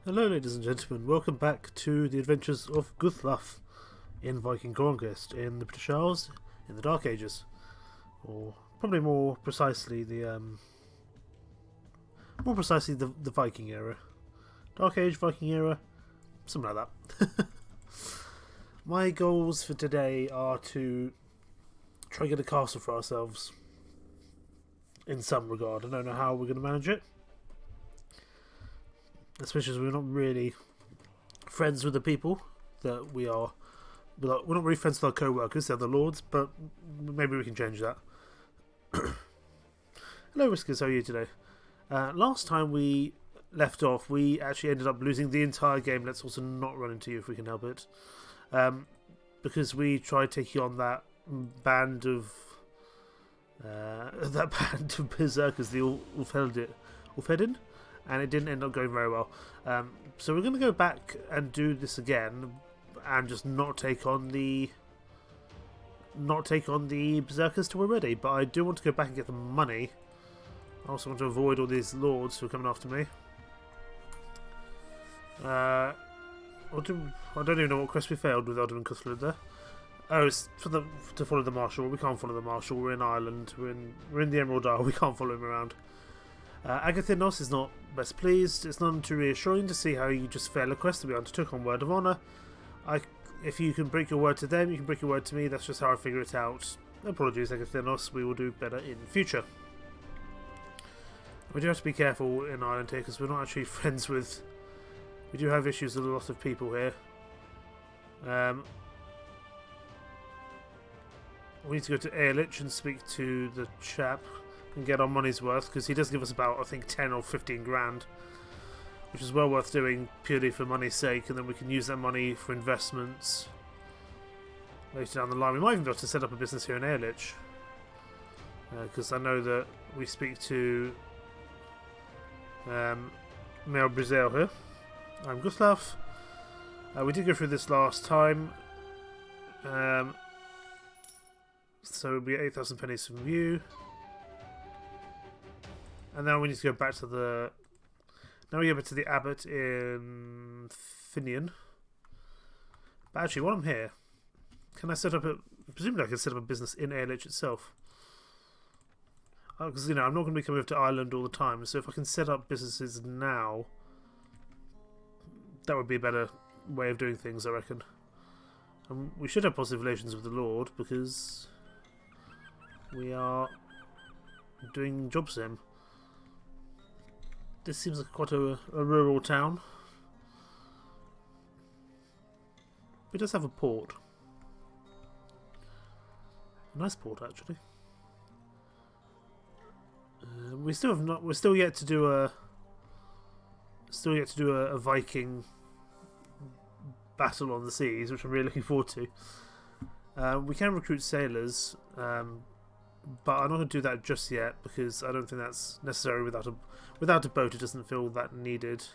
Hello ladies and gentlemen, welcome back to the adventures of Guthlaf in Viking Conquest in the British Isles in the Dark Ages. Or probably more precisely the Viking era. Dark Age, Viking era, something like that. My goals for today are to try and get a castle for ourselves in some regard. I don't know how we're going to manage it, especially as we're not really friends with the people that we are. We're not really friends with our co-workers, the other lords, but maybe we can change that. Hello Whiskers, how are you today? Last time we left off, we actually ended up losing the entire game. Let's also not run into you if we can help it. Because we tried taking on that band of berserkers, the Ulfhedin, and it didn't end up going very well. So we're going to go back and do this again, and just not take on the berserkers till we're ready. But I do want to go back and get the money. I also want to avoid all these lords who are coming after me. I don't even know what quest we failed with Eldon and Huithril there. Oh, it's to follow the marshal. We can't follow the marshal. We're in Ireland. We're in the Emerald Isle. We can't follow him around. Agathinos is not best pleased. It's none too reassuring to see how you just fail a quest that we undertook on Word of Honour. If you can break your word to them, you can break your word to me. That's just how I figure it out. Apologies, Agathinos. We will do better in future. We do have to be careful in Ireland here because we're not actually friends with. We do have issues with a lot of people here. We need to go to Airlich and speak to the chap and get our money's worth, because he does give us about, I think, 10 or 15 grand, which is well worth doing purely for money's sake, and then we can use that money for investments later down the line. We might even be able to set up a business here in Airlich, because I know that we speak to Mayor Brazil here. I'm Guthlaf. We did go through this last time, so it'll be 8,000 pennies from you. And now we need to go back to the. Now we go back to the abbot in Finian. But actually, while I'm here, can I set up a? Presumably, I can set up a business in Airlich itself. Because I'm not going to be coming over to Ireland all the time. So if I can set up businesses now, that would be a better way of doing things, I reckon. And we should have positive relations with the Lord because we are doing jobs for him. This seems like quite a rural town. It does have a port. A nice port, actually. We're still yet to do a Viking battle on the seas, which I'm really looking forward to. We can recruit sailors, but I'm not going to do that just yet because I don't think that's necessary. Without a boat, it doesn't feel that needed.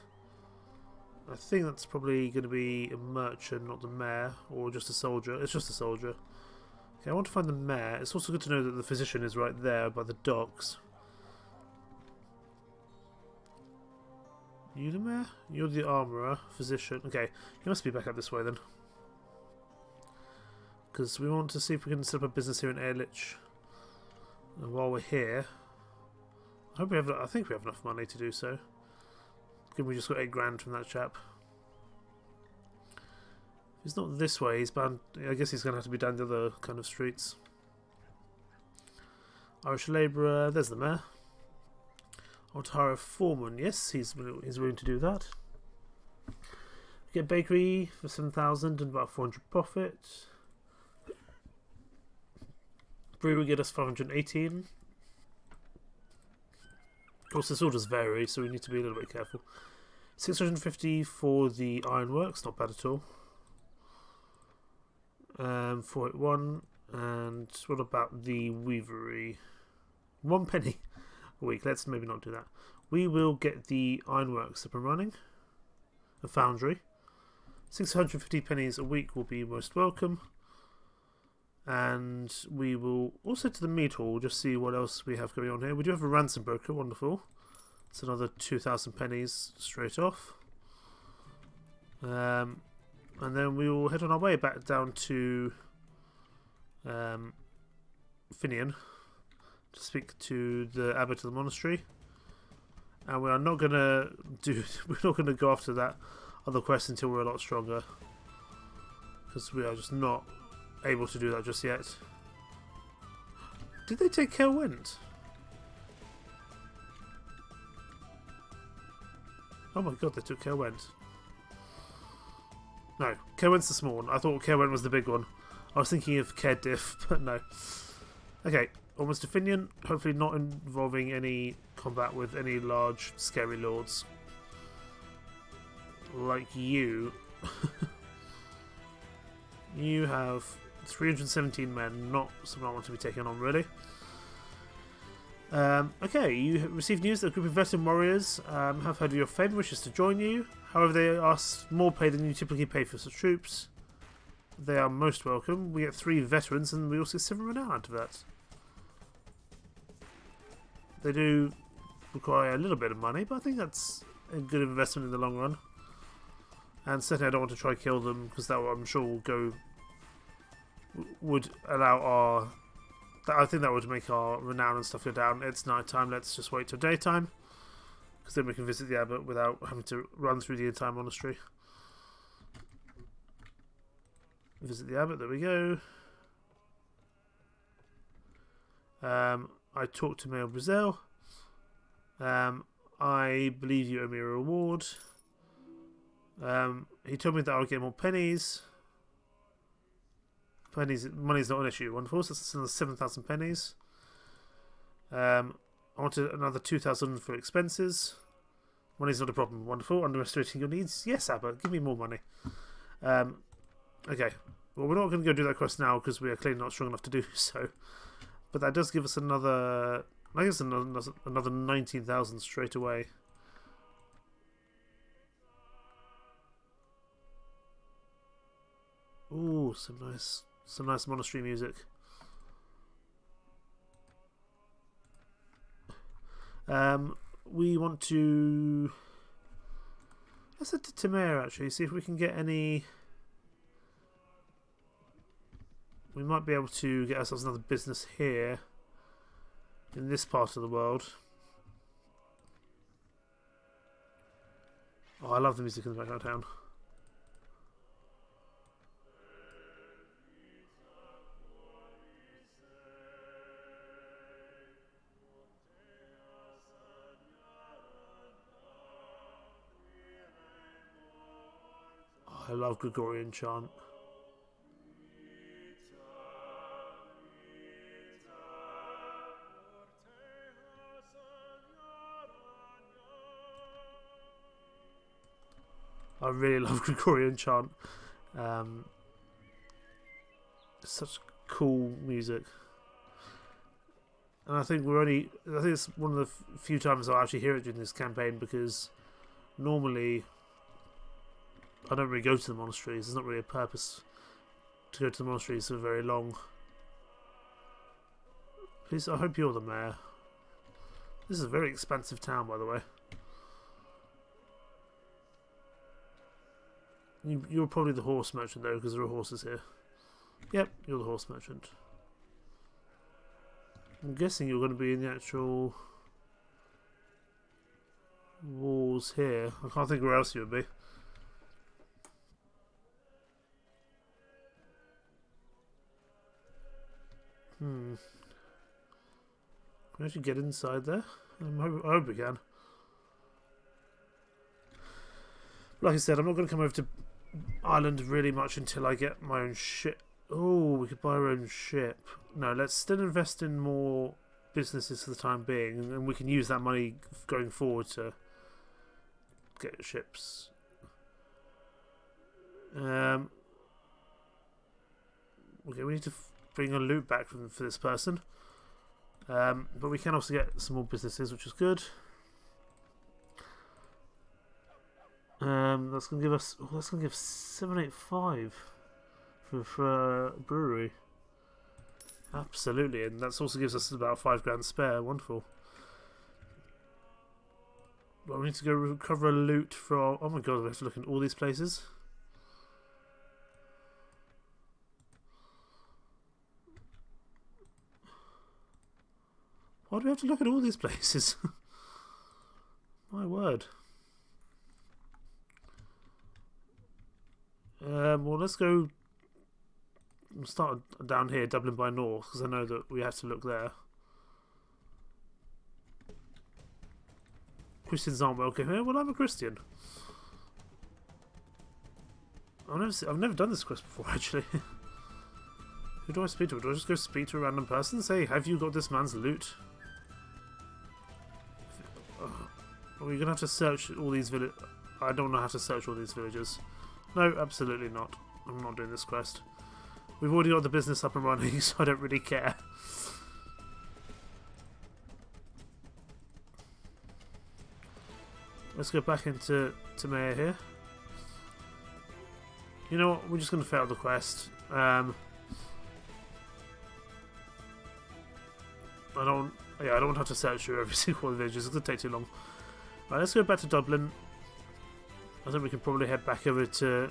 I think that's probably going to be a merchant, not the mayor, or just a soldier. It's just a soldier. Okay, I want to find the mayor. It's also good to know that the physician is right there by the docks. You the mayor? You're the armourer, physician. Okay, he must be back up this way then. Because we want to see if we can set up a business here in Airlich. And while we're here, I think we have enough money to do so. Given we just got 8 grand from that chap. If he's not this way, he's bound. I guess he's going to have to be down the other kind of streets. Irish labourer. There's the mayor. I want to hire a foreman. Yes, he's willing to do that. Get bakery for 7,000 and about 400 profit. Brewery get us 518. Of course, this all does vary, so we need to be a little bit careful. 650 for the ironworks, not bad at all. 481, and what about the weavery? 1 penny a week. Let's maybe not do that. We will get the ironworks up and running. A foundry. 650 pennies a week will be most welcome. And we will also to the meat hall, just see what else we have going on here. We do have a ransom broker, wonderful. It's another 2,000 pennies straight off. And then we will head on our way back down to Finian to speak to the abbot of the monastery. And we are not gonna we're not gonna go after that other quest until we're a lot stronger, because we are just not able to do that just yet. Did they take Caerwent? Oh my god, they took Caerwent. No, Caerwent's the small one. I thought Caerwent was the big one. I was thinking of Caerdiff, but no. Okay, almost to Finian. Hopefully not involving any combat with any large, scary lords. Like you. You have 317 men, not something I want to be taking on, really. Okay, you received news that a group of veteran warriors have heard of your fame and wishes to join you. However, they ask more pay than you typically pay for such troops. They are most welcome. We get 3 veterans and we also get 7 renown out of that. They do require a little bit of money, but I think that's a good investment in the long run. And certainly I don't want to try to kill them, because that I'm sure would allow our... I think that would make our renown and stuff go down. It's night time, let's just wait till daytime, because then we can visit the abbot without having to run through the entire monastery. Visit the abbot, there we go. I talked to Mayor Brazil. I believe you owe me a reward. He told me that I would get more pennies. Money's not an issue. Wonderful, so that's another 7,000 pennies. I wanted another 2,000 for expenses. Money's not a problem. Wonderful. Underestimating your needs. Yes, Abbot, give me more money. Okay. Well, we're not going to go do that quest now because we are clearly not strong enough to do so. But that does give us another... I guess another 19,000 straight away. Ooh, some nice monastery music. We want to... Let's head to Timere, actually, see if we can get any... We might be able to get ourselves another business here, in this part of the world. Oh, I love the music in the background town. Oh, I love Gregorian chant. I really love Gregorian chant. Such cool music. And I think it's one of the few times I'll actually hear it during this campaign, because normally I don't really go to the monasteries. There's not really a purpose to go to the monasteries for very long. Please, I hope you're the mayor. This is a very expansive town, by the way. You're probably the horse merchant, though, because there are horses here. Yep, you're the horse merchant. I'm guessing you're going to be in the actual walls here. I can't think where else you would be. Can we actually get inside there? I hope we can. Like I said, I'm not going to come over to Ireland really much until I get my own ship. Oh, we could buy our own ship. No, let's still invest in more businesses for the time being, and we can use that money going forward to get ships. Okay, we need to bring a loot back for this person. But we can also get some more businesses, which is good. That's gonna give us. Oh, that's gonna give 785 for a brewery. Absolutely, and that also gives us about 5 grand spare. Wonderful. Well, we need to go recover a loot from... Oh my god, we have to look in all these places. Why do we have to look at all these places? My word. Well, let's go... We'll start down here, Dublin by North, because I know that we have to look there. Christians aren't welcome here. Well, I'm a Christian. I've never done this quest before, actually. Who do I speak to? Do I just go speak to a random person and say, have you got this man's loot? Are we going to have to search all these villages? I don't know how to search all these villages. No, absolutely not. I'm not doing this quest. We've already got the business up and running, so I don't really care. Let's go back into Mayor here. You know what? We're just going to fail the quest. I don't want to have to search through every single one of the villages. It's going to take too long. Right, let's go back to Dublin. I think we can probably head back over to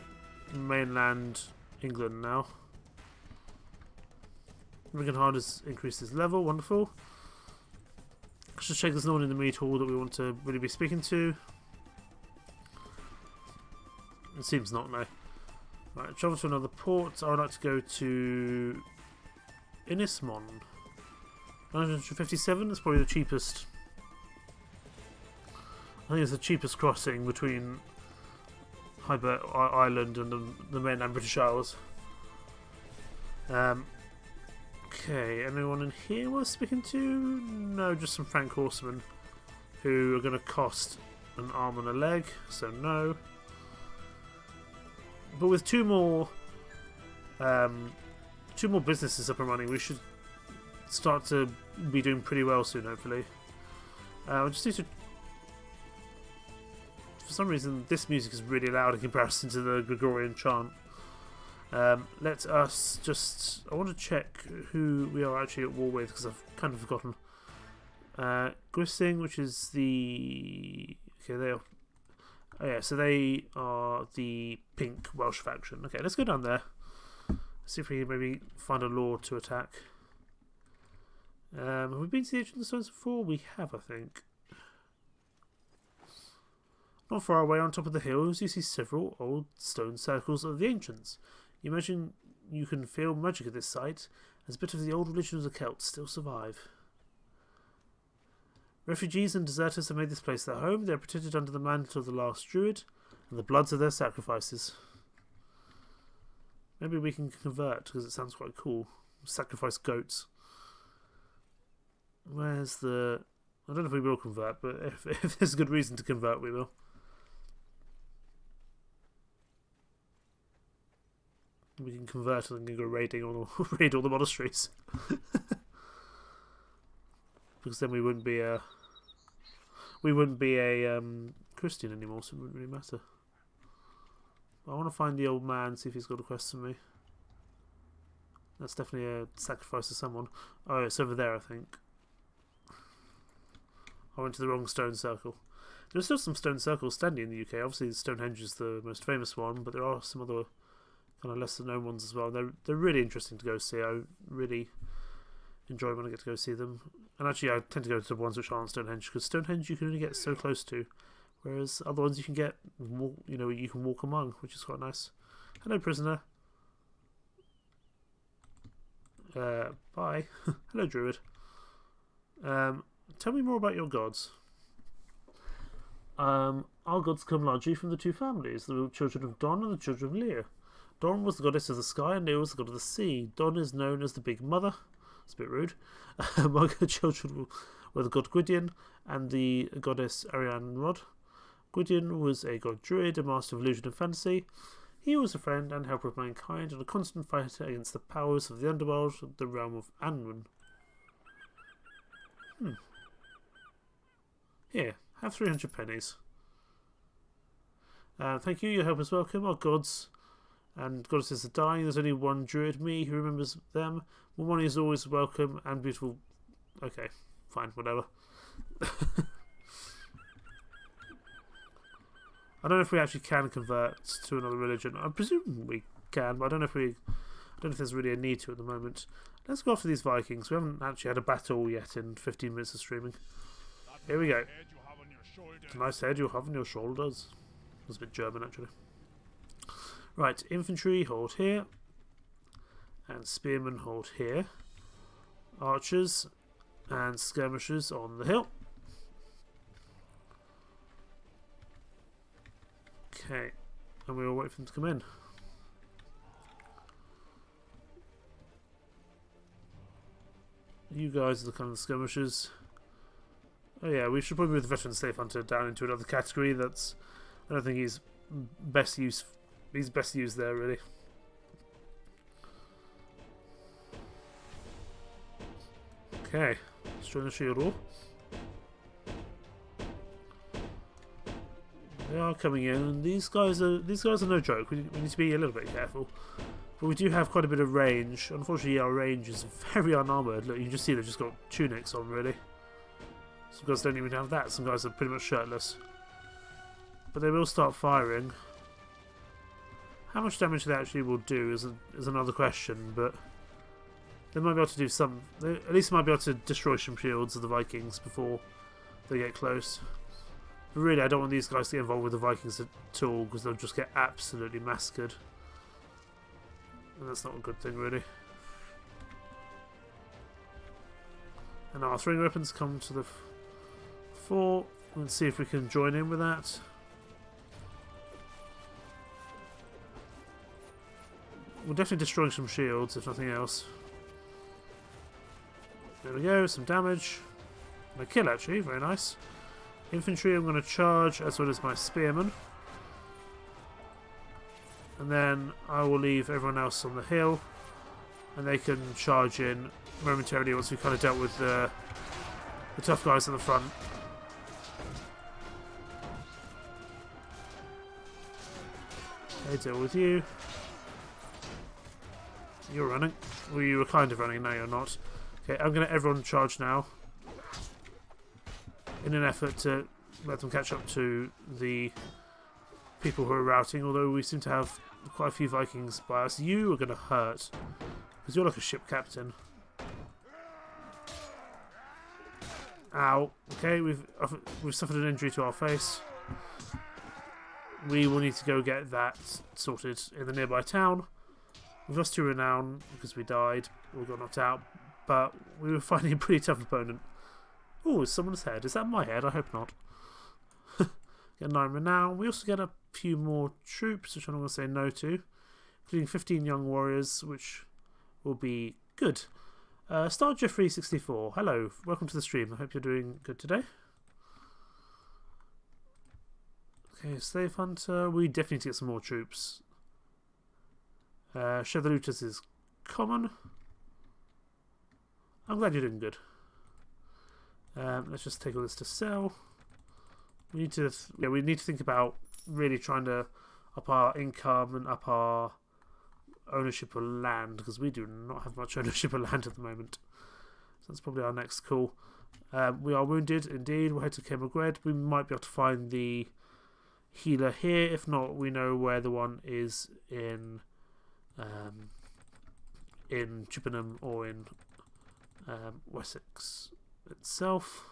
mainland England now. Rigenhard has increased his level. Wonderful. Let's just check there's no one in the meat hall that we want to really be speaking to. It seems not, no. Right, travel to another port. I would like to go to Inismon. 957 is probably the cheapest. I think it's the cheapest crossing between Hybert Island and the mainland British Isles. Okay, anyone in here we're speaking to? No, just some Frank horsemen who are going to cost an arm and a leg, so no. But with two more businesses up and running, we should start to be doing pretty well soon, hopefully. I just need to... For some reason, this music is really loud in comparison to the Gregorian chant. Let us just... I want to check who we are actually at war with, because I've kind of forgotten. Grissing, which is the... Okay, they are... Oh yeah, so they are the pink Welsh faction. Okay, let's go down there. See if we can maybe find a lord to attack. Have we been to the Age of the Stones before? We have, I think. Not far away on top of the hills, you see several old stone circles of the ancients. You imagine you can feel magic at this site, as a bit of the old religion of the Celts still survive. Refugees and deserters have made this place their home. They are protected under the mantle of the last druid and the bloods of their sacrifices. Maybe we can convert, because it sounds quite cool. Sacrifice goats. Where's the... I don't know if we will convert, but if there's a good reason to convert, we will. We can convert and then go raiding raid all the monasteries. Because then we wouldn't be a Christian anymore, so it wouldn't really matter. I want to find the old man, see if he's got a quest for me. That's definitely a sacrifice to someone. Oh, it's over there, I think. I went to the wrong stone circle. There's still some stone circles standing in the UK. Obviously, Stonehenge is the most famous one, but there are some other kind of lesser known ones as well. They're really interesting to go see. I really enjoy when I get to go see them. And actually, I tend to go to the ones which aren't Stonehenge, because Stonehenge you can only get so close to, whereas other ones you can get, you can walk among, which is quite nice. Hello, prisoner. Bye. Hello, druid. Tell me more about your gods. Our gods come largely from the two families, the children of Don and the children of Lear. Don was the goddess of the sky and Lear was the god of the sea. Don is known as the Big Mother. It's a bit rude. Among her children were the god Gwydion and the goddess Ariane Rod. Gwydion was a god druid, a master of illusion and fantasy. He was a friend and helper of mankind and a constant fighter against the powers of the underworld, the realm of Anwen. Here, have 300 pennies. Thank you, your help is welcome. Our gods and goddesses are dying. There's only one druid, me, who remembers them. More money is always welcome and beautiful. Okay, fine, whatever. I don't know if we actually can convert to another religion. I presume we can, but I don't know if there's really a need to at the moment. Let's go after these Vikings. We haven't actually had a battle yet in 15 minutes of streaming. Here we go. It's a nice head you have on your shoulders. It's a bit German, actually. Right, infantry, hold here. And spearmen, hold here. Archers and skirmishers on the hill. Okay, and we will wait for them to come in. You guys are the kind of skirmishers. Oh yeah, we should probably move the veteran slave hunter down into another category. That's, I don't think he's best used. He's best used there, really. Okay, let's join the shield wall. They are coming in, and these guys are no joke. We need to be a little bit careful. But we do have quite a bit of range. Unfortunately, our range is very unarmoured. Look, you can just see they've just got tunics on, really. Some guys don't even have that. Some guys are pretty much shirtless. But they will start firing. How much damage they actually will do is another question, but they might be able to do some. At least they might be able to destroy some shields of the Vikings before they get close. But really, I don't want these guys to get involved with the Vikings at all, because they'll just get absolutely massacred. And that's not a good thing, really. And our throwing weapons come to the fore. Let's see if we can join in with that. We're definitely destroying some shields, if nothing else. There we go, some damage. And a kill, actually, very nice. Infantry, I'm going to charge, as well as my spearmen. And then I will leave everyone else on the hill, and they can charge in momentarily once we've kind of dealt with the tough guys in the front. Okay, deal with you. You're running. Well, you were kind of running, now you're not. Okay, I'm going to let everyone charge now, in an effort to let them catch up to the people who are routing, although we seem to have quite a few Vikings by us. You are going to hurt, because you're like a ship captain. Ow. Okay, we've suffered an injury to our face. We will need to go get that sorted in the nearby town. We've lost 2 renown because we died, or got knocked out, but we were finding a pretty tough opponent. Oh, it's someone's head. Is that my head? I hope not. Get 9 renown. We also get a few more troops, which I'm not going to say no to, including 15 young warriors, which will be good. Star Jeffrey 64. Hello, welcome to the stream. I hope you're doing good today. Okay, slave hunter. We definitely need to get some more troops. Share the looters is common. I'm glad you're doing good. Let's just take all this to sell. We need to, we need to think about really trying to up our income and up our ownership of land, because we do not have much ownership of land at the moment. So that's probably our next call. We are wounded, indeed. We'll head to Kemagred. We might be able to find the healer here. If not, we know where the one is in Chippenham or in Wessex itself.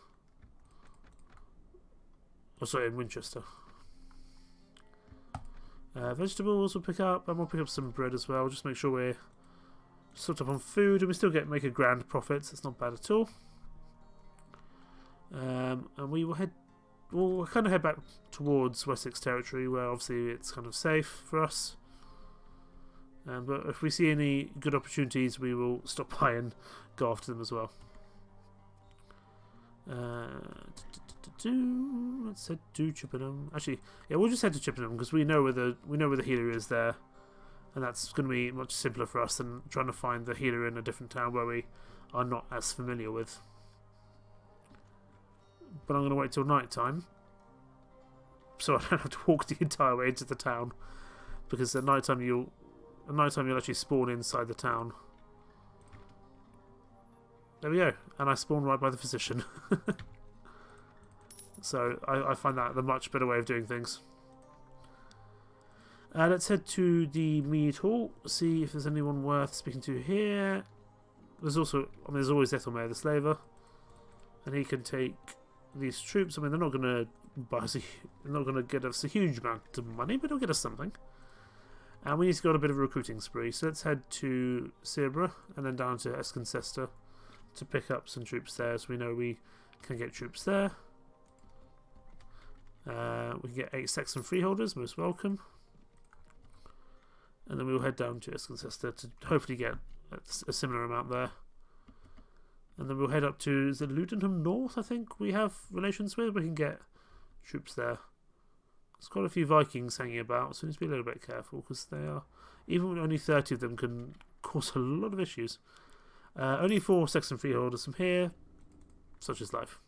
Oh, sorry, in Winchester. Vegetables we'll pick up, and we'll pick up some bread as well. Just make sure we're stocked up on food, and we still make a grand profit. So it's not bad at all. And we will we'll kind of head back towards Wessex territory, where obviously it's kind of safe for us. But if we see any good opportunities, we will stop by and go after them as well. Let's head to Chippenham. Actually, yeah, we'll just head to Chippenham because we know where the healer is there, and that's going to be much simpler for us than trying to find the healer in a different town where we are not as familiar with. But I'm going to wait till night time, so I don't have to walk the entire way into the town, because at night time you'll actually spawn inside the town. There we go, and I spawn right by the physician. So I find that the much better way of doing things. Let's head to the mead hall, see if there's anyone worth speaking to here. There's also, I mean, there's always Ethelmare the Slaver, and he can take these troops. I mean, they're not going to buy us, they're not going to get us a huge amount of money, but they'll get us something. And we need to go on a bit of a recruiting spree, so let's head to Sirbra and then down to Escancester to pick up some troops there, so we know we can get troops there. We can get 8 Saxon freeholders, most welcome. And then we'll head down to Escancester to hopefully get a similar amount there. And then we'll head up to, is it Ludenham North, I think we have relations with? We can get troops there. There's quite a few Vikings hanging about, so we need to be a little bit careful, because they are, even with only 30 of them, can cause a lot of issues. Only 4 Saxon freeholders from here, such is life.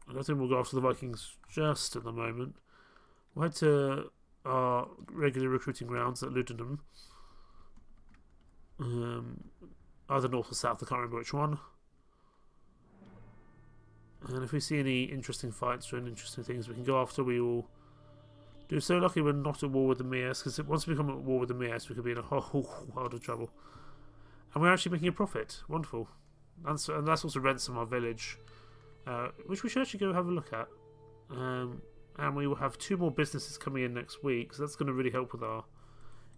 I don't think we'll go after the Vikings just at the moment. We'll head to our regular recruiting grounds at Ludenham. Either north or south, I can't remember which one. And if we see any interesting fights or any interesting things we can go after, we will do so. Luckily we're not at war with the Mias, because once we become at war with the Mias, we could be in a whole world of trouble. And we're actually making a profit. Wonderful. And that's also ransom our village, which we should actually go have a look at. And we will have 2 more businesses coming in next week, so that's going to really help with our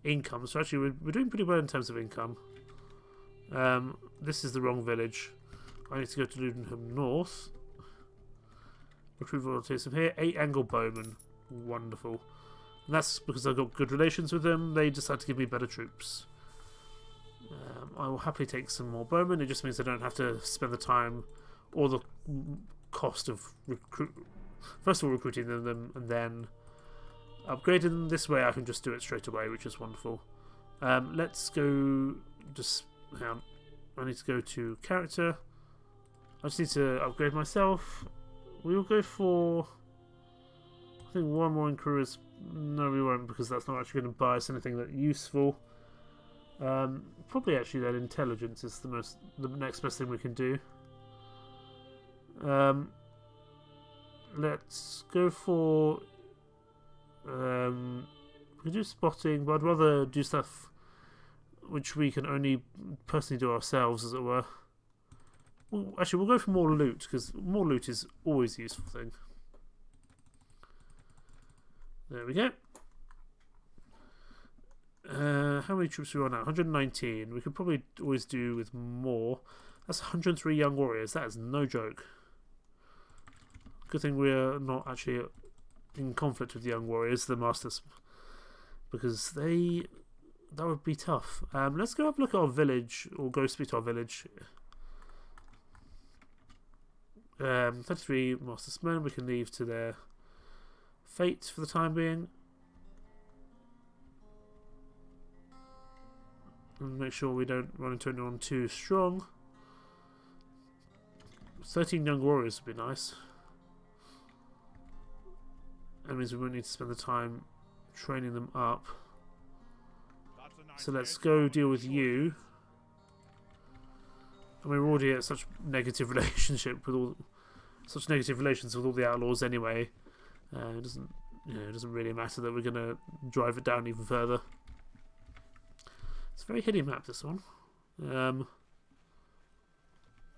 income. So actually we're doing pretty well in terms of income. This is the wrong village. I need to go to Ludenham North. Recruit volunteers from here. 8 Angle Bowmen. Wonderful. And that's because I've got good relations with them. They decide to give me better troops. I will happily take some more bowmen. It just means I don't have to spend the time or the cost of first of all recruiting them and then upgrading them. This way I can just do it straight away, which is wonderful. Let's go. Just hang on. I need to go to character. I just need to upgrade myself. We will go for, I think, 1 more in careers. No, we won't, because that's not actually going to buy us anything that useful. Probably actually then intelligence is the next best thing we can do. Let's go for we can do spotting, but I'd rather do stuff which we can only personally do ourselves, as it were. Well, actually, we'll go for more loot, because more loot is always a useful thing. There we go. How many troops are we on now? 119. We could probably always do with more. That's 103 young warriors. That is no joke. Good thing we're not actually in conflict with the young warriors, the masters, because that would be tough. Let's go have a look at our village, or go speak to our village. 33 mastersmen. We can leave to their fate for the time being. And make sure we don't run into anyone too strong. 13 young warriors would be nice. That means we won't need to spend the time training them up. So let's go deal with you. I mean, we're already at such negative relations with all the outlaws anyway. It doesn't really matter that we're going to drive it down even further. It's a very hilly map, this one.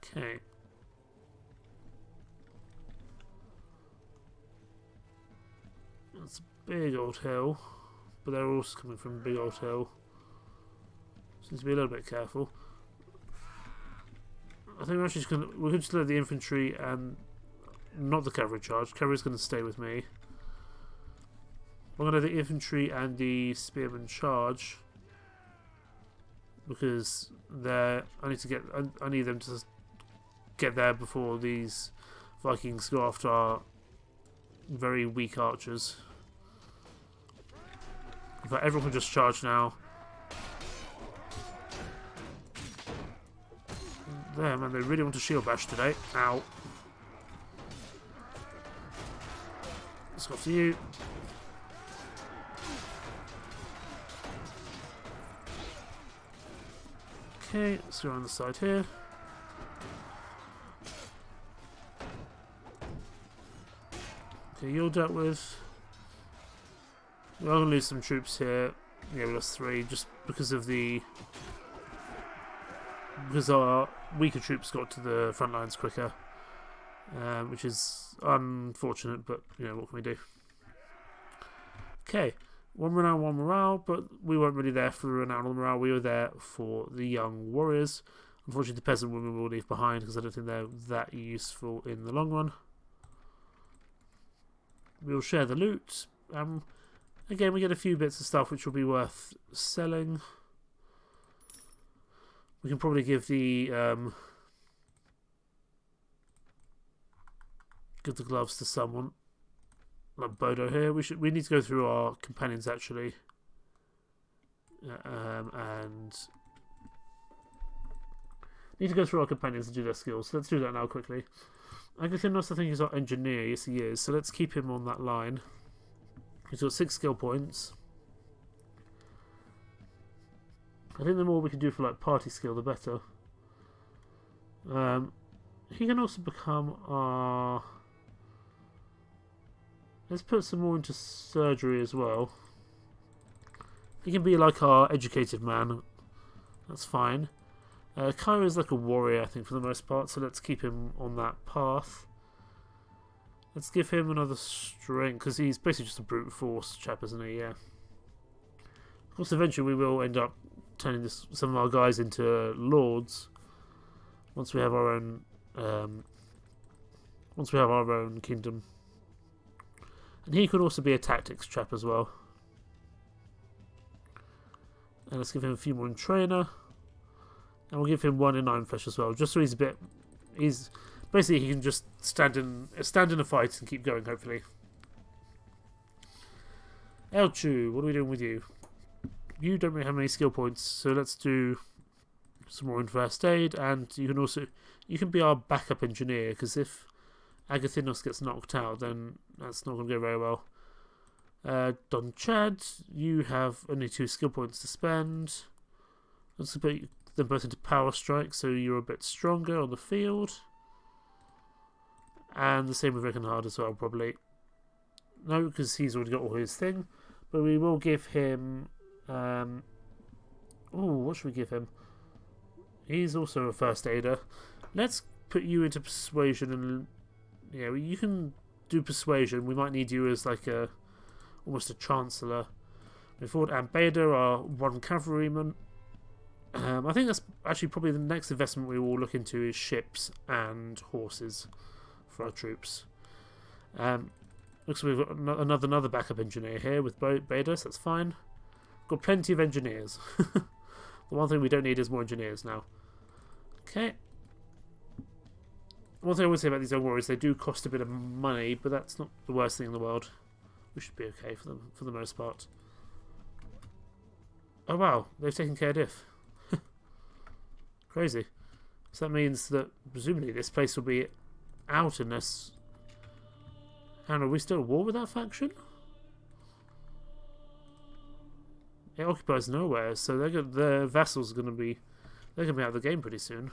Okay. That's a big old hill, but they're also coming from a big old hill. So need to be a little bit careful. I think we're actually just let the infantry and not the cavalry charge. Cavalry's going to stay with me. We're going to let the infantry and the spearmen charge, because I need them to get there before these Vikings go after our very weak archers. In fact, everyone can just charge now. There, man, they really want to shield bash today. Ow. Let's go for you. Okay, let's go around the side here. Okay, you're dealt with. We are going to lose some troops here. Yeah, we lost 3 just because of because our weaker troops got to the front lines quicker, which is unfortunate, but you know, what can we do? Okay, 1 renown, 1 morale, but we weren't really there for renown or morale. We were there for the young warriors. Unfortunately, the peasant women will leave behind because I don't think they're that useful in the long run. We'll share the loot. Again, we get a few bits of stuff which will be worth selling. We can probably give the gloves to someone like Bodo here. We need to go through our companions actually, and need to go through our companions and do their skills. So let's do that now quickly. Agathinos, I think he's our engineer. Yes, he is. So let's keep him on that line. He's got 6 skill points. I think the more we can do for like party skill, the better. He can also become our... Let's put some more into surgery as well. He can be like our educated man. That's fine. Kyra is like a warrior, I think, for the most part, so let's keep him on that path. Let's give him another strength, because he's basically just a brute force chap, isn't he? Yeah. Of course, eventually we will end up turning some of our guys into lords once we have our own kingdom. And he could also be a tactics chap as well. And let's give him a few more in trainer. And we'll give him 1 in Iron Flesh as well, just so he's a bit... Basically, he can just stand in a fight and keep going, hopefully. Elchu, what are we doing with you? You don't really have many skill points, so let's do some more in first aid, and you can be our backup engineer, because if Agathinos gets knocked out, then that's not going to go very well. Don Chad, you have only 2 skill points to spend. Let's put them both into power strike, so you're a bit stronger on the field. And the same with Reichenhard as well, probably. No, because he's already got all his thing. But we will give him... what should we give him? He's also a first aider. Let's put you into persuasion, and yeah, you can do persuasion. We might need you as like almost a chancellor. Ford and Bader are 1 cavalryman. I think that's actually probably the next investment we will look into is ships and horses for our troops. Looks like we've got another backup engineer here with Bader, so that's fine. Got plenty of engineers. The one thing we don't need is more engineers now. Okay. One thing I would say about these young warriors, they do cost a bit of money, but that's not the worst thing in the world. We should be okay for them for the most part. Oh wow, they've taken Cardiff. Crazy. So that means that presumably this place will be out unless... And are we still at war with that faction? It occupies nowhere, so their vassals are going to be... They're going to be out of the game pretty soon.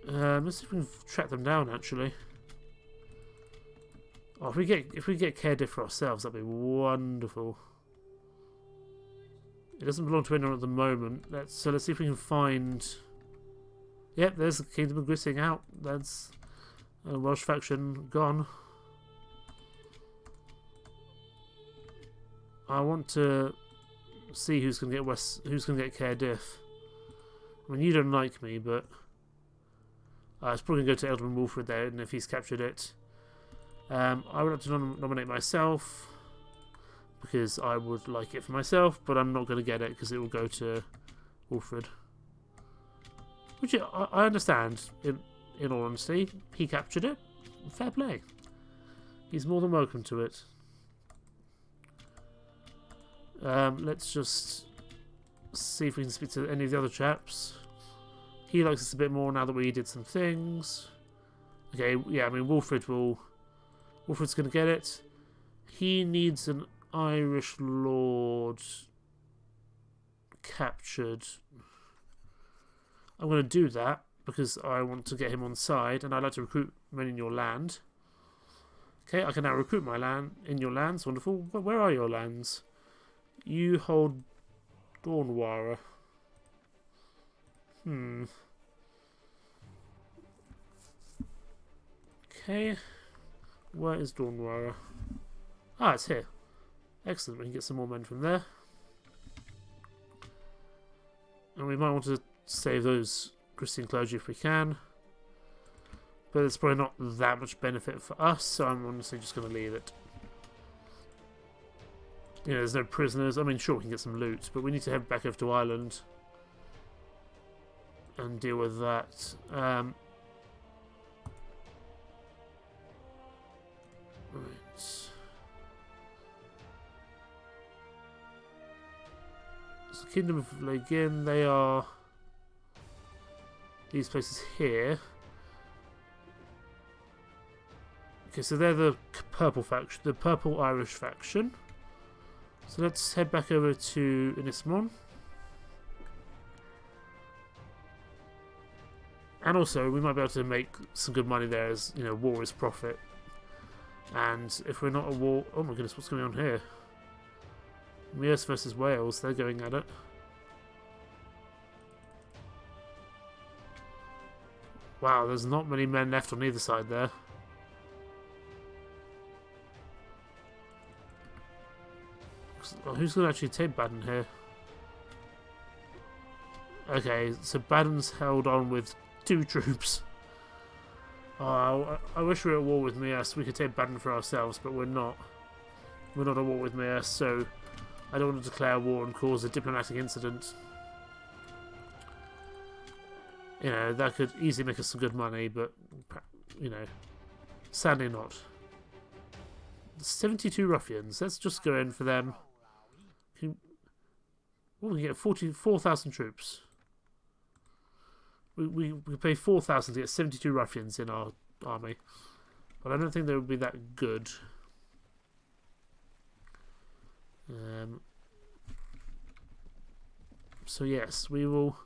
Let's see if we can track them down, actually. Oh, if we get Cardiff for ourselves, that'd be wonderful. It doesn't belong to anyone at the moment. So let's see if we can find... Yep, there's the Kingdom of Grissing out. That's a Welsh faction gone. I want to see who's going to get who's going to get Cardiff. I mean, you don't like me, but it's probably going to go to Ealdorman Wolfred there, and if he's captured it, I would like to nominate myself, because I would like it for myself, but I'm not going to get it because it will go to Wolfred. Which I understand, in all honesty. He captured it. Fair play. He's more than welcome to it. Let's just see if we can speak to any of the other chaps. He likes us a bit more now that we did some things. Okay, yeah, I mean, Wolfred's going to get it. He needs an Irish lord captured. I'm going to do that because I want to get him on side, and I'd like to recruit men in your land. Okay, I can now recruit my land in your lands. Wonderful. Where are your lands? You hold Dawnwara. Okay. Where is Dawnwara? Ah, it's here. Excellent. We can get some more men from there. And we might want to save those Christian clergy if we can. But it's probably not that much benefit for us, so I'm honestly just going to leave it. You know, there's no prisoners. I mean, sure, we can get some loot, but we need to head back over to Ireland and deal with that. Right. So, Kingdom of Lagin, they are these places here. Okay, so they're the purple faction, the purple Irish faction. So let's head back over to Inismon. And also, we might be able to make some good money there as, you know, war is profit. And if we're not at war... Oh my goodness, what's going on here? Mears versus Wales, they're going at it. Wow, there's not many men left on either side there. Who's going to actually take Baden here? Okay, so Baden's held on with 2 troops. I wish we were at war with Mears. We could take Baden for ourselves, but we're not. We're not at war with Mears, so I don't want to declare war and cause a diplomatic incident. You know, that could easily make us some good money, but, you know, sadly not. 72 ruffians. Let's just go in for them. Oh, we get 44,000 troops. We pay 4,000 to get 72 ruffians in our army. But I don't think they would be that good. So yes, we will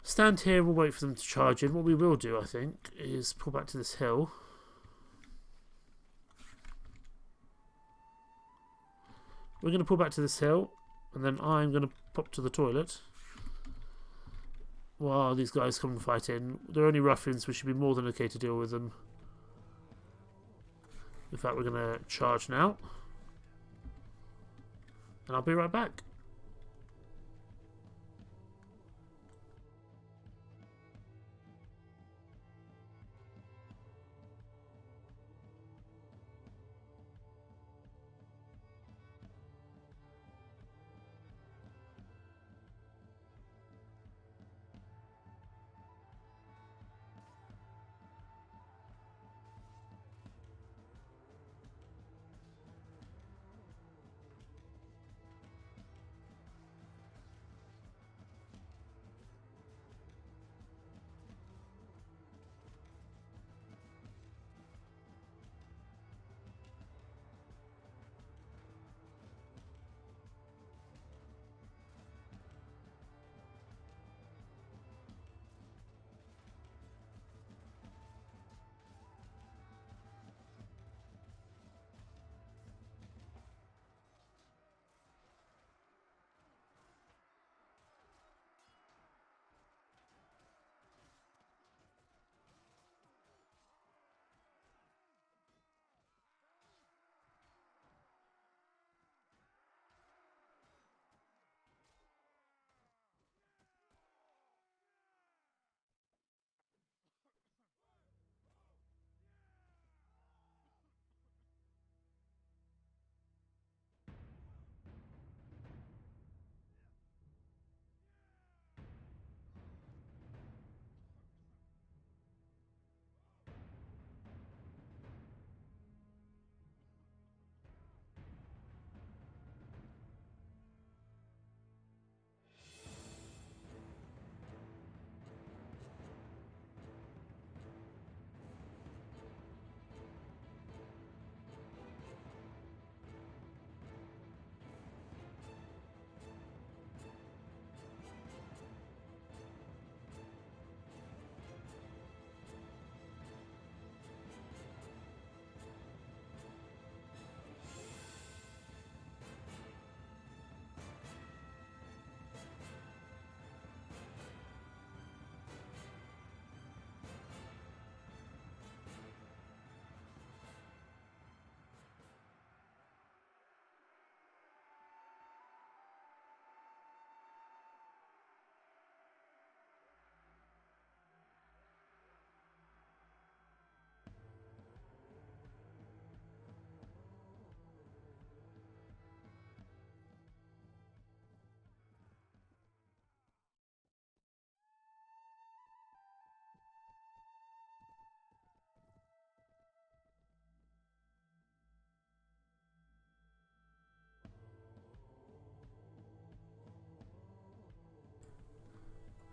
stand here and we'll wait for them to charge in. What we will do, I think, is pull back to this hill. We're going to pull back to this hill, and then I'm going to pop to the toilet. While these guys come and fight in. They're only ruffians, we should be more than okay to deal with them. In fact, we're going to charge now. And I'll be right back.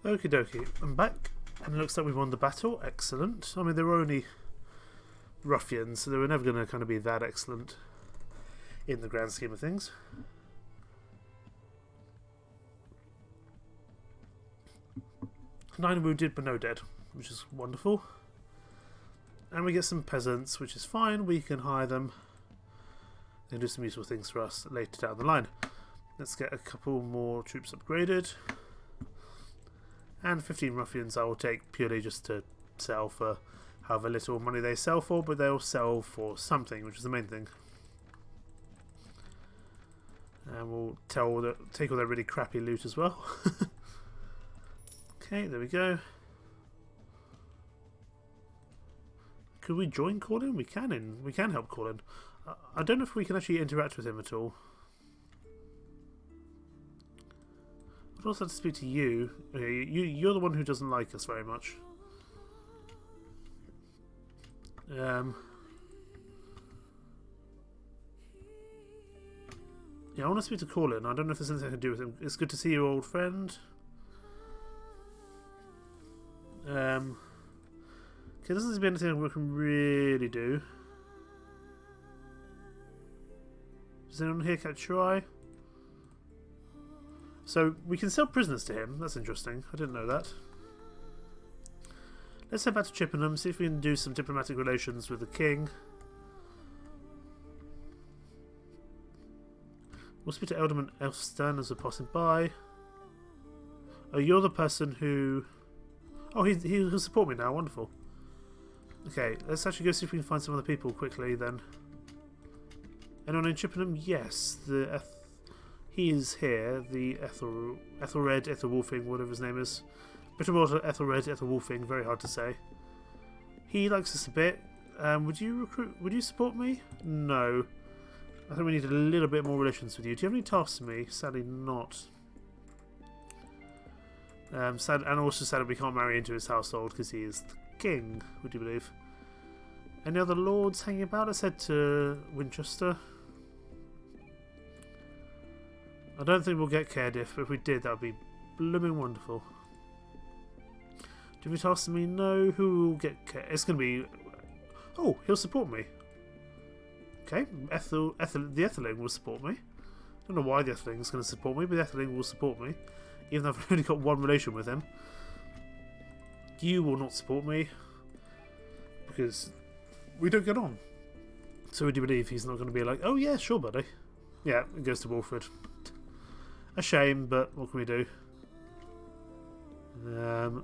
Okie dokie, I'm back, and it looks like we won the battle. Excellent. I mean, they were only ruffians, so they were never going to kind of be that excellent in the grand scheme of things. Nine wounded but no dead, which is wonderful. And we get some peasants, which is fine. We can hire them and do some useful things for us later down the line. Let's get a couple more troops upgraded. And 15 ruffians I will take purely just to sell for however little money they sell for, but they'll sell for something, which is the main thing. And we'll take all their really crappy loot as well. Okay, there we go. Could we join Colin? We can help Colin. I don't know if we can actually interact with him at all. I'd also like to speak to you. Okay, you're the one who doesn't like us very much. Yeah, I want to speak to Colin. I don't know if there's anything I can do with him. It's good to see you, old friend. Okay, this doesn't seem to be anything we can really do. Does anyone here catch your eye? So, we can sell prisoners to him. That's interesting. I didn't know that. Let's head back to Chippenham, see if we can do some diplomatic relations with the king. We'll speak to Elderman Elfstan as we're passing by. Oh, you're the person who... Oh, he'll support me now. Wonderful. Okay, let's actually go see if we can find some other people quickly then. Anyone in Chippenham? Yes. He is here. The Ethelred, Ethelwulfing, whatever his name is. Bitterwater, Ethelred, Ethelwulfing. Very hard to say. He likes us a bit. Would you support me? No. I think we need a little bit more relations with you. Do you have any tasks for me? Sadly not. Sad, and also sad we can't marry into his household because he is the king, would you believe? Any other lords hanging about? Let's head to Winchester. I don't think we'll get Cardiff, but if we did, that would be blooming wonderful. Do we task me? No. Who will get Cardiff? It's going to be... Oh, he'll support me. Okay, the Etheling will support me. I don't know why the Etheling is going to support me, but the Etheling will support me. Even though I've only got one relation with him. You will not support me. Because we don't get on. So would you believe he's not going to be like, oh yeah, sure buddy. Yeah, it goes to Walford. A shame, but what can we do? Well,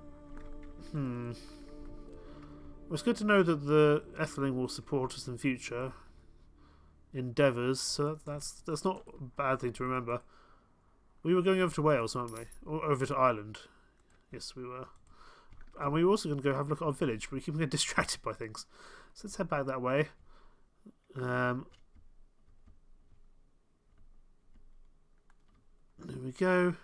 it's good to know that the Etheling will support us in future endeavours, so that's not a bad thing to remember. We were going over to Wales, weren't we? Or over to Ireland. Yes, we were. And we were also going to go have a look at our village, but we keep getting distracted by things. So let's head back that way. There we go.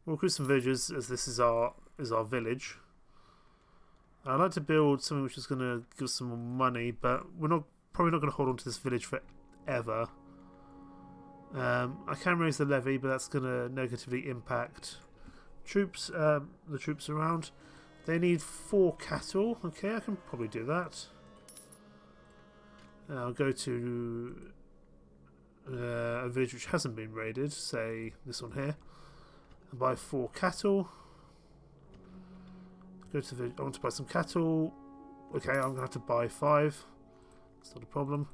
We'll recruit some villagers, as this is our village. I'd like to build something which is going to give us some more money, but we're probably not going to hold on to this village forever. I can raise the levy, but that's going to negatively impact troops. The troops around. They need 4 cattle. Okay, I can probably do that. I'll go to a village which hasn't been raided, say this one here, and buy 4 cattle. Go to the village. I want to buy some cattle. Okay, I'm going to have to buy 5. It's not a problem.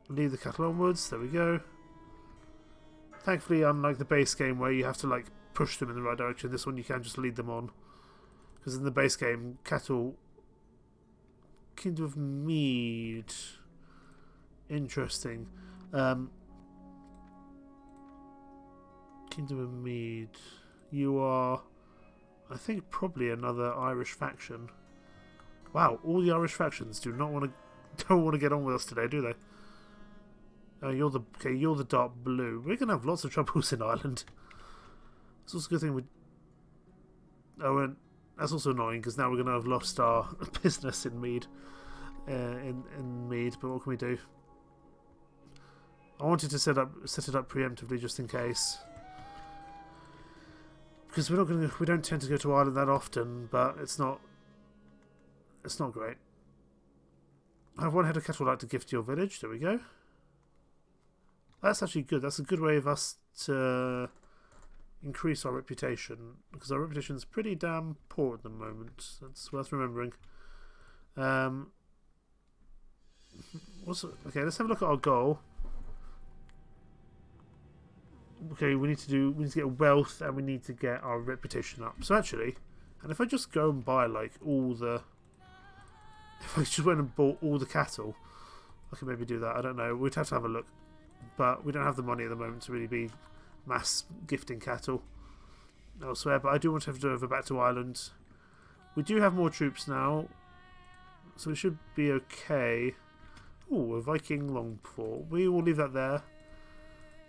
Lead the cattle onwards. There we go. Thankfully, unlike the base game where you have to like push them in the right direction, this one you can just lead them on. Because in the base game, cattle... Kingdom of Mead. Interesting. Kingdom of Mead. You are, I think, probably another Irish faction. Wow, all the Irish factions don't want to get on with us today, do they? You're the dark blue. We're gonna have lots of troubles in Ireland. It's also a good thing we. Oh, and that's also annoying because now we're gonna have lost our business in Mead. In Mead, but what can we do? I wanted to set it up preemptively just in case. because we don't tend to go to Ireland that often, but it's not great. I have one head of cattle I'd like to gift to your village. There we go. That's actually good. That's a good way of us to increase our reputation, because our reputation is pretty damn poor at the moment. That's worth remembering. Okay, let's have a look at our goal. Okay, we need to get wealth and we need to get our reputation up. So actually, and if I just go and buy like if I just went and bought all the cattle, I could maybe do that. I don't know. We'd have to have a look, but we don't have the money at the moment to really be mass gifting cattle elsewhere. But I do want to have to go over back to Ireland. We do have more troops now, so we should be okay. Ooh, a Viking longfort. We will leave that there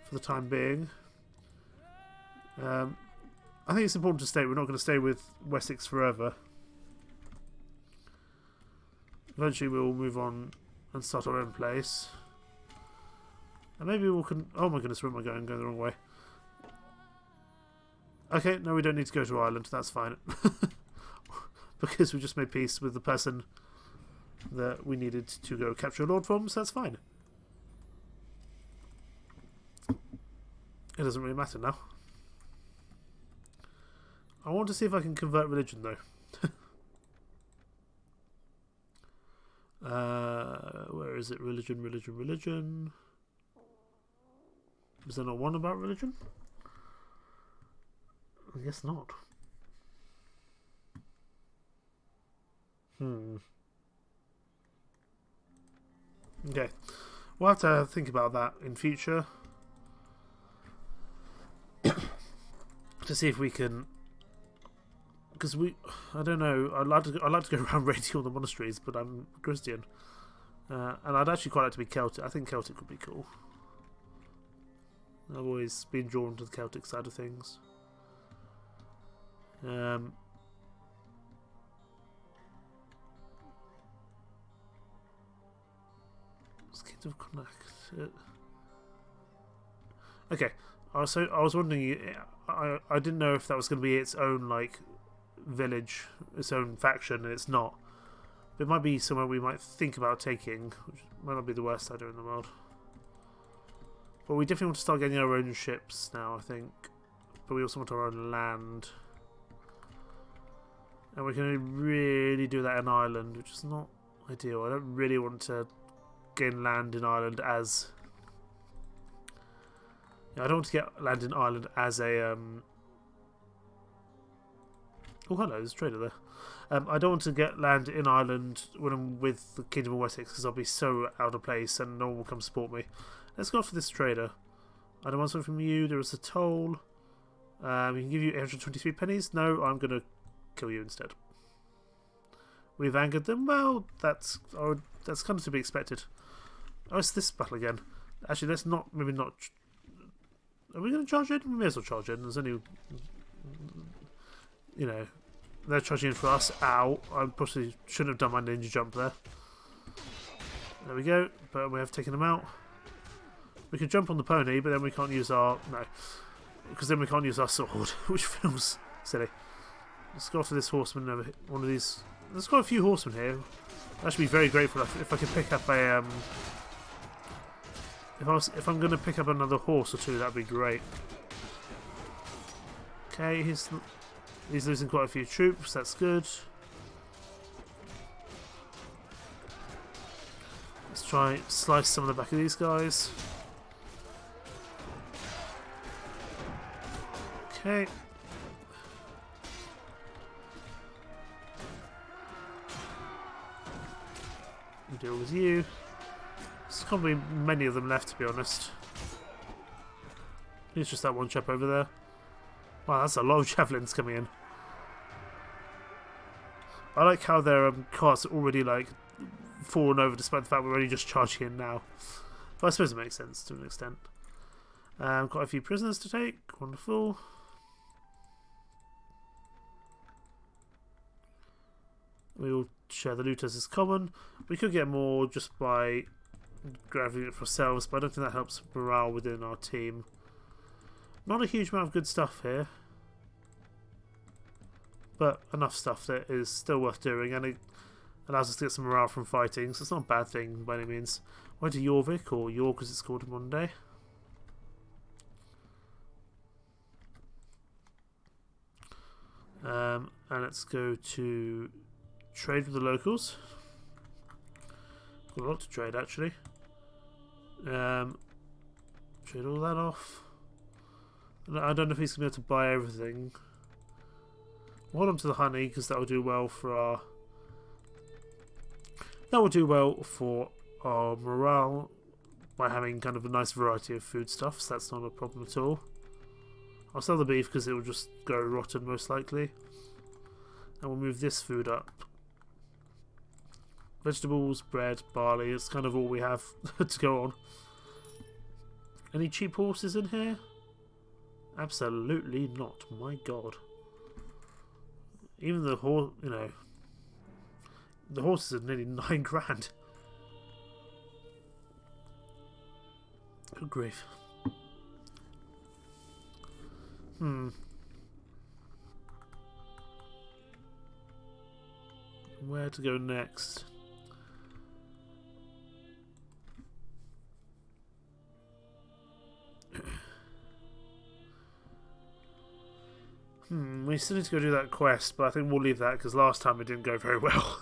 for the time being. I think it's important to state we're not going to stay with Wessex forever. Eventually we'll move on and start our own place. And maybe we can... Oh my goodness, where am I going? I'm going the wrong way. Okay, no, we don't need to go to Ireland. That's fine. Because we just made peace with the person that we needed to go capture a lord from, so that's fine. It doesn't really matter now. I want to see if I can convert religion, though. Where is it? Religion, religion, religion. Is there not one about religion? I guess not. Okay. We'll have to think about that in future. To see if we can... Because I don't know, I'd like to go around raiding all the monasteries, but I'm Christian. And I'd actually quite like to be Celtic. I think Celtic would be cool. I've always been drawn to the Celtic side of things. Skins of Connacht. Okay, I was wondering. I didn't know if that was going to be its own like village, its own faction, and it's not. But it might be somewhere we might think about taking, which might not be the worst idea in the world. But we definitely want to start getting our own ships now, I think. But we also want our own land. And we can only really do that in Ireland, which is not ideal. I don't really want to gain land in Ireland as... I don't want to get land in Ireland as a... Oh, hello, there's a trader there. I don't want to get land in Ireland when I'm with the Kingdom of Wessex, because I'll be so out of place and no one will come support me. Let's go after this trader. I don't want something from you. There is a toll. We can give you 823 pennies. No, I'm going to kill you instead. We've angered them. Well, that's kind of to be expected. Oh, it's this battle again. Actually, let's not... Maybe not... Are we going to charge in? We may as well charge in. There's only... You know... They're charging in for us. Ow. I possibly shouldn't have done my ninja jump there. There we go. But we have taken them out. We could jump on the pony, but then we can't use our... No. Because then we can't use our sword, which feels silly. Let's go after this horseman over here. One of these... There's quite a few horsemen here. I should be very grateful if I could pick up a... If I'm going to pick up another horse or two, that'd be great. Okay, he's losing quite a few troops. That's good. Let's try and slice some of the back of these guys. Okay. We'll deal with you. There's probably many of them left, to be honest. There's just that one chap over there. Wow, that's a lot of javelins coming in. I like how their carts are already like fallen over, despite the fact we're only just charging in now. But I suppose it makes sense to an extent. Quite a few prisoners to take. Wonderful. We will share the loot as is common. We could get more just by grabbing it for ourselves, but I don't think that helps morale within our team. Not a huge amount of good stuff here. but enough stuff that is still worth doing, and it allows us to get some morale from fighting, so it's not a bad thing by any means. Why to Jorvik, or York as it's called in modern day. And let's go to trade with the locals. Got a lot to trade actually. Trade all that off. I don't know if he's going to be able to buy everything. We'll hold on to the honey because that will do well for our. That will do well for our morale by having kind of a nice variety of foodstuffs. That's not a problem at all. I'll sell the beef because it will just go rotten most likely. And we'll move this food up. Vegetables, bread, barley, it's kind of all we have to go on. Any cheap horses in here? Absolutely not, my god. Even the horse, you know, the horses are nearly 9 grand. Good grief. Where to go next? We still need to go do that quest, but I think we'll leave that because last time it didn't go very well.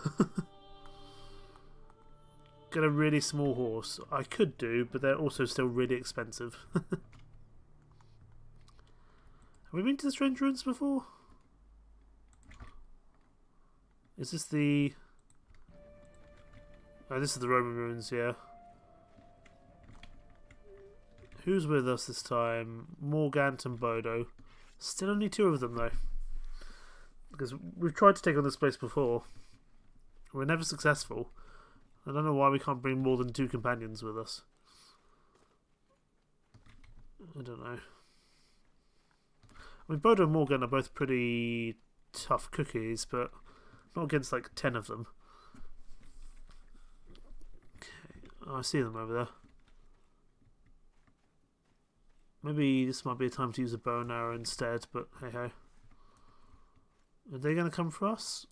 Get a really small horse. I could do, but they're also still really expensive. Have we been to the Strange Ruins before? Is this the... Oh, this is the Roman ruins, yeah. Who's with us this time? Morgant and Bodo. Still only 2 of them, though. Because we've tried to take on this place before. We're never successful. I don't know why we can't bring more than 2 companions with us. I don't know. I mean, Bodo and Morgan are both pretty tough cookies, but not against like 10 of them. Okay. Oh, I see them over there. Maybe this might be a time to use a bow and arrow instead, but hey ho. Are they going to come for us?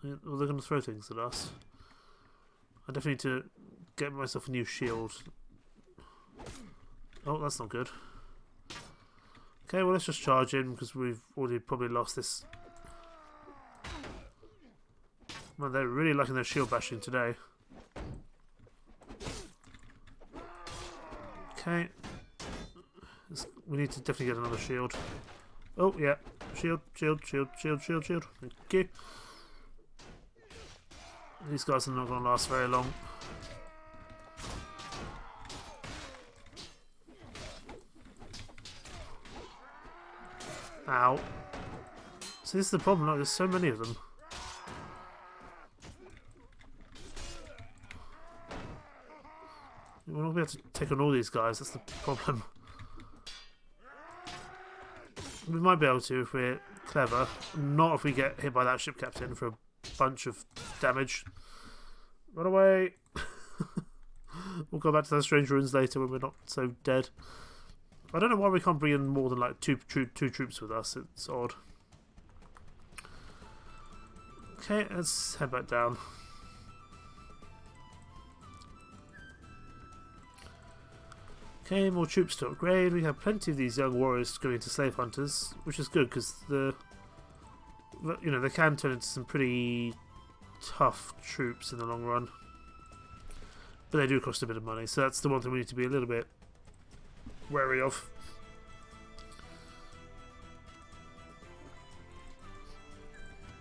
Or they're going to throw things at us? I definitely need to get myself a new shield. Oh, that's not good. Okay, well let's just charge in because we've already probably lost this. Man, they're really liking their shield bashing today. Okay. We need to definitely get another shield. Oh, yeah. Shield, shield, shield, shield, shield, shield. Thank you. These guys are not going to last very long. Ow. See, this is the problem. Like, there's so many of them. We're not going to be able to take on all these guys. That's the problem. We might be able to if we're clever. Not if we get hit by that ship captain for a bunch of damage. Run away! We'll go back to those strange ruins later when we're not so dead. I don't know why we can't bring in more than like two troops with us. It's odd. Okay, let's head back down. Okay, more troops to upgrade. We have plenty of these young warriors going into slave hunters, which is good because they can turn into some pretty tough troops in the long run. But they do cost a bit of money, so that's the one thing we need to be a little bit wary of.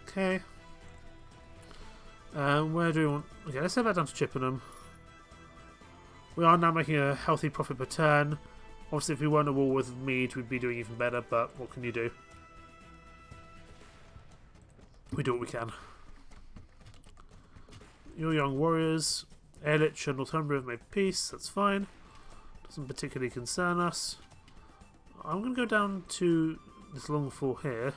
Okay. Where do we want... Okay, let's head back down to Chippenham. We are now making a healthy profit per turn. Obviously, if we weren't at war with Mead, we'd be doing even better, but what can you do? We do what we can. Your young warriors, Ehrlich and Northumbria have made peace, that's fine. Doesn't particularly concern us. I'm going to go down to this long fort here.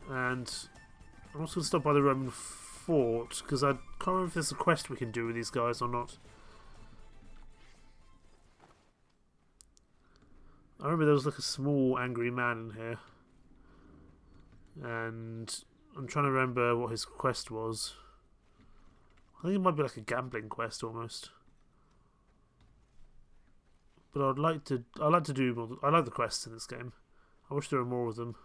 And I'm also going to stop by the Roman fort, because I can't remember if there's a quest we can do with these guys or not. I remember there was like a small angry man in here. And I'm trying to remember what his quest was. I think it might be like a gambling quest almost. But I'd like to do more. I like the quests in this game. I wish there were more of them.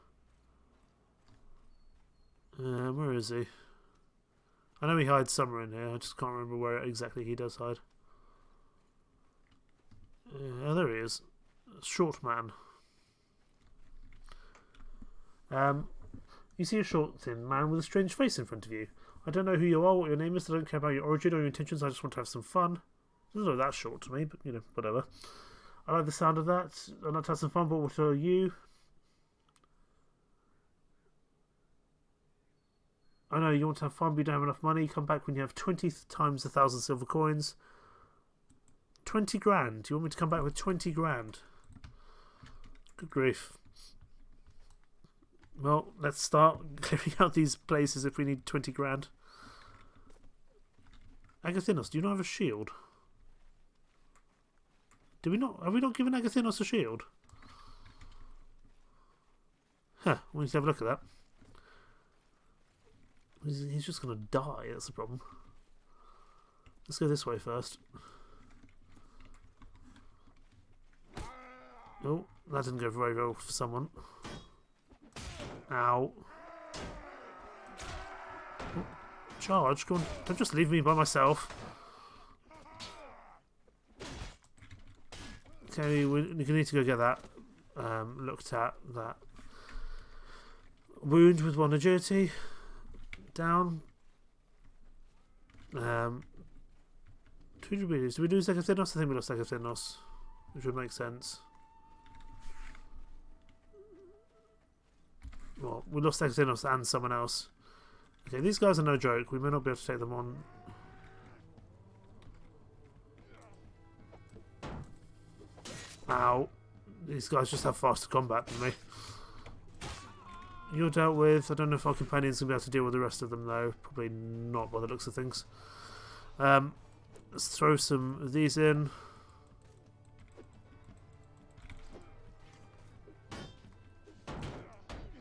Where is he? I know he hides somewhere in here. I just can't remember where exactly he does hide. Oh, there he is. Short man. You see a short, thin man with a strange face in front of you. I don't know who you are, what your name is. I don't care about your origin or your intentions. I just want to have some fun. It doesn't look that short to me, but you know, whatever. I like the sound of that. I'd like to have some fun, but what are you? I know you want to have fun, but you don't have enough money. Come back when you have 20 times 1,000 silver coins. 20 grand. You want me to come back with 20 grand? Good grief. Well, let's start clearing out these places if we need 20 grand. Agathinos, do you not have a shield? Do we not? Have we not given Agathinos a shield? Huh, we need to have a look at that. He's just going to die, that's the problem. Let's go this way first. Oh, that didn't go very well for someone. Ow. Oh, charge, go on. Don't just leave me by myself. Okay, we need to go get that looked at. That wound with 1 agility. Down. 200 meters. Did we lose Agathinos? I think we lost Agathinos, which would make sense. Well, we lost Agathinos and someone else. Okay, these guys are no joke. We may not be able to take them on. Ow. These guys just have faster combat than me. You're dealt with. I don't know if our companions will be able to deal with the rest of them though. Probably not by the looks of things. Let's throw some of these in.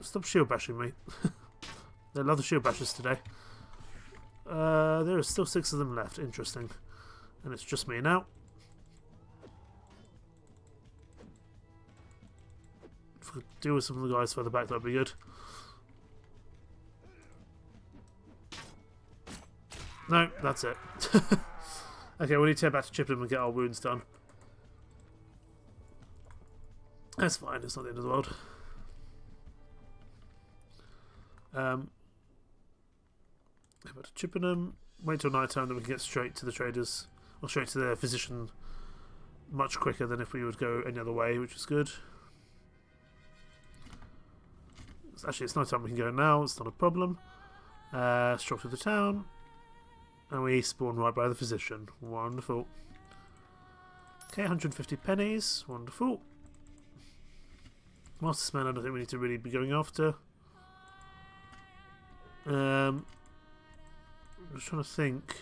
Stop shield bashing me. There are other shield bashers today. There are still 6 of them left. Interesting. And it's just me now. If I could deal with some of the guys further back, that'd be good. No, that's it. Okay, we need to head back to Chippenham and get our wounds done. That's fine, it's not the end of the world. Head back to Chippenham, wait till night time, then we can get straight to the traders, or straight to the physician much quicker than if we would go any other way, which is good. Actually, it's night time, we can go now, it's not a problem. Stroll through the town. And we spawn right by the physician. Wonderful. Okay, 150 pennies. Wonderful. Master's Man, I don't think we need to really be going after. I'm just trying to think.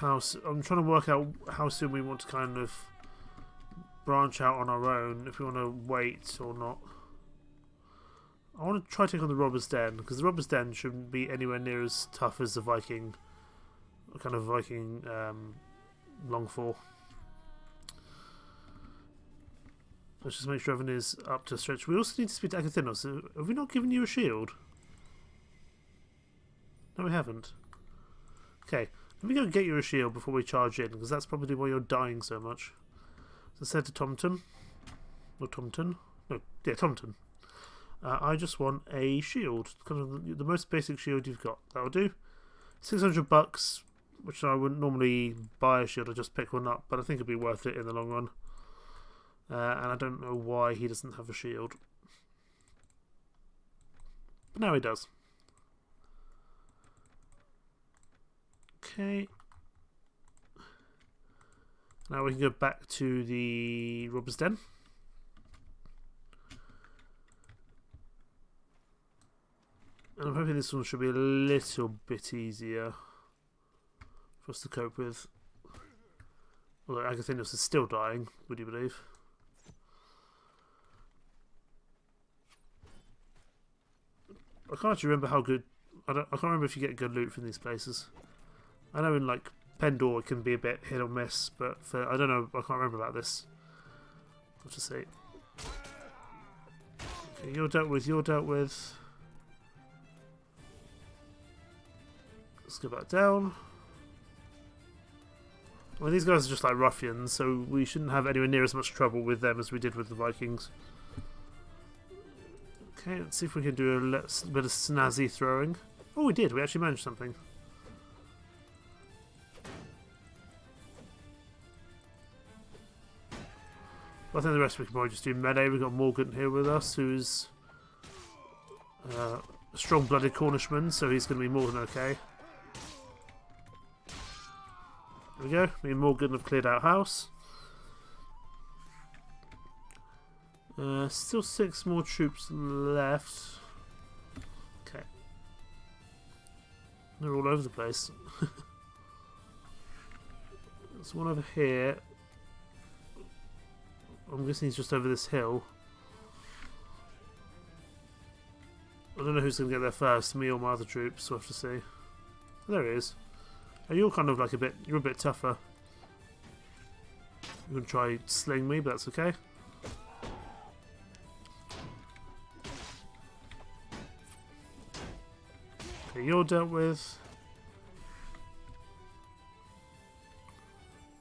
I'm trying to work out how soon we want to kind of branch out on our own. If we want to wait or not. I want to try to take on the Robber's Den, because the Robber's Den shouldn't be anywhere near as tough as the Viking, kind of Viking Longfall. Let's just make sure everything is up to stretch. We also need to speak to Agathinos. Have we not given you a shield? No, we haven't. Okay, let me go get you a shield before we charge in, because that's probably why you're dying so much. So I said to Tomton, or Tomton, no, yeah, Tomton. I just want a shield, kind of the most basic shield you've got. That'll do. $600, which I wouldn't normally buy a shield. I just pick one up, but I think it'd be worth it in the long run. And I don't know why he doesn't have a shield, but now he does. Okay. Now we can go back to the Robber's Den. And I'm hoping this one should be a little bit easier for us to cope with. Although Agathenius is still dying, would you believe? I can't actually remember how good... I can't remember if you get good loot from these places. I know in like Pendor it can be a bit hit or miss, but for... I don't know, I can't remember about this. Let's just see. Okay, you're dealt with, you're dealt with. Let's go back down. Well, these guys are just like ruffians, so we shouldn't have anywhere near as much trouble with them as we did with the Vikings. Okay, let's see if we can do a bit of snazzy throwing. Oh, we did. We actually managed something. Well, I think the rest we can probably just do melee. We've got Morgan here with us, who's a strong-blooded Cornishman, so he's going to be more than okay. There we go. Me and Morgan have cleared out house. Still 6 more troops left. Okay. They're all over the place. There's one over here. I'm guessing he's just over this hill. I don't know who's going to get there first, me or my other troops. We'll have to see. There he is. Oh, you're kind of like you're a bit tougher. You're going to try sling me, but that's okay. Okay, you're dealt with.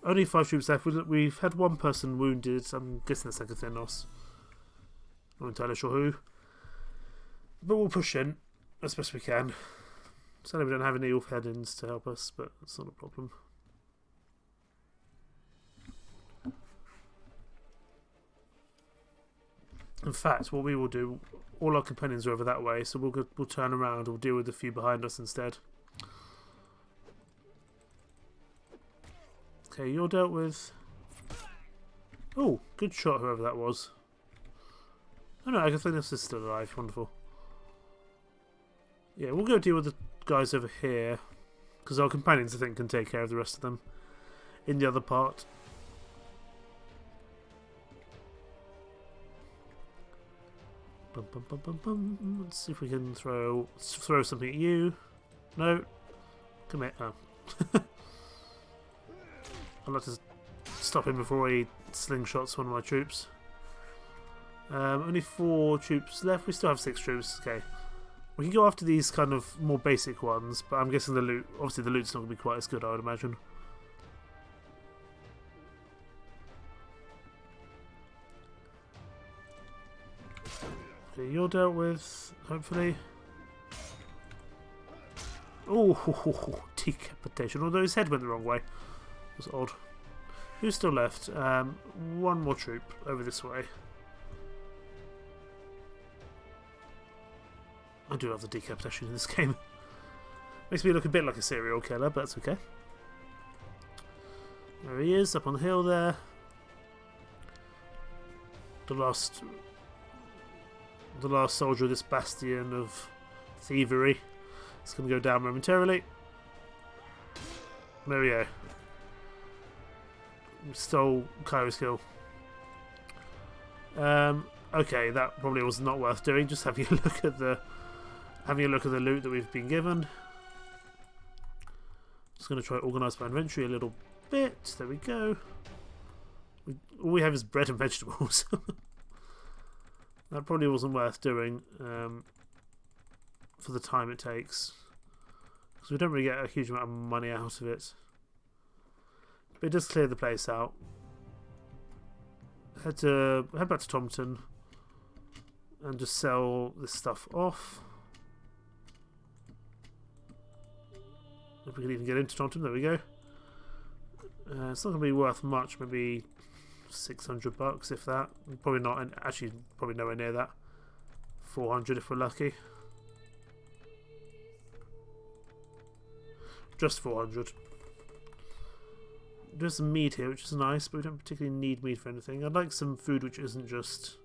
Only 5 troops left. We've had 1 person wounded. I'm guessing that's Agathenios. Not entirely sure who. But we'll push in as best we can. Sadly, we don't have any Ulf head-ins to help us, but it's not a problem. In fact, what we will do, all our companions are over that way, so we'll turn around. We'll deal with the few behind us instead. Okay, you're dealt with. Oh, good shot, whoever that was. Oh no, Agathenius is still alive. Wonderful. Yeah, we'll go deal with the guys over here, because our companions, I think, can take care of the rest of them in the other part. Bum, bum, bum, bum, bum. Let's see if we can throw something at you. No. Come here. Oh. I'd like to stop him before he slingshots one of my troops. Only 4 troops left. We still have 6 troops. Okay. We can go after these kind of more basic ones, but I'm guessing the loot... Obviously the loot's not going to be quite as good, I would imagine. Okay, you're dealt with, hopefully. Oh, decapitation. Although his head went the wrong way. That's odd. Who's still left? 1 more troop over this way. I do love the decapitation in this game. Makes me look a bit like a serial killer, but that's okay. There he is, up on the hill there. The last soldier of this bastion of thievery. It's going to go down momentarily. There we go. Stole Kairo's kill. Okay, that probably was not worth doing. Just having a look at the loot that we've been given. Just going to try to organise my inventory a little bit. There we go. All we have is bread and vegetables. That probably wasn't worth doing for the time it takes, because we don't really get a huge amount of money out of it. But it does clear the place out. Head back to Tomton and just sell this stuff off. If we can even get into Tomton, there we go. It's not going to be worth much, maybe $600 if that. Probably not, and actually probably nowhere near that. 400 if we're lucky. Just 400. There's some meat here, which is nice, but we don't particularly need meat for anything. I'd like some food which isn't just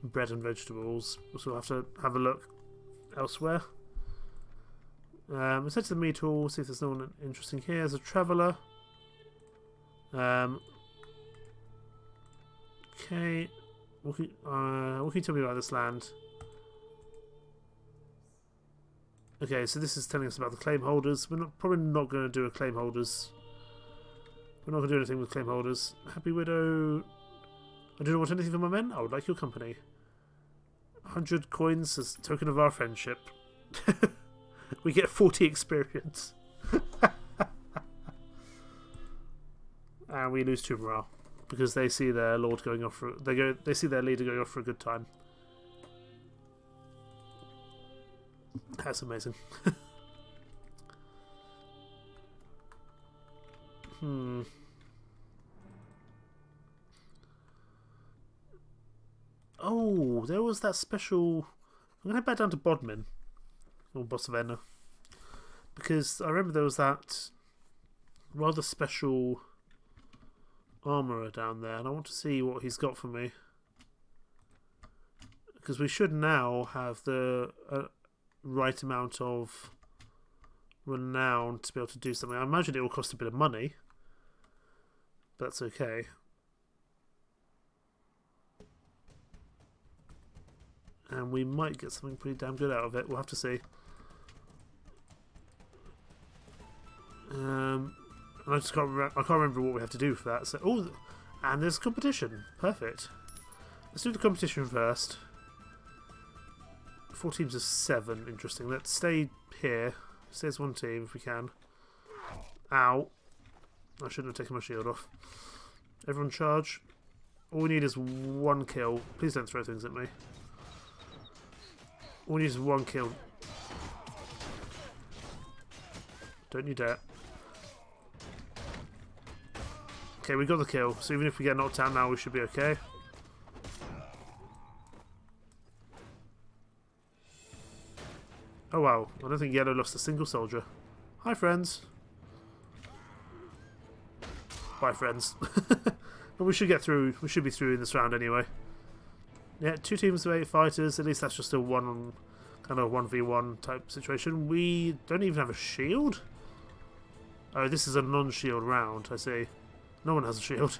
bread and vegetables, so we'll have to have a look elsewhere. Let's head to the meat hall, see if there's no one interesting here. There's a traveller. Okay. What can you tell me about this land? Okay, so this is telling us about the claim holders. We're probably not going to do a claim holders. We're not going to do anything with claim holders. Happy Widow. I do not want anything for my men. I would like your company. 100 coins as a token of our friendship. We get 40 experience. And we lose 2 morale. Because they see their lord going off for they see their leader going off for a good time. That's amazing. Oh, there was that special. I'm gonna head back down to Bodmin or Bosavena, because I remember there was that rather special armourer down there, and I want to see what he's got for me, because we should now have the right amount of renown to be able to do something. I imagine it will cost a bit of money, but that's okay. And we might get something pretty damn good out of it. We'll have to see. And I just can't remember what we have to do for that. So, oh, and there's competition. Perfect. Let's do the competition first. 4 teams of 7. Interesting. Let's stay here. Stay as 1 team if we can. Ow. I shouldn't have taken my shield off. Everyone charge. All we need is 1 kill. Please don't throw things at me. All we need is 1 kill. Don't you dare. Okay, we got the kill. So even if we get knocked out now, we should be okay. Oh wow, I don't think Yellow lost a single soldier. Hi friends. Bye friends. But we should get through. We should be through in this round anyway. Yeah, 2 teams of 8 fighters. At least that's just a kind of 1v1 type situation. We don't even have a shield. Oh, this is a non-shield round. I see. No one has a shield.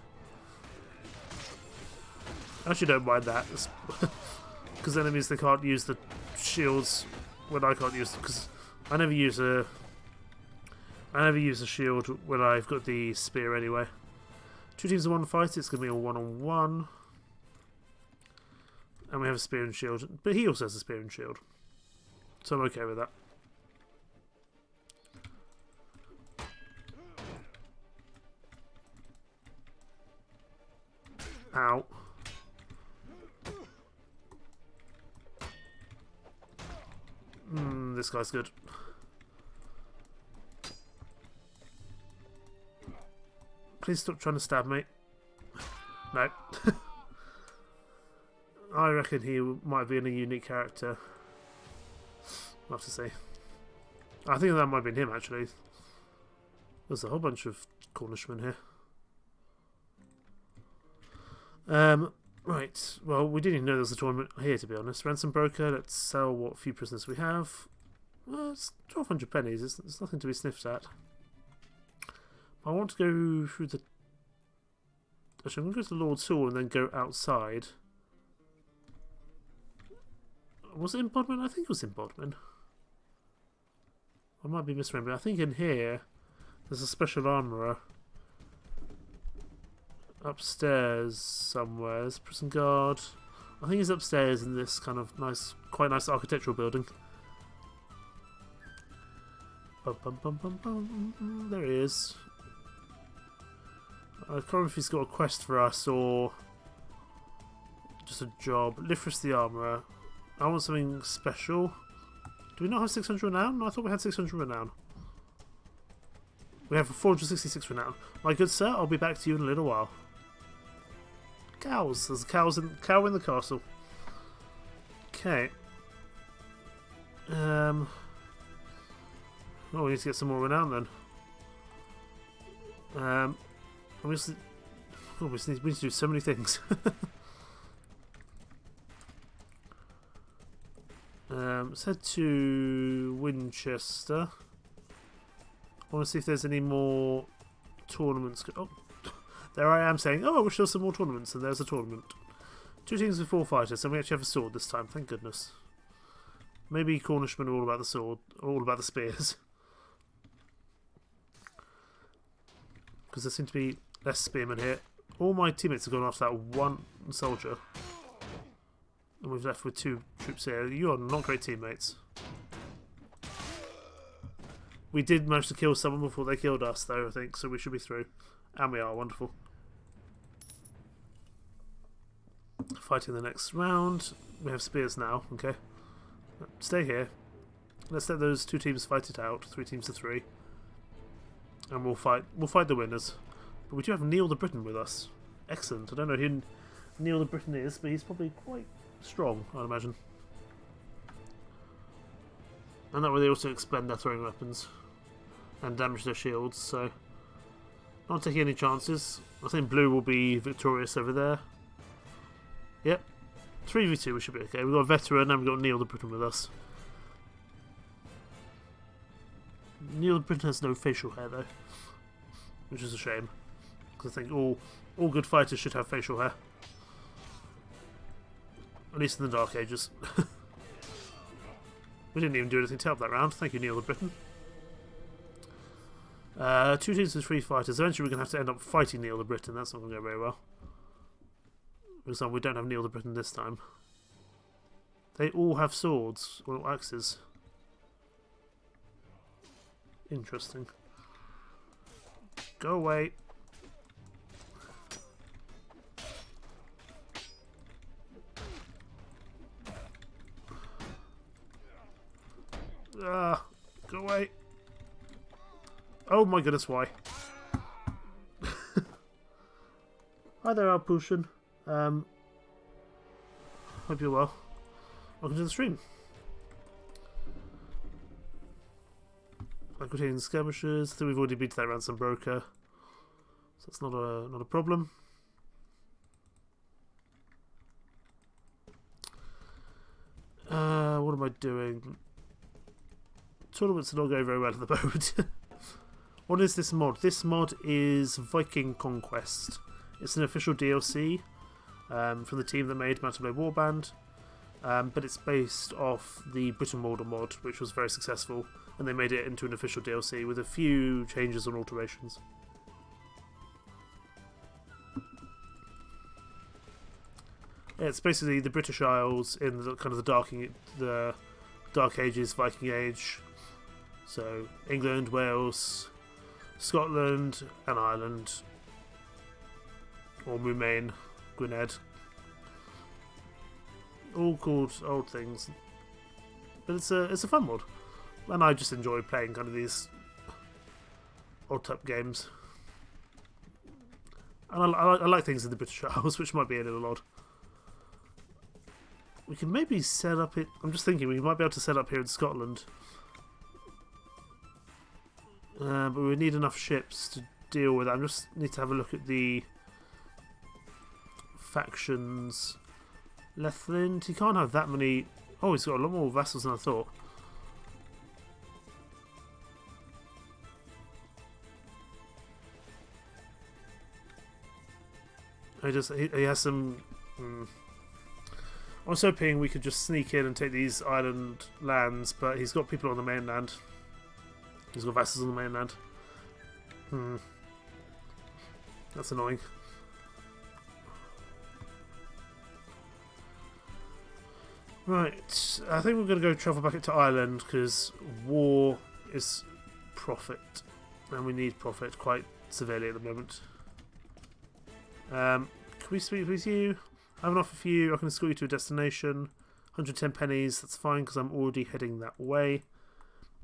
I actually don't mind that, because then it means they can't use the shields when I can't use them. Because I never use a shield when I've got the spear anyway. 2 teams of 1 fight. It's going to be a 1-on-1. And we have a spear and shield. But he also has a spear and shield. So I'm okay with that. Ow. This guy's good. Please stop trying to stab me. No. I reckon he might be a unique character. We'll have to see. I think that might have been him, actually. There's a whole bunch of Cornishmen here. Right. Well, we didn't even know there was a tournament here, to be honest. Ransom broker. Let's sell what few prisoners we have. Well, it's 1,200 pennies. It's nothing to be sniffed at. I want to go through the... Actually, I'm going to go to the Lord's Hall and then go outside. Was it in Bodmin? I think it was in Bodmin. I might be misremembering. I think in here there's a special armourer upstairs somewhere. There's a prison guard. I think he's upstairs in this kind of nice, quite nice architectural building. Bum, bum, bum, bum, bum. There he is. I can't remember if he's got a quest for us or just a job. Lifris the armourer. I want something special. Do we not have 600 renown? No, I thought we had 600 renown. We have 466 renown. My good sir, I'll be back to you in a little while. Cows. There's a cow in the castle. Okay. Oh, we need to get some more renown then. We need to do so many things. Let's head to Winchester. I want to see if there's any more tournaments. Oh, There I am saying, oh, I wish there was some more tournaments, and there's a tournament. 2 teams with 4 fighters, and we actually have a sword this time, thank goodness. Maybe Cornishmen are all about the sword, all about the spears. Because there seem to be less spearmen here. All my teammates have gone after that one soldier. And we've left with 2 troops here. You are not great teammates. We did manage to kill someone before they killed us, though, I think, so we should be through. And we are, wonderful. Fighting the next round. We have spears now, okay. Stay here. Let's let those 2 teams fight it out, 3 teams to 3. And we'll fight the winners. But we do have Neil the Briton with us. Excellent. I don't know who Neil the Briton is, but he's probably quite strong, I'd imagine. And that way they also expend their throwing weapons and damage their shields, so not taking any chances. I think blue will be victorious over there. Yep. 3v2 we should be okay. We've got a veteran and we've got Neil the Briton with us. Neil the Briton has no facial hair though, which is a shame. Because I think all good fighters should have facial hair. At least in the Dark Ages. We didn't even do anything to help that round. Thank you, Neil the Briton. 2 teams with 3 fighters. Eventually we're going to have to end up fighting Neil the Briton. That's not going to go very well. For example, we don't have Neil the Briton this time. They all have swords or axes. Interesting. Go away. Go away. Oh my goodness, why? Hi there, Alpushan. Hope you're well. Welcome to the stream. Aquitaine skirmishers. I think we've already beat that ransom broker, so that's not a problem. What am I doing? Tournaments are not going very well at the moment. What is this mod? This mod is Viking Conquest. It's an official DLC from the team that made Blade Warband, but it's based off the Britain World mod, which was very successful, and they made it into an official DLC with a few changes and alterations. Yeah, it's basically the British Isles in the kind of the Dark Ages, Viking Age. So England, Wales, Scotland, and Ireland, or Moulmein, Gwynedd, all called old things. But it's a fun mod, and I just enjoy playing kind of these old type games. And I like things in the British Isles, which might be a little odd. We can maybe set up it. I'm just thinking we might be able to set up here in Scotland. But we need enough ships to deal with that. I just need to have a look at the factions. Lethland, he can't have that many. Oh, he's got a lot more vassals than I thought. He has some. I was hoping we could just sneak in and take these island lands, but he's got people on the mainland. He's got vassals on the mainland. That's annoying. Right, I think we're going to go travel back to Ireland because war is profit, and we need profit quite severely at the moment. Can we speak with you? I have an offer for you. I can escort you to a destination. 110 pennies. That's fine because I'm already heading that way.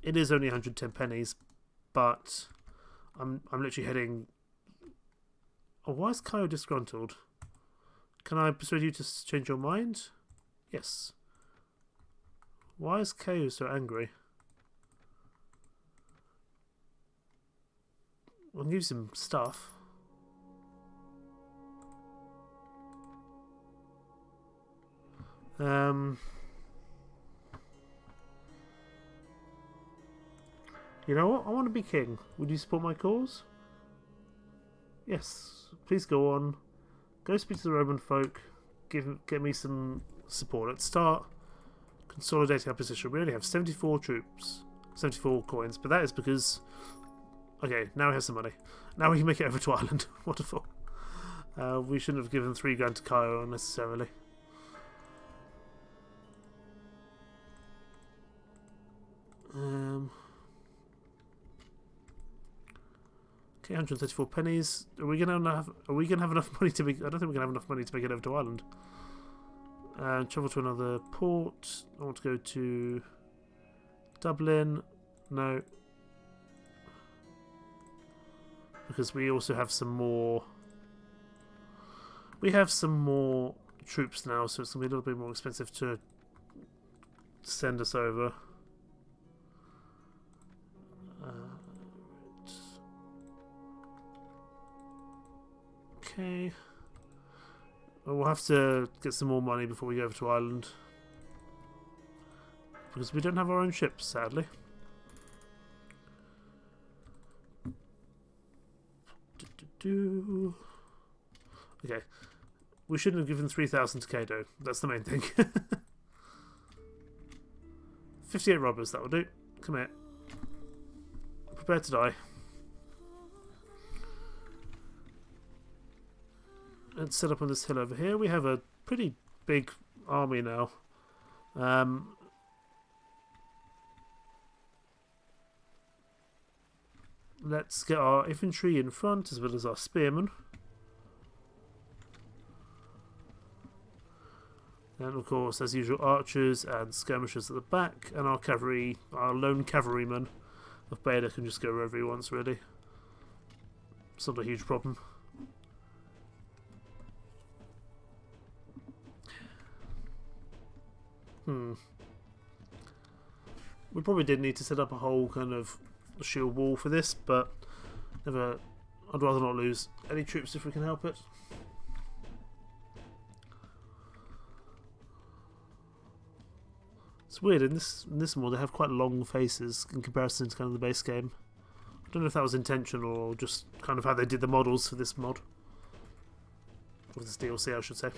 It is only 110 pennies, but I'm literally heading. Oh, why is Kyo disgruntled? Can I persuade you to change your mind? Yes. Why is Kyo so angry? I'll give you some stuff. You know what? I want to be king. Would you support my cause? Yes, please go on. Go speak to the Roman folk. Get me some support. Let's start consolidating our position. We only have 74 troops, 74 coins, but that is because... Okay, now we have some money. Now we can make it over to Ireland. Wonderful. We shouldn't have given 3 grand to Cairo unnecessarily. Okay, 134 pennies. Are we gonna have enough money to make? I don't think we're gonna have enough money to make it over to Ireland. Travel to another port. I want to go to Dublin. No, because we also have some more. We have some more troops now, so it's gonna be a little bit more expensive to send us over. Okay. Well, we'll have to get some more money before we go over to Ireland. Because we don't have our own ships, sadly. Okay. We shouldn't have given 3,000 to Cato. That's the main thing. 58 robbers, that will do. Come here. Prepare to die. Let's set up on this hill over here. We have a pretty big army now. Let's get our infantry in front as well as our spearmen. And of course, as usual, archers and skirmishers at the back, and our cavalry, our lone cavalryman of Beta can just go wherever he wants, really. It's not a huge problem. We probably did need to set up a whole kind of shield wall for this, but I'd rather not lose any troops if we can help it. It's weird, in this mod they have quite long faces in comparison to kind of the base game. I don't know if that was intentional or just kind of how they did the models for this mod. Or this DLC, I should say.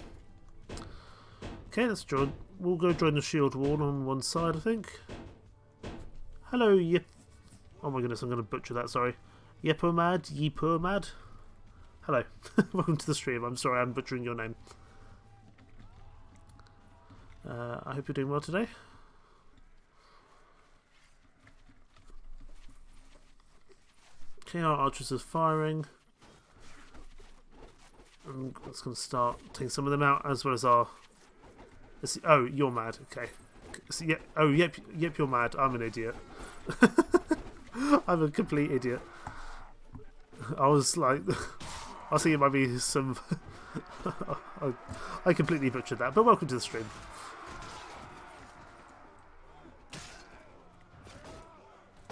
Okay, let's join. We'll go join the shield wall on one side, I think. Hello, Yip. Oh my goodness, I'm going to butcher that, sorry. Yipomad? Hello. Welcome to the stream. I'm sorry I'm butchering your name. I hope you're doing well today. Okay, our archers are firing. I'm just going to start taking some of them out, as well as our... Oh, you're mad. Okay. Yeah. Oh, yep, you're mad. I'm an idiot. I'm a complete idiot. I was thinking it might be some... I completely butchered that, but welcome to the stream.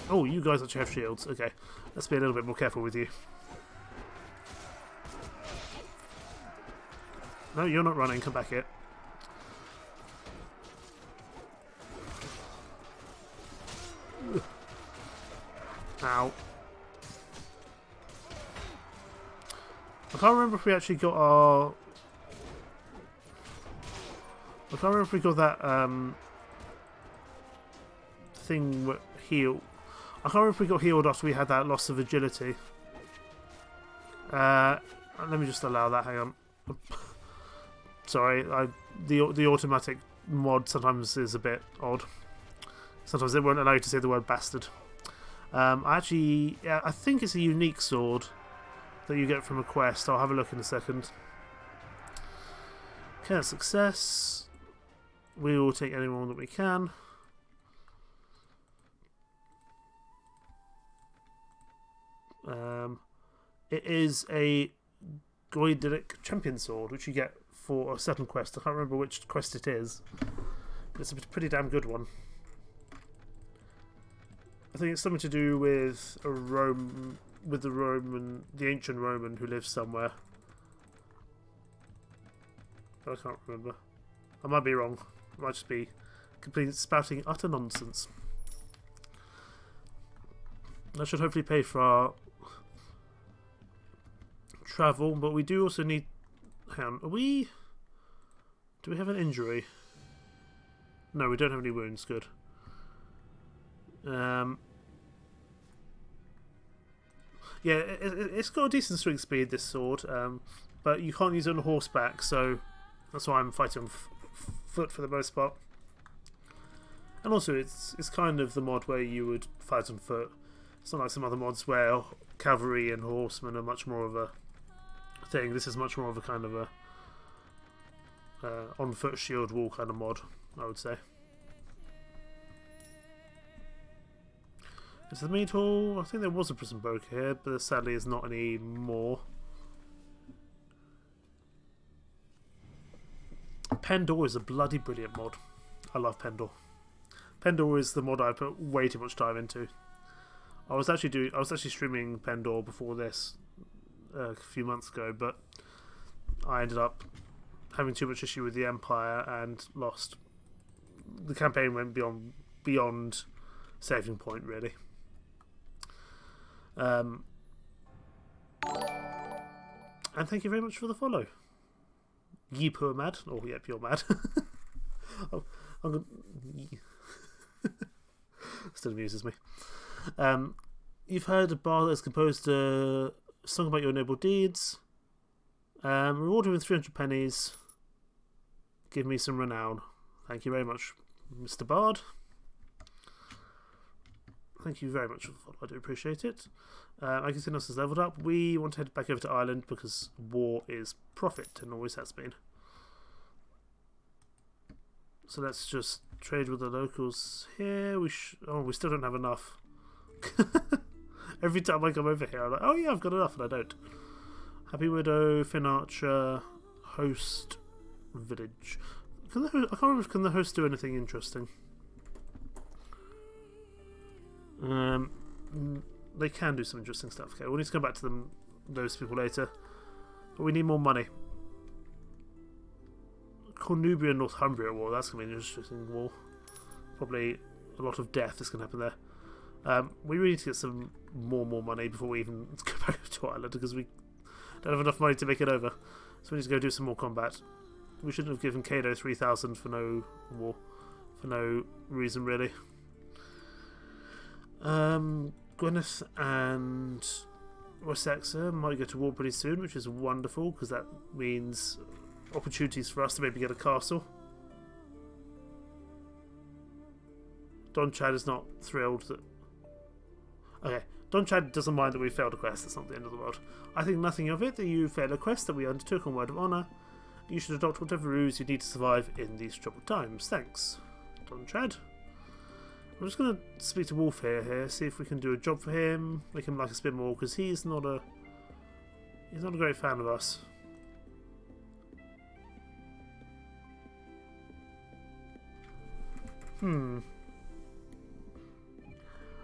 Oh, you guys actually have shields. Okay, let's be a little bit more careful with you. No, you're not running. Come back here. Ow. I can't remember if we actually got our... I can't remember if we got that thing healed. I can't remember if we got healed after we had that loss of agility. Let me just allow that, hang on. Sorry, the automatic mod sometimes is a bit odd. Sometimes it won't allow you to say the word bastard. I think it's a unique sword that you get from a quest. I'll have a look in a second. Okay, success. We will take anyone that we can. It is a Goidelic champion sword, which you get for a certain quest. I can't remember which quest it is, but it's a pretty damn good one. I think it's something to do with the ancient Roman who lives somewhere. But I can't remember. I might be wrong. I might just be completely spouting utter nonsense. That should hopefully pay for our travel, but we do also need... Hang on, do we have an injury? No, we don't have any wounds, good. Yeah, it's got a decent swing speed, this sword, but you can't use it on horseback, so that's why I'm fighting on foot for the most part. And also, it's kind of the mod where you would fight on foot. It's not like some other mods where cavalry and horsemen are much more of a thing. This is much more of a kind of a on foot shield wall kind of mod, I would say. Is the meat hall? I think there was a prison broker here, but there sadly is not any more. Pendor is a bloody brilliant mod. I love Pendor. Pendor is the mod I put way too much time into. I was actually streaming Pendor before this a few months ago, but I ended up having too much issue with the Empire and lost. The campaign went beyond saving point, really. And thank you very much for the follow. Ye poor mad. Oh, yep, you're mad. Oh, I'm gonna... Still amuses me. You've heard a bar that has composed a song about your noble deeds. Rewarded with 300 pennies. Give me some renown. Thank you very much, Mr. Bard. Thank you very much for the follow. I do appreciate it. I can see us has leveled up. We want to head back over to Ireland because war is profit and always has been. So let's just trade with the locals here. We still don't have enough. Every time I come over here, I'm like, oh yeah, I've got enough, and I don't. Happy Widow, Finn Archer, Host, Village. I can't remember if the host do anything interesting. They can do some interesting stuff. Okay, we'll need to come back to those people later. But we need more money. Cornubria and Northumbria war. That's going to be an interesting war. Probably a lot of death is going to happen there. We really need to get some more money before we even go back to Ireland because we don't have enough money to make it over. So we need to go do some more combat. We shouldn't have given Cato 3,000 for no war. For no reason, really. Gwyneth and Wessexa might go to war pretty soon, which is wonderful because that means opportunities for us to maybe get a castle. Don Chad is not thrilled that... Okay, Don Chad doesn't mind that we failed a quest. That's not the end of the world. I think nothing of it that you failed a quest that we undertook on word of honour. You should adopt whatever rules you need to survive in these troubled times. Thanks, Don Chad. I'm just going to speak to Wolf here, see if we can do a job for him, make him like us a bit more, because he's not a great fan of us.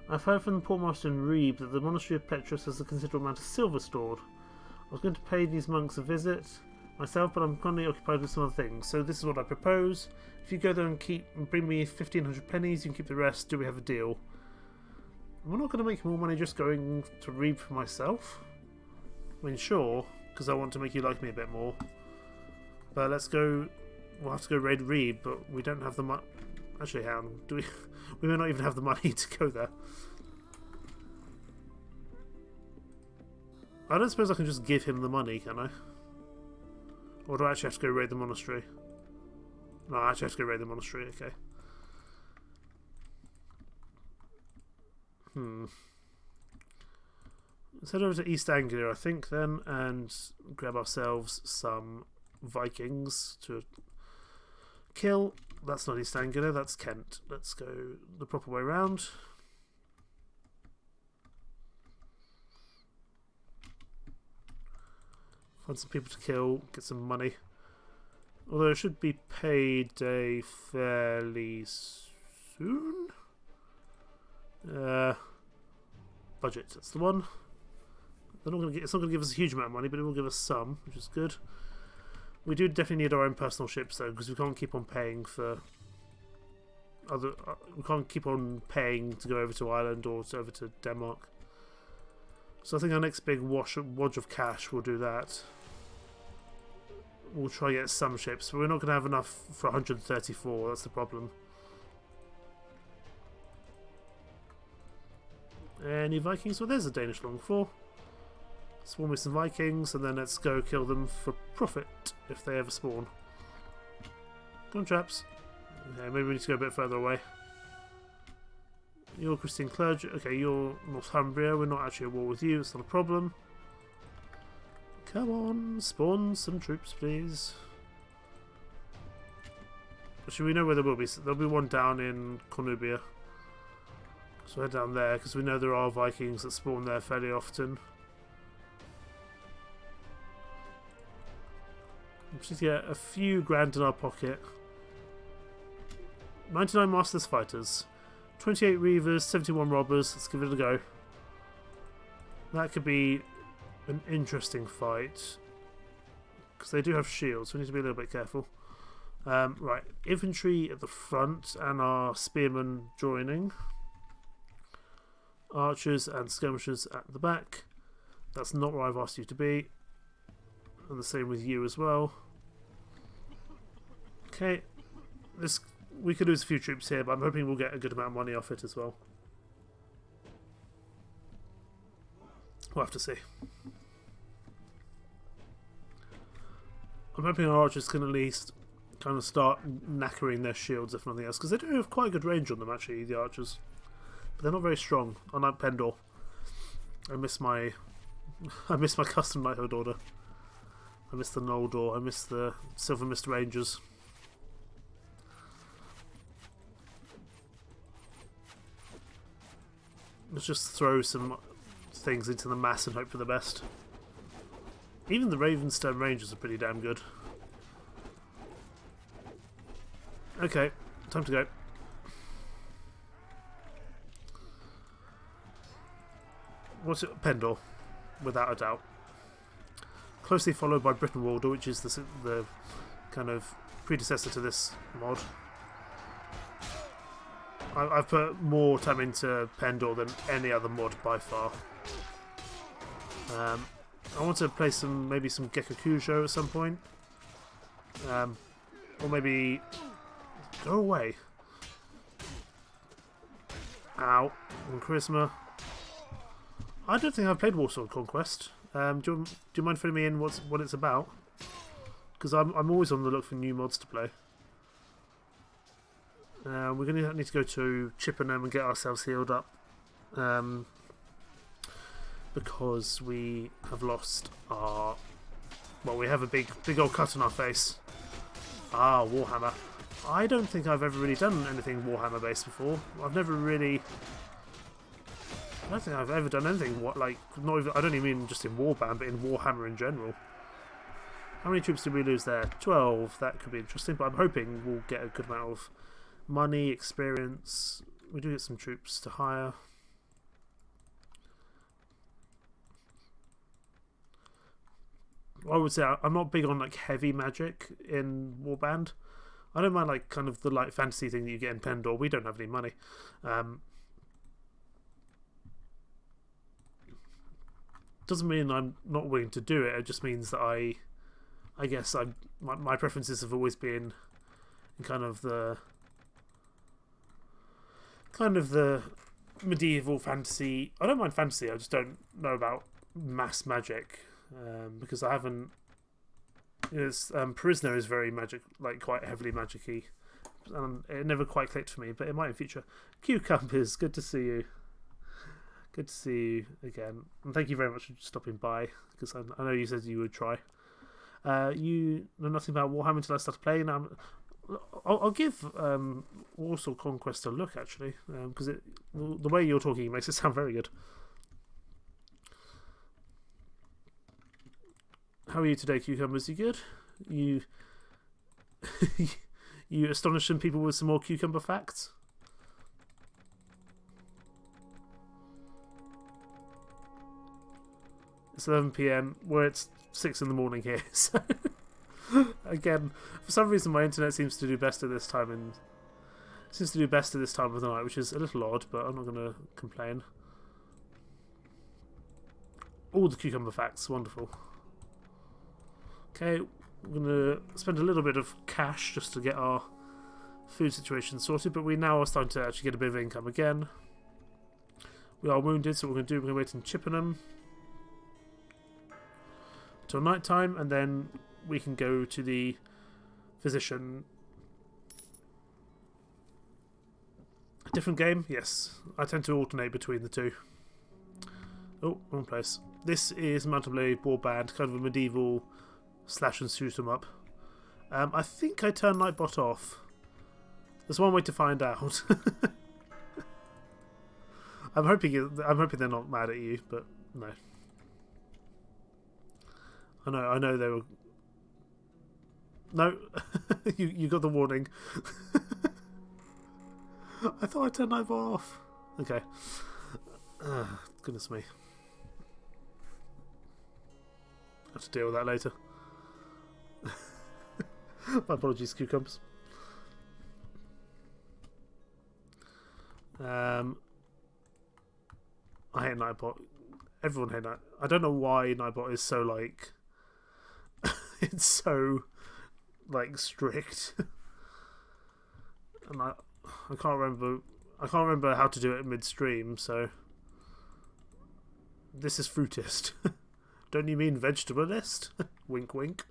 I've heard from the Portmaster in Reeb that the Monastery of Petrus has a considerable amount of silver stored. I was going to pay these monks a visit myself, but I'm currently occupied with some other things, so this is what I propose. If you go there and bring me 1,500 pennies, you can keep the rest. Do we have a deal? We're not going to make more money just going to Reeb for myself. I mean, sure, because I want to make you like me a bit more. But let's go. We'll have to go raid Reeb, but we don't have the money. Actually, how do we? We may not even have the money to go there. I don't suppose I can just give him the money, can I? Or do I actually have to go raid the monastery? No, I actually have to go raid the monastery, okay. Let's head over to East Anglia, I think, then, and grab ourselves some Vikings to kill. That's not East Anglia, that's Kent. Let's go the proper way around. Find some people to kill, get some money. Although it should be payday fairly soon. Budget, that's the one. They're not going to get. It's not going to give us a huge amount of money, but it will give us some, which is good. We do definitely need our own personal ships though, because we can't keep on paying for other. We can't keep on paying to go over to Ireland or over to Denmark. So I think our next big wodge of cash will do that. We'll try to get some ships, but we're not going to have enough for 134, that's the problem. Any Vikings? Well, there's a Danish longfall. Spawn with some Vikings, and then let's go kill them for profit, if they ever spawn. Come on, chaps. Okay, maybe we need to go a bit further away. You're Christian clergy. Okay, you're Northumbria. We're not actually at war with you. It's not a problem. Come on, spawn some troops, please. Actually, we know where there will be. There'll be one down in Cornubia. So head down there, because we know there are Vikings that spawn there fairly often. Just get a few grand in our pocket. 99 Masters Fighters. 28 Reavers, 71 Robbers. Let's give it a go. That could be an interesting fight. Because they do have shields, so we need to be a little bit careful. Right, infantry at the front and our spearmen joining. Archers and skirmishers at the back. That's not where I've asked you to be. And the same with you as well. Okay, we could lose a few troops here, but I'm hoping we'll get a good amount of money off it as well. We'll have to see. I'm hoping our archers can at least kind of start knackering their shields, if nothing else, because they do have quite a good range on them, actually, the archers. But they're not very strong, unlike Pendor. I miss my custom knighthood order. I miss the Noldor. I miss the Silver Mist Rangers. Let's just throw some things into the mass and hope for the best. Even the Ravenstone Rangers are pretty damn good. Okay, time to go. What's it? Pendor, without a doubt. Closely followed by Britain Warder, which is the kind of predecessor to this mod. I've put more time into Pendor than any other mod by far. I want to play maybe some Gekukujo at some point. Or maybe... Go away. Ow. And Charisma. I don't think I've played Warsaw Conquest. Do you mind filling me in what it's about? Because I'm always on the look for new mods to play. We're going to need to go to Chippenham and get ourselves healed up. Because we have lost our... Well, we have a big old cut on our face. Ah, Warhammer. I don't think I've ever really done anything Warhammer based before. I've never really... I don't think I've ever done anything not even, I don't even mean just in Warband, but in Warhammer in general. How many troops did we lose there? 12. That could be interesting, but I'm hoping we'll get a good amount of money, experience. We do get some troops to hire. I would say I'm not big on heavy magic in Warband. I don't mind kind of the light fantasy thing that you get in Pendor. We don't have any money. Doesn't mean I'm not willing to do it. It just means that I guess my preferences have always been in kind of the medieval fantasy. I don't mind fantasy. I just don't know about mass magic because I haven't. Prisoner is very magic, quite heavily magic-y, and it never quite clicked for me, but it might in future. Cucumbers, good to see you. Good to see you again, and thank you very much for stopping by, because I know you said you would try. You know nothing about Warhammer until I started playing. I'll give Warsaw Conquest a look, actually, because the way you're talking makes it sound very good. How are you today, Cucumbers? You good? You you astonishing people with some more cucumber facts? It's 11 PM, where it's 6 in the morning here. So again, for some reason my internet seems to do best at this time of the night, which is a little odd, but I'm not going to complain. All the cucumber facts, wonderful. Okay, we're going to spend a little bit of cash just to get our food situation sorted, but we now are starting to actually get a bit of income again. We are wounded, so what we're going to do, we're going to wait in Chippenham till night time, and then we can go to the physician. Different game? Yes. I tend to alternate between the two. Oh, wrong place. This is Blade Warband, kind of a medieval slash and shoot 'em up. I think I turned Nightbot off. There's one way to find out. I'm hoping they're not mad at you, but no. I know they were. No, you got the warning. I thought I turned Nightbot off. Okay. Goodness me. I have to deal with that later. My apologies, cucumbers. I hate Nightbot. Everyone hates Nightbot. I don't know why Nightbot is so like. It's so like strict, and I can't remember how to do it midstream. So this is fruitist. Don't you mean vegetableist? Wink, wink.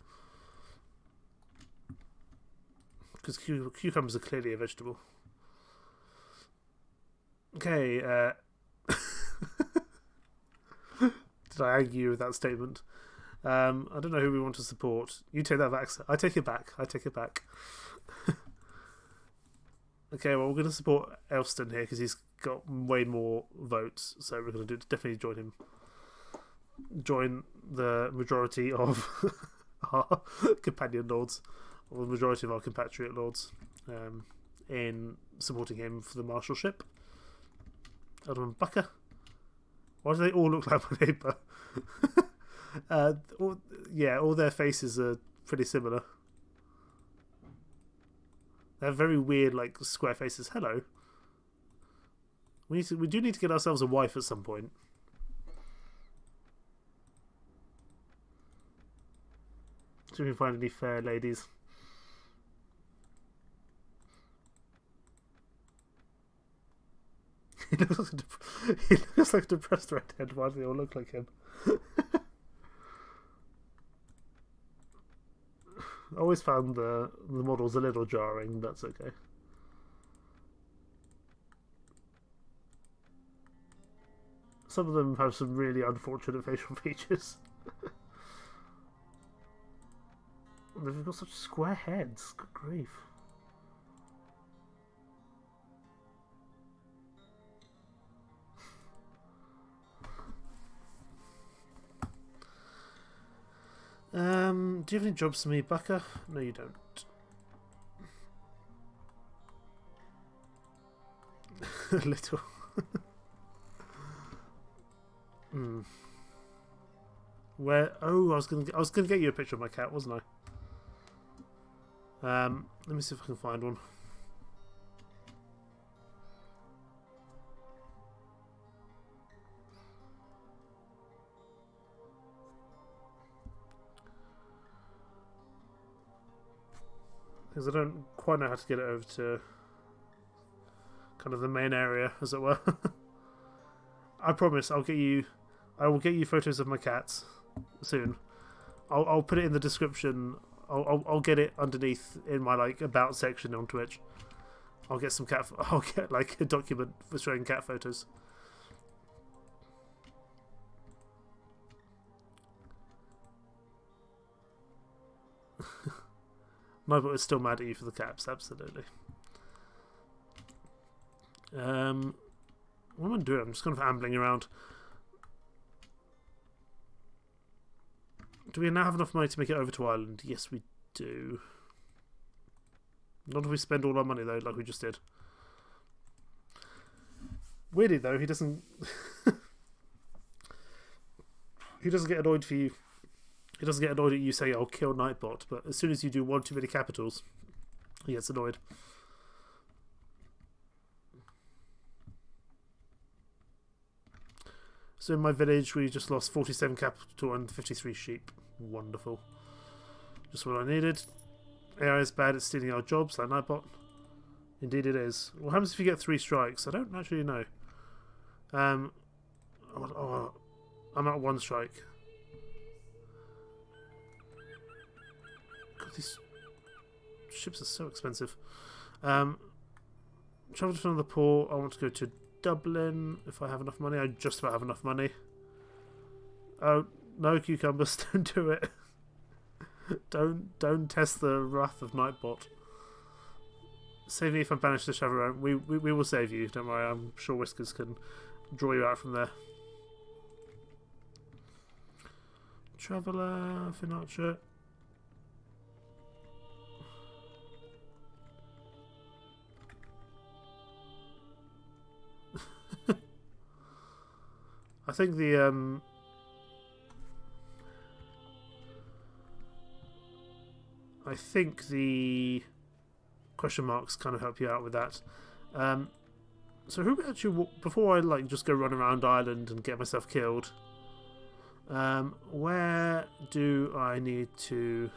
Because cucumbers are clearly a vegetable. Okay. Did I anger you with that statement? I don't know who we want to support. You take that back. I take it back. I take it back. Okay, well, we're going to support Elston here because he's got way more votes. So we're going to definitely join him. Join the majority of our companion lords, or the majority of our compatriot lords, in supporting him for the marshalship. Alderman Bucker. Why do they all look like my neighbour? All their faces are pretty similar. They have very weird, like, square faces. Hello. We do need to get ourselves a wife at some point. See if we can find any fair ladies. He looks like a depressed redhead. Why do they all look like him? I always found the models a little jarring, but that's okay. Some of them have some really unfortunate facial features. They've got such square heads. Good grief. Do you have any jobs for me, Bucker? No, you don't. A little. Where? Oh, I was gonna get you a picture of my cat, wasn't I? Let me see if I can find one. Because I don't quite know how to get it over to kind of the main area, as it were. I promise I will get you photos of my cats soon. I'll put it in the description. I'll get it underneath in my like about section on Twitch. I'll get like a document for showing cat photos. Nightbot is still mad at you for the caps, absolutely. What am I doing? I'm just kind of ambling around. Do we now have enough money to make it over to Ireland? Yes, we do. Not if we spend all our money, though, like we just did. Weirdly, though, he doesn't... he doesn't get annoyed for you. He doesn't get annoyed at you saying, "I'll kill Nightbot," but as soon as you do one too many capitals, he gets annoyed. So in my village, we just lost 47 capital and 53 sheep. Wonderful. Just what I needed. AI is bad at stealing our jobs, like Nightbot. Indeed it is. What happens if you get 3 strikes? I don't actually know. I'm at 1 strike. God, these ships are so expensive. Travel to another port. I want to go to Dublin if I have enough money. I just about have enough money. Oh, no cucumbers, don't do it. Don't test the wrath of Nightbot. Save me if I'm banished to Chavaron. We will save you, don't worry. I'm sure Whiskers can draw you out from there. Traveller, Finarcher. I think the question marks kind of help you out with that. So who actually, before I like just go run around Ireland and get myself killed, where do I need to?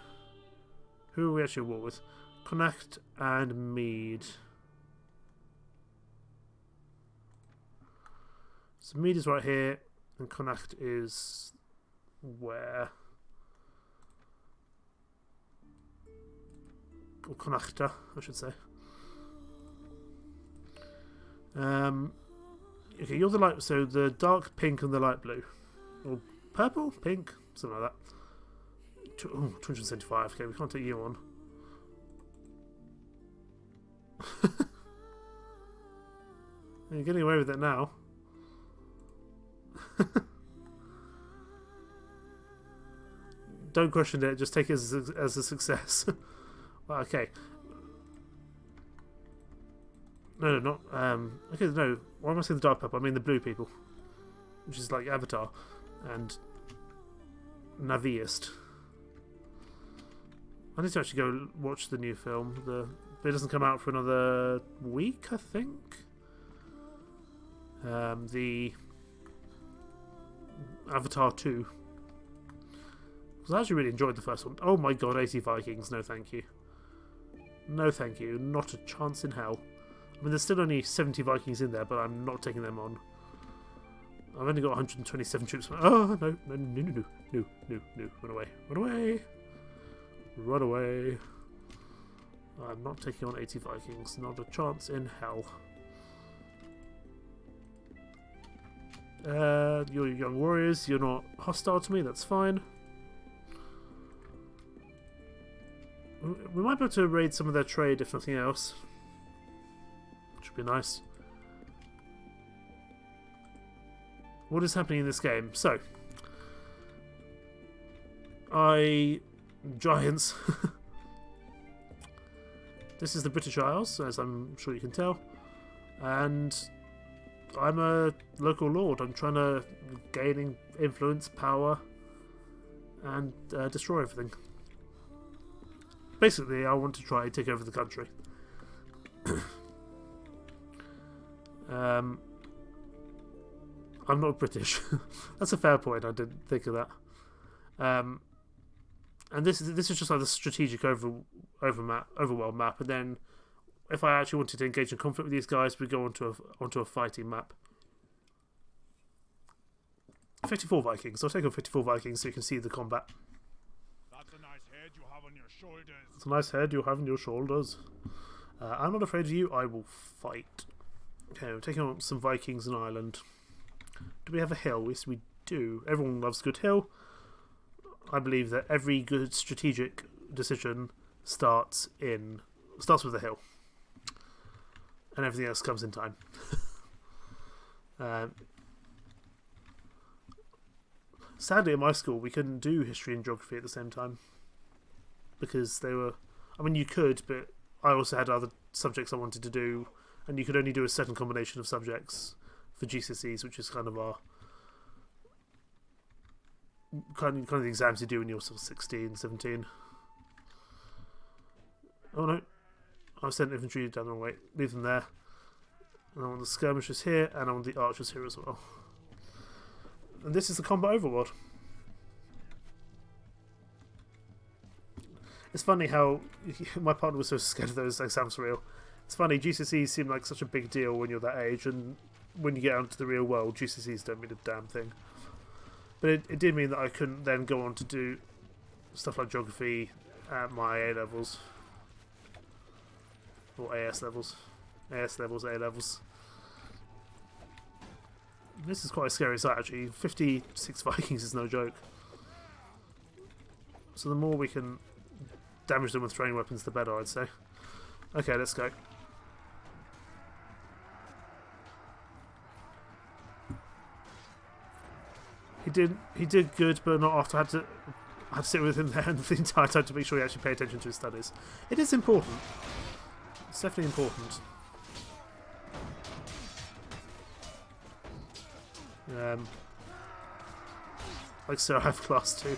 Who are we actually at war with? Connacht and Mead. So Mead is right here, and Connacht is where? Or Connachta, I should say. Okay, you're the light, so the dark pink and the light blue. Or purple? Pink? Something like that. Oh, 275. Okay, we can't take you on. You're getting away with it now. Don't question it, just take it as a success. Okay. No, not okay, no. Why am I saying the dark purple? I mean the blue people. Which is like Avatar and Naviist. I need to actually go watch the new film. But it doesn't come out for another week, I think. The Avatar 2. Because I actually really enjoyed the first one. Oh my god, 80 Vikings, no thank you. No thank you, not a chance in hell. I mean, there's still only 70 Vikings in there, but I'm not taking them on. I've only got 127 troops. Oh, no, run away, run away. Run away. I'm not taking on 80 Vikings, not a chance in hell. You're young warriors, you're not hostile to me, that's fine. We might be able to raid some of their trade if nothing else. Which would be nice. What is happening in this game? So, giants. This is the British Isles, as I'm sure you can tell. And I'm a local lord. I'm trying to gain influence, power, and destroy everything. Basically, I want to try and take over the country. I'm not British. That's a fair point. I didn't think of that. And this is just like the strategic overworld map. And then, if I actually wanted to engage in conflict with these guys, we go onto a fighting map. 54 Vikings. I'll take on 54 Vikings so you can see the combat. That's a nice head you have on your shoulders. It's a nice head you have on your shoulders. I'm not afraid of you. I will fight. Okay, we're taking on some Vikings in Ireland. Do we have a hill? Yes, we do. Everyone loves a good hill. I believe that every good strategic decision starts with a hill, and everything else comes in time. Sadly, at my school, we couldn't do history and geography at the same time because they were. I mean, you could, but I also had other subjects I wanted to do, and you could only do a certain combination of subjects for GCSEs, which is kind of our kind of the exams you do when you're sort of 16, 17. Oh no, I've sent infantry down the wrong way. Leave them there. And I want the skirmishers here, and I want the archers here as well. And this is the combat overworld. It's funny how my partner was so scared of those exams for real. It's funny, GCSEs seem like such a big deal when you're that age, and when you get out into the real world, GCSEs don't mean a damn thing. But it did mean that I couldn't then go on to do stuff like geography at my A levels. Or AS levels. AS levels, A levels. This is quite a scary sight actually. 56 Vikings is no joke. So the more we can damage them with throwing weapons, the better, I'd say. Okay, let's go. He did good, but not after. I had to sit with him there the entire time to make sure he actually paid attention to his studies. It is important. It's definitely important. Like so, I have class too.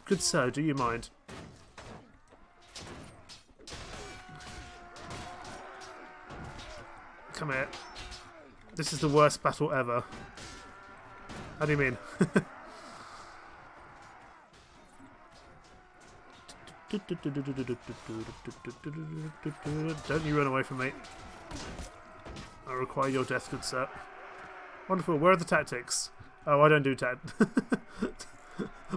Good sir, do you mind? Come here. This is the worst battle ever. How do you mean? Don't you run away from me. I require your death, good sir. Wonderful. Where are the tactics? Oh, I don't do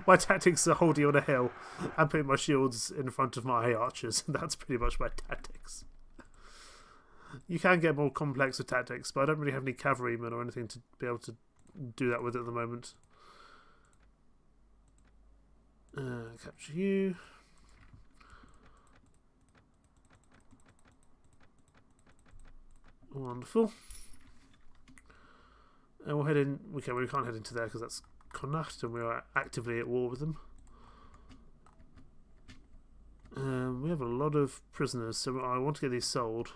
my tactics are holding on a hill and putting my shields in front of my archers. That's pretty much my tactics. You can get more complex with tactics, but I don't really have any cavalrymen or anything to be able to do that with at the moment. Capture you. Wonderful. And we'll head in. Okay, we can't head into there because that's Connacht and we are actively at war with them. We have a lot of prisoners, so I want to get these sold.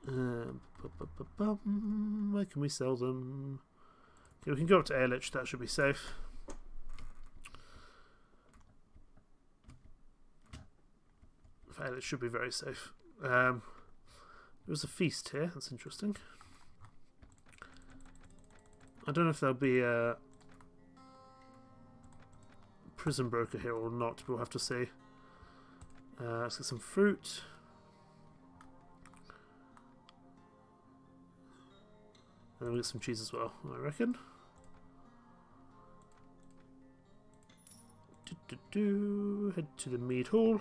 Where can we sell them? Okay, we can go up to Airlich, that should be safe. It should be very safe. There was a feast here, that's interesting. I don't know if there'll be a prison broker here or not, we'll have to see. Let's get some fruit. And we'll get some cheese as well, I reckon. Head to the mead hall.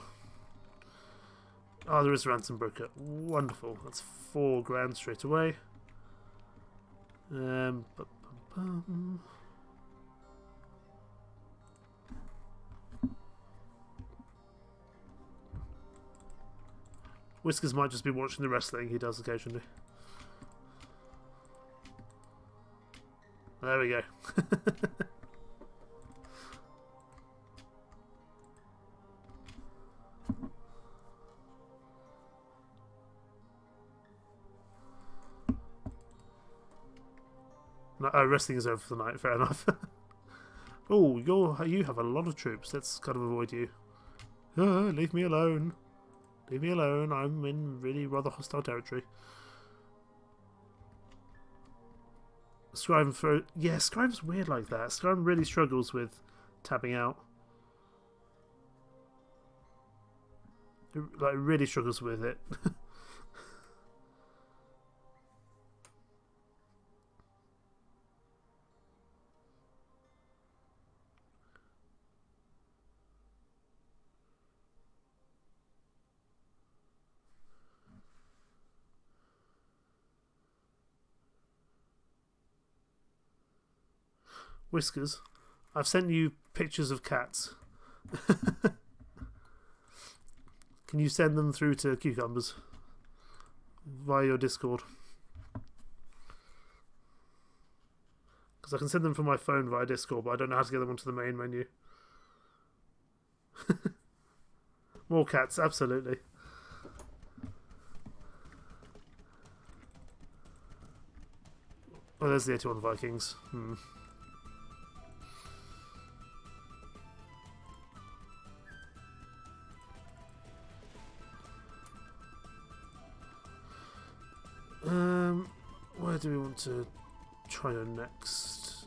Oh, there is a ransom broker. Wonderful. That's 4 grand straight away. Whiskers might just be watching the wrestling he does occasionally. There we go. No, wrestling is over for the night, fair enough. Oh, you have a lot of troops. Let's kind of avoid you. Leave me alone. Leave me alone. I'm in really rather hostile territory. Scribe throw. Yeah, Scribe's weird like that. Scribe really struggles with tabbing out. Like, really struggles with it. Whiskers, I've sent you pictures of cats. Can you send them through to Cucumbers via your Discord? Because I can send them from my phone via Discord, but I don't know how to get them onto the main menu. More cats, absolutely. Oh, there's the 81 Vikings. Where do we want to try to next?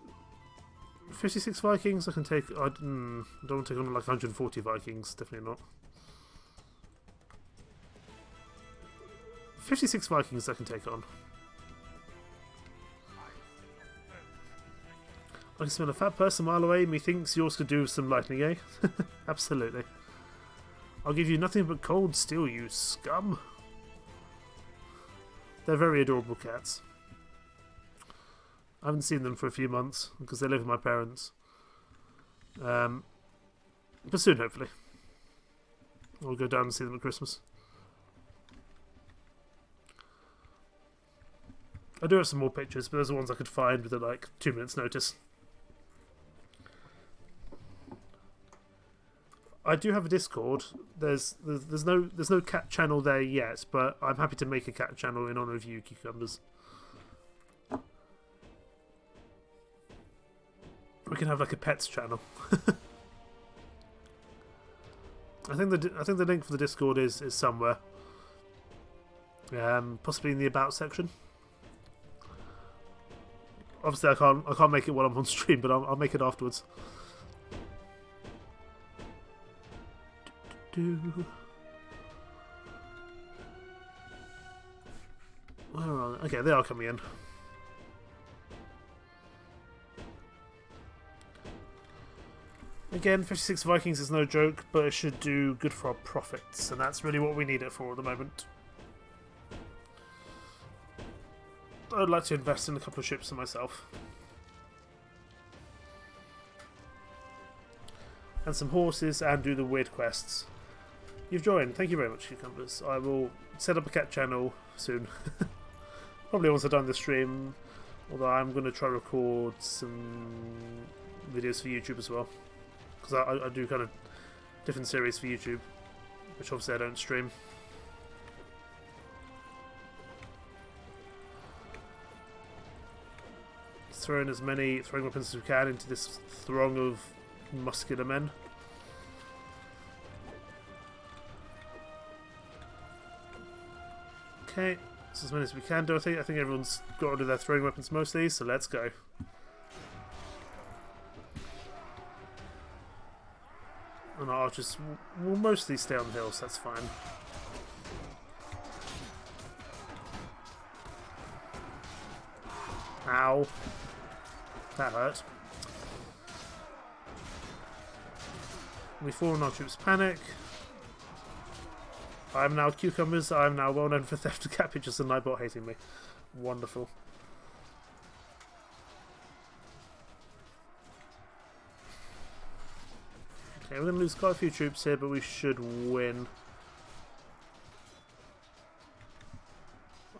56 Vikings I can take. I don't want to take on like 140 Vikings, definitely not. 56 Vikings I can take on. I can smell a fat person a mile away. Methinks yours could do with some lightning, eh? Absolutely. I'll give you nothing but cold steel, you scum. They're very adorable cats. I haven't seen them for a few months because they live with my parents. But soon, hopefully. I'll go down and see them at Christmas. I do have some more pictures, but those are ones I could find within like 2 minutes' notice. I do have a Discord. There's no cat channel there yet, but I'm happy to make a cat channel in honor of you, cucumbers. We can have like a pets channel. I think the link for the Discord is somewhere. Possibly in the about section. Obviously, I can't make it while I'm on stream, but I'll make it afterwards. Where are they? Okay, they are coming in. Again, 56 Vikings is no joke, but it should do good for our profits, and that's really what we need it for at the moment. I'd like to invest in a couple of ships for myself. And some horses, and do the weird quests. You've joined. Thank you very much, cucumbers. I will set up a cat channel soon. Probably once I've done the stream. Although I'm going to try to record some videos for YouTube as well. Because I do kind of different series for YouTube. Which obviously I don't stream. Throwing as many throwing weapons as we can into this throng of muscular men. Okay, so as many as we can do, I think everyone's got rid of their throwing weapons mostly, so let's go. And our archers will mostly stay on the hill, so that's fine. Ow. That hurt. We fall and our troops panic. I am now cucumbers. I am now well known for theft of cat pictures and Nightbot hating me. Wonderful. Okay, we're going to lose quite a few troops here, but we should win.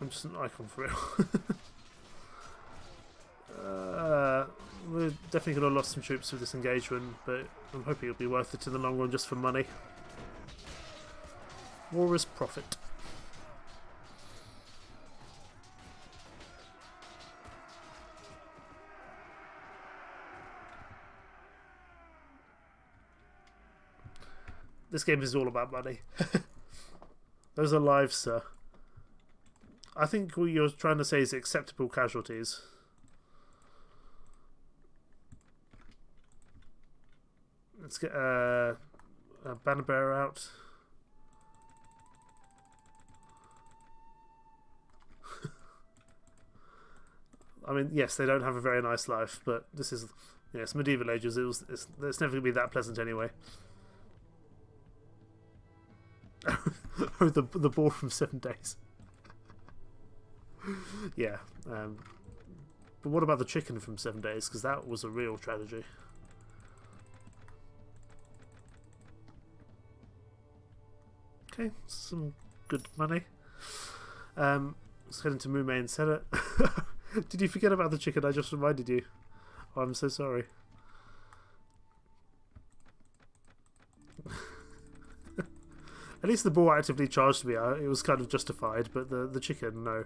I'm just an icon for real. We're definitely going to have lost some troops with this engagement, but I'm hoping it'll be worth it in the long run just for money. War is profit. This game is all about money. Those are lives, sir. I think what you're trying to say is acceptable casualties. Let's get a banner bearer out. I mean, yes, they don't have a very nice life, but this is, it's medieval ages. It's never going to be that pleasant anyway. Oh, the boar from 7 Days. Yeah. But what about the chicken from 7 Days? Because that was a real tragedy. Okay, some good money. Let's head into Mume and sell it. Did you forget about the chicken? I just reminded you. Oh, I'm so sorry. At least the boar actively charged me. It was kind of justified, but the chicken, no.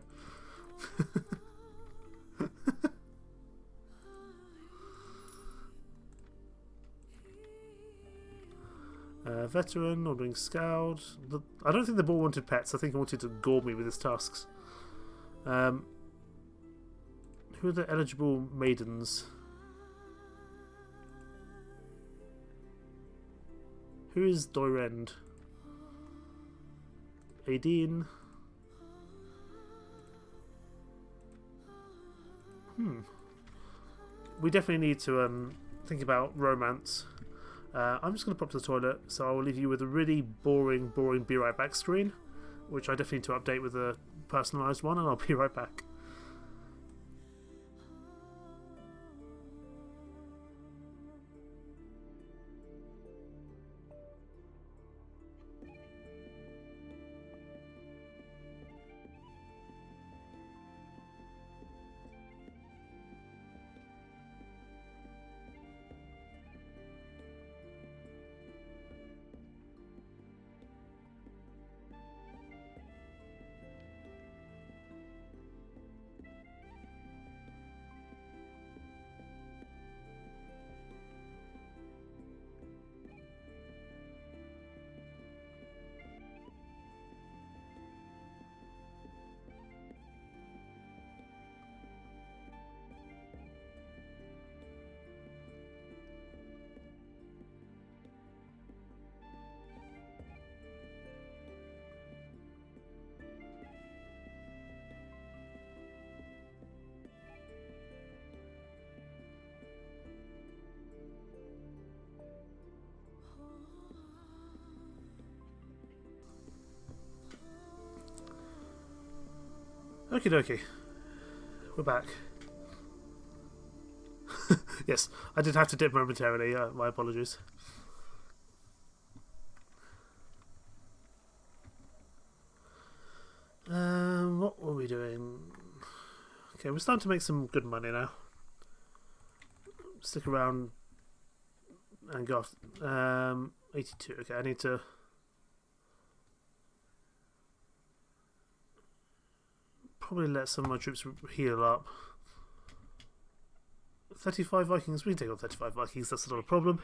Veteran, ordering scowled. I don't think the boar wanted pets. I think he wanted to gore me with his tusks. Who are the eligible maidens? Who is Doirend? Aideen. We definitely need to think about romance. I'm just going to pop to the toilet, so I will leave you with a really boring be right back screen, which I definitely need to update with a personalised one, and I'll be right back. Okie dokie. We're back. Yes, I did have to dip momentarily. My apologies. What were we doing? Okay, we're starting to make some good money now. Stick around and go off. 82. Okay, I need to. Probably let some of my troops heal up. 35 Vikings. We can take on 35 Vikings. That's not a problem.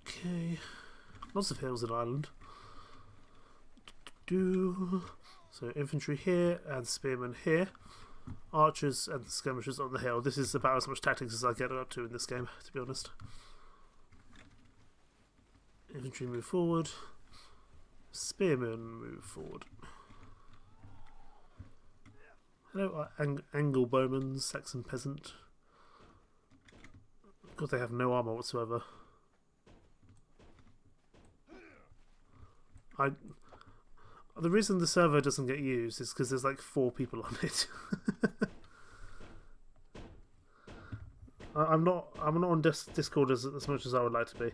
Okay. Lots of hills in Ireland. So infantry here and spearmen here. Archers and skirmishers on the hill. This is about as much tactics as I get up to in this game, to be honest. Infantry move forward. Spearmen move forward. Hello, Angle Bowman, Saxon peasant. God, they have no armour whatsoever. The reason the server doesn't get used is because there's like 4 people on it. I'm not on Discord as much as I would like to be.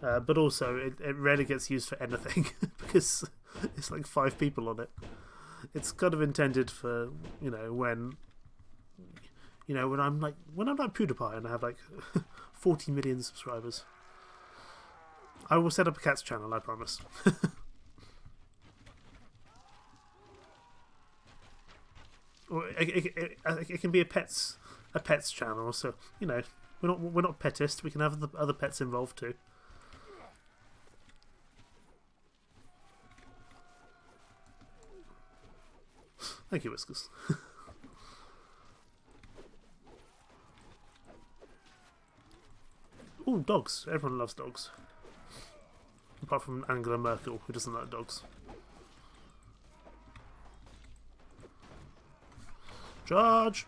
But also, it rarely gets used for anything because it's like 5 people on it. It's kind of intended for when I'm like PewDiePie and I have like 40 million subscribers. I will set up a cats channel, I promise. Or it can be a pets channel. So we're not petist. We can have the other pets involved too. Thank you, Whiskers. Ooh, dogs. Everyone loves dogs. Apart from Angela Merkel, who doesn't like dogs. Charge!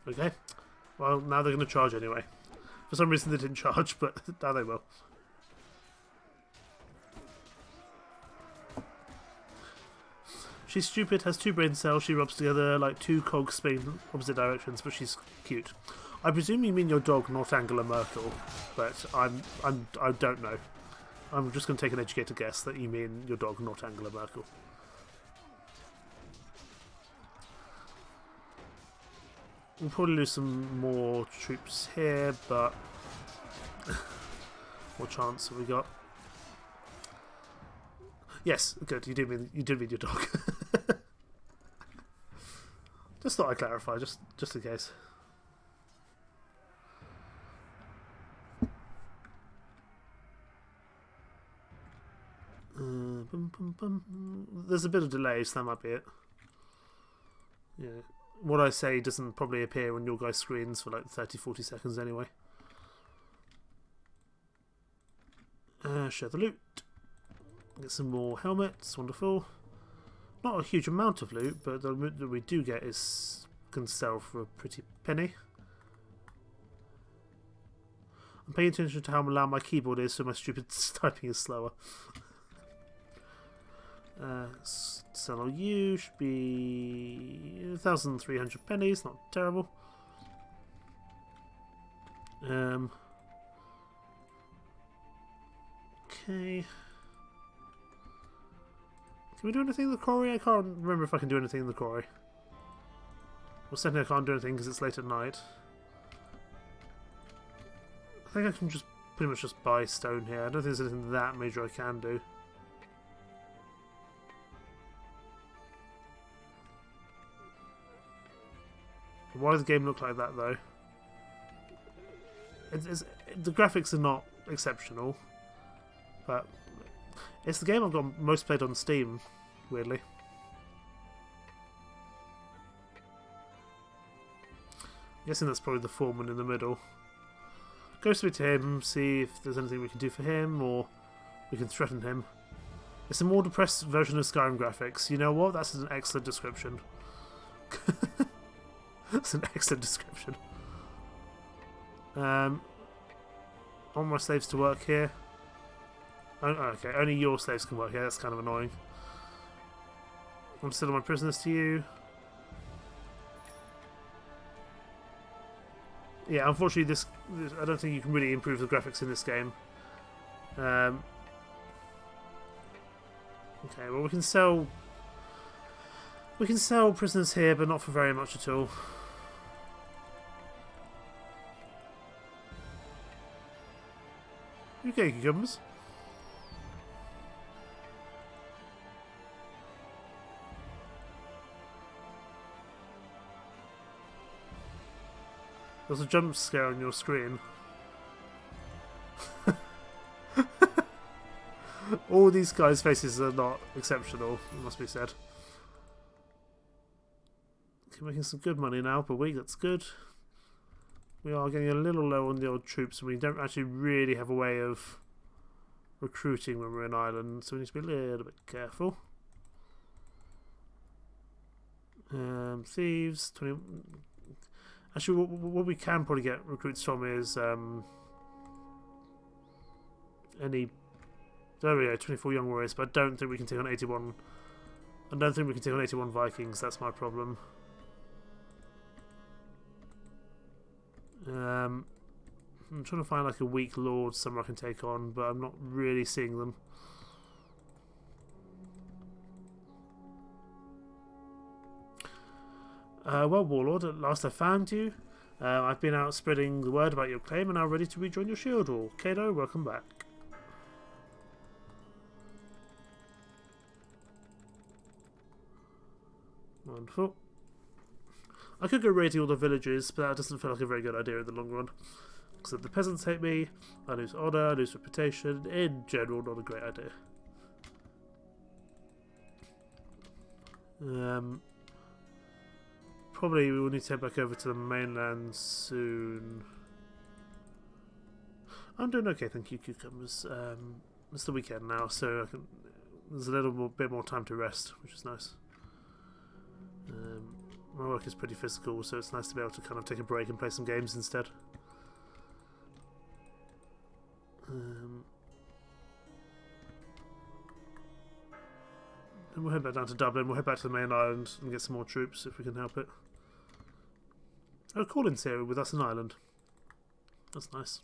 Okay. Well, now they're going to charge anyway. For some reason they didn't charge, but now they will. She's stupid, has 2 brain cells, she rubs together like 2 cogs spinning opposite directions, but she's cute. I presume you mean your dog, not Angela Merkel, but I don't know. I'm just going to take an educated guess that you mean your dog, not Angela Merkel. We'll probably lose some more troops here, but what chance have we got? Yes, good. You did mean your dog. Just thought I'd clarify, just in case. There's a bit of delay, so that might be it. Yeah. What I say doesn't probably appear on your guys' screens for like 30-40 seconds anyway. Share the loot. Get some more helmets. Wonderful. Not a huge amount of loot, but the loot that we do get can sell for a pretty penny. I'm paying attention to how loud my keyboard is, so my stupid typing is slower. Sell you should be 1,300 pennies, not terrible. Okay. Can we do anything in the quarry? I can't remember if I can do anything in the quarry. Well, certainly I can't do anything because it's late at night. I think I can just pretty much just buy stone here. I don't think there's anything that major I can do. Why does the game look like that though? The graphics are not exceptional, but it's the game I've got most played on Steam, weirdly. I'm guessing that's probably the foreman in the middle. Go speak to him, see if there's anything we can do for him, or we can threaten him. It's a more depressed version of Skyrim graphics. You know what? That's an excellent description. That's an excellent description. I want my slaves to work here. Oh, okay, only your slaves can work here. That's kind of annoying. I'm selling my prisoners to you. Yeah, unfortunately, this I don't think you can really improve the graphics in this game. Okay, well we can sell prisoners here, but not for very much at all. Okay, cucumbers. There's a jump scare on your screen. All these guys' faces are not exceptional, it must be said. Okay, making some good money now per week, that's good. We are getting a little low on the old troops, and we don't actually really have a way of recruiting when we're in Ireland, so we need to be a little bit careful. Thieves, 20. Actually, what we can probably get recruits from is any. There we go, 24 young warriors, but I don't think we can take on 81. I don't think we can take on 81 Vikings. That's my problem. I'm trying to find like a weak lord somewhere I can take on, but I'm not really seeing them. Well, Warlord, at last I found you. I've been out spreading the word about your claim and now ready to rejoin your shield wall. Cato, welcome back. Wonderful. I could go raiding all the villages, but that doesn't feel like a very good idea in the long run. Because the peasants hate me, I lose honour, I lose reputation. In general, not a great idea. Probably we will need to head back over to the mainland soon. I'm doing okay, thank you, cucumbers. It's the weekend now, so there's a little bit more time to rest, which is nice. My work is pretty physical, so it's nice to be able to kind of take a break and play some games instead. And we'll head back down to Dublin. We'll head back to the main island and get some more troops if we can help it. Oh, Colin's here with us in Ireland. That's nice.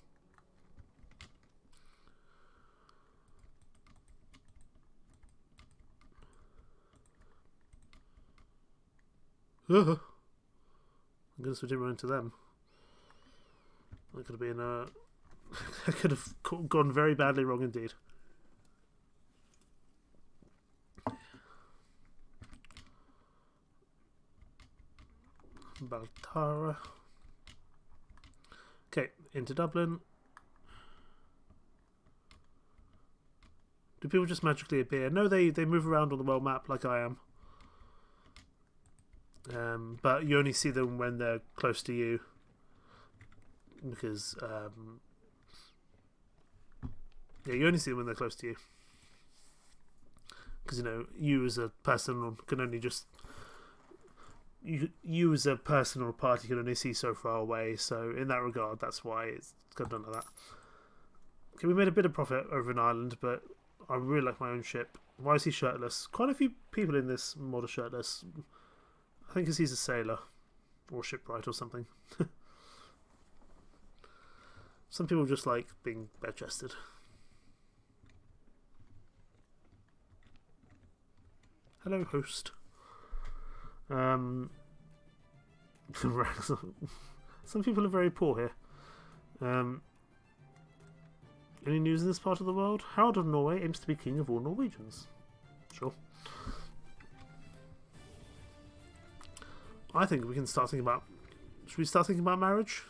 I guess we didn't run into them. That could have been that could have gone very badly wrong indeed. Baltara. Okay, into Dublin. Do people just magically appear? No, they move around on the world map like I am. But you only see them when they're close to you. Because, yeah, you only see them when they're close to you. Because, you know, you as a person can only just... You as a person or a party can only see so far away. So, in that regard, that's why it's got done like that. Okay, we made a bit of profit over an island, but I really like my own ship. Why is he shirtless? Quite a few people in this mod are shirtless. I think he's a sailor. Or shipwright or something. Some people just like being bare-chested. Hello, host. Some people are very poor here. Any news in this part of the world? Harald of Norway aims to be king of all Norwegians. Sure. I think we can start thinking about... Should we start thinking about marriage?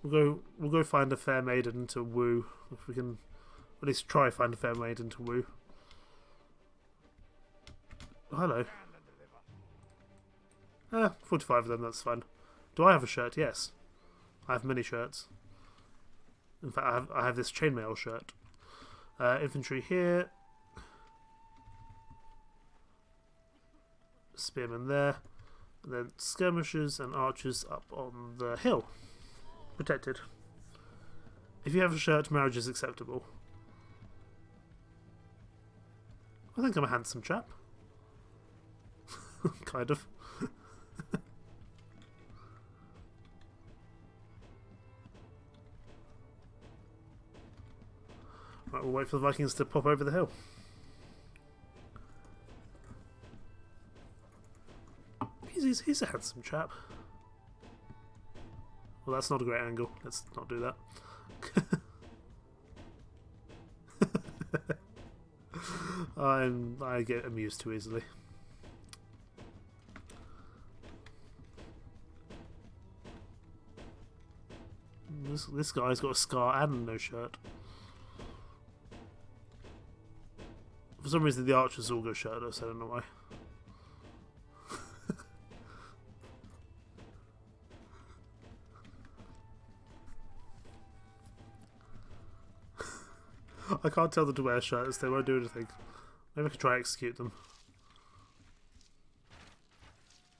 We'll go find a fair maiden to woo. If we can at least try find a fair maiden to woo. Oh, hello. 45 of them, that's fine. Do I have a shirt? Yes. I have many shirts. In fact, I have this chainmail shirt. Infantry here. Spearmen there. And then skirmishers and archers up on the hill. Protected. If you have a shirt, marriage is acceptable. I think I'm a handsome chap. Kind of. Right, we'll wait for the Vikings to pop over the hill. He's a handsome chap. Well, that's not a great angle. Let's not do that. I get amused too easily. This guy's got a scar and no shirt. For some reason, the archers all go shirtless. I don't know why. I can't tell them to wear shirts. They won't do anything. Maybe I could try to execute them.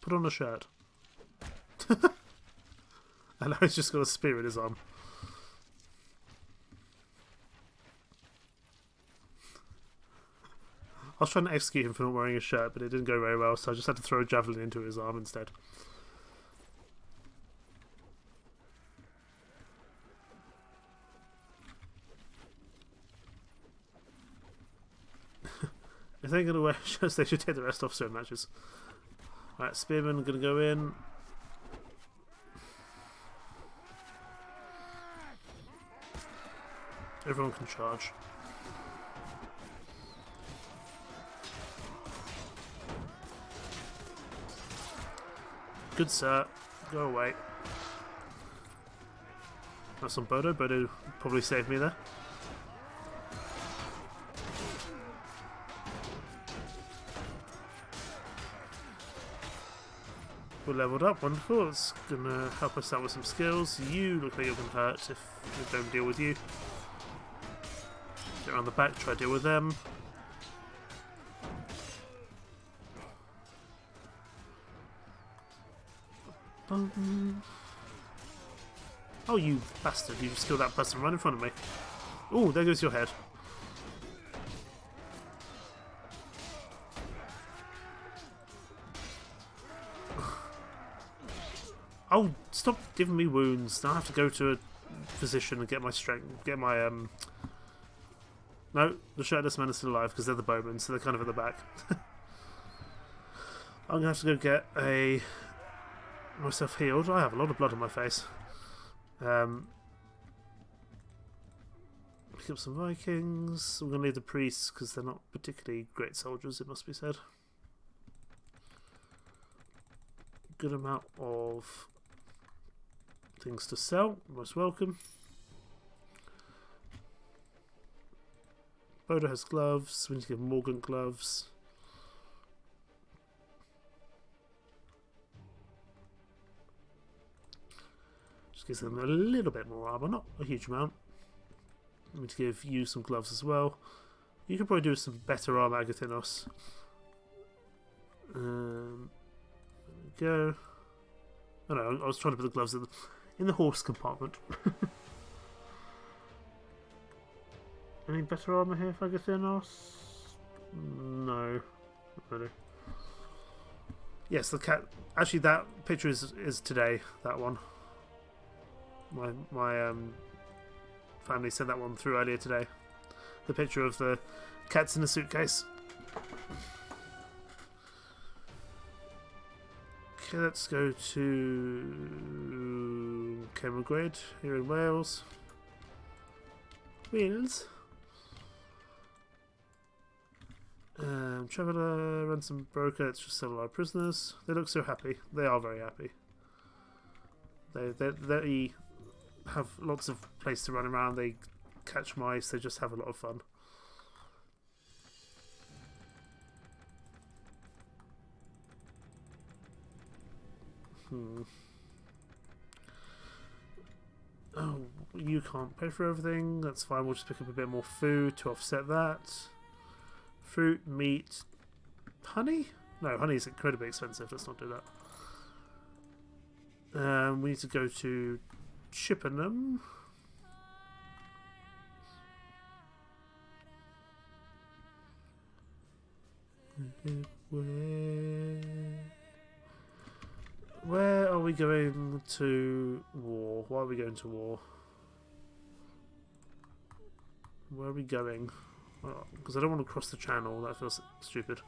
Put on a shirt. And now he's just got a spear in his arm. I was trying to execute him for not wearing a shirt, but it didn't go very well, so I just had to throw a javelin into his arm instead. If they're going to wear shirts, they should take the rest off certain matches. Right, spearmen are going to go in. Everyone can charge. Good sir, go away. That's on Bodo. Bodo probably saved me there. We're leveled up, wonderful. It's gonna help us out with some skills. You look like you're gonna hurt if we don't deal with you. Get around the back, try to deal with them. Oh, you bastard, you just killed that person right in front of me. Oh, there goes your head. Oh, stop giving me wounds. Now I have to go to a physician and get my strength, get my, No, the shirtless men are still alive because they're the bowmen, so they're kind of at the back. I'm going to have to go get myself healed. I have a lot of blood on my face. Pick up some Vikings. I'm going to leave the priests because they're not particularly great soldiers, it must be said. Good amount of things to sell. Most welcome. Bodo has gloves. We need to give Morgan gloves. Just gives them a little bit more armor, not a huge amount. We need to give you some gloves as well. You could probably do some better armor, Agathinos. There we go. Oh no, I was trying to put the gloves in the horse compartment. Any better armor here for Agathinos? No, not really. Yes, the cat. Actually, that picture is today. That one. My family sent that one through earlier today. The picture of the cats in a suitcase. Okay, let's go to Cemegwyd here in Wales. Wales. Traveller, ransom broker. Let's just sell our prisoners. They look so happy. They are very happy. They have lots of place to run around. They catch mice. They just have a lot of fun. Oh, you can't pay for everything. That's fine. We'll just pick up a bit more food to offset that. Fruit, meat, honey? No, honey is incredibly expensive. Let's not do that. We need to go to Chippenham. Where are we going to war? Why are we going to war? Where are we going? Because I don't want to cross the channel. That feels stupid.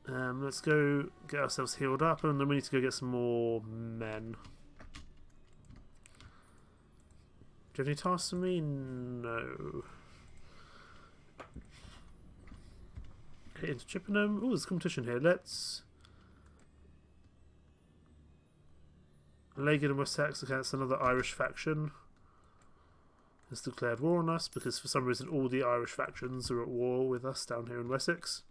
Let's go get ourselves healed up, and then we need to go get some more men. Do you have any tasks for me? No. Okay, into Chippenham. Oh, there's competition here. Let's... Lagan and Wessex against another Irish faction has declared war on us because for some reason all the Irish factions are at war with us down here in Wessex.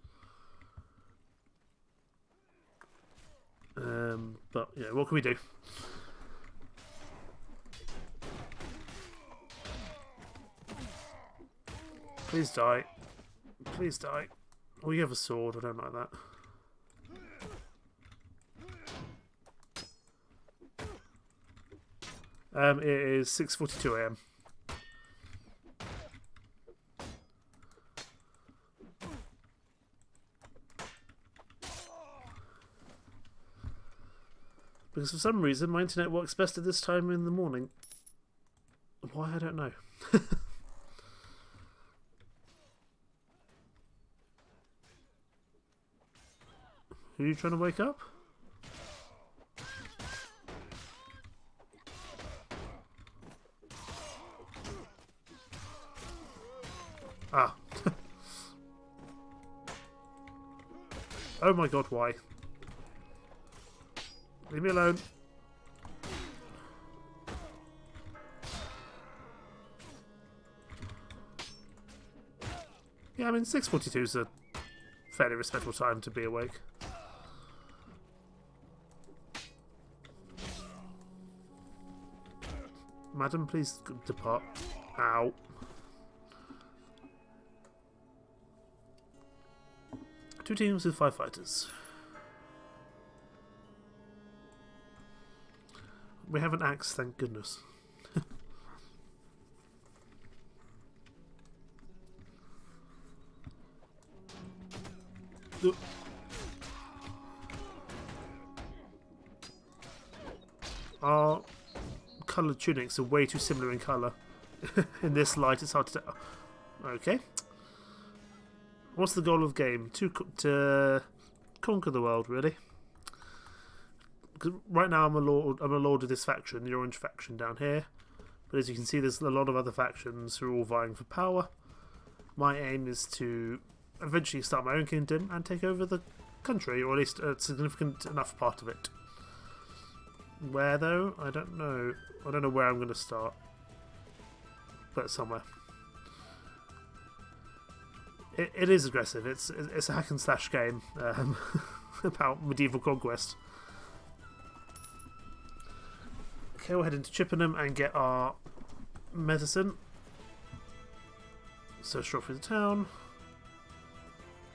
But yeah, what can we do? Please die. Please die. Oh, you have a sword. I don't like that. It is 6:42 AM. Because for some reason my internet works best at this time in the morning. Why, I don't know. Who are you trying to wake up? Ah. Oh my god, why? Leave me alone. Yeah, I mean 6:42 is a fairly respectable time to be awake. Madam, please depart. Ow. Two teams with 5 fighters. We have an axe, thank goodness. Our coloured tunics are way too similar in colour. In this light, it's hard to tell. Okay. What's the goal of the game? To conquer the world, really. Because right now I'm a lord of this faction, the orange faction down here. But as you can see, there's a lot of other factions who are all vying for power. My aim is to eventually start my own kingdom and take over the country, or at least a significant enough part of it. Where though? I don't know. I don't know where I'm going to start. But somewhere. it is aggressive. It's a hack and slash game about medieval conquest. Okay, we'll head into Chippenham and get our medicine. So straight through the town.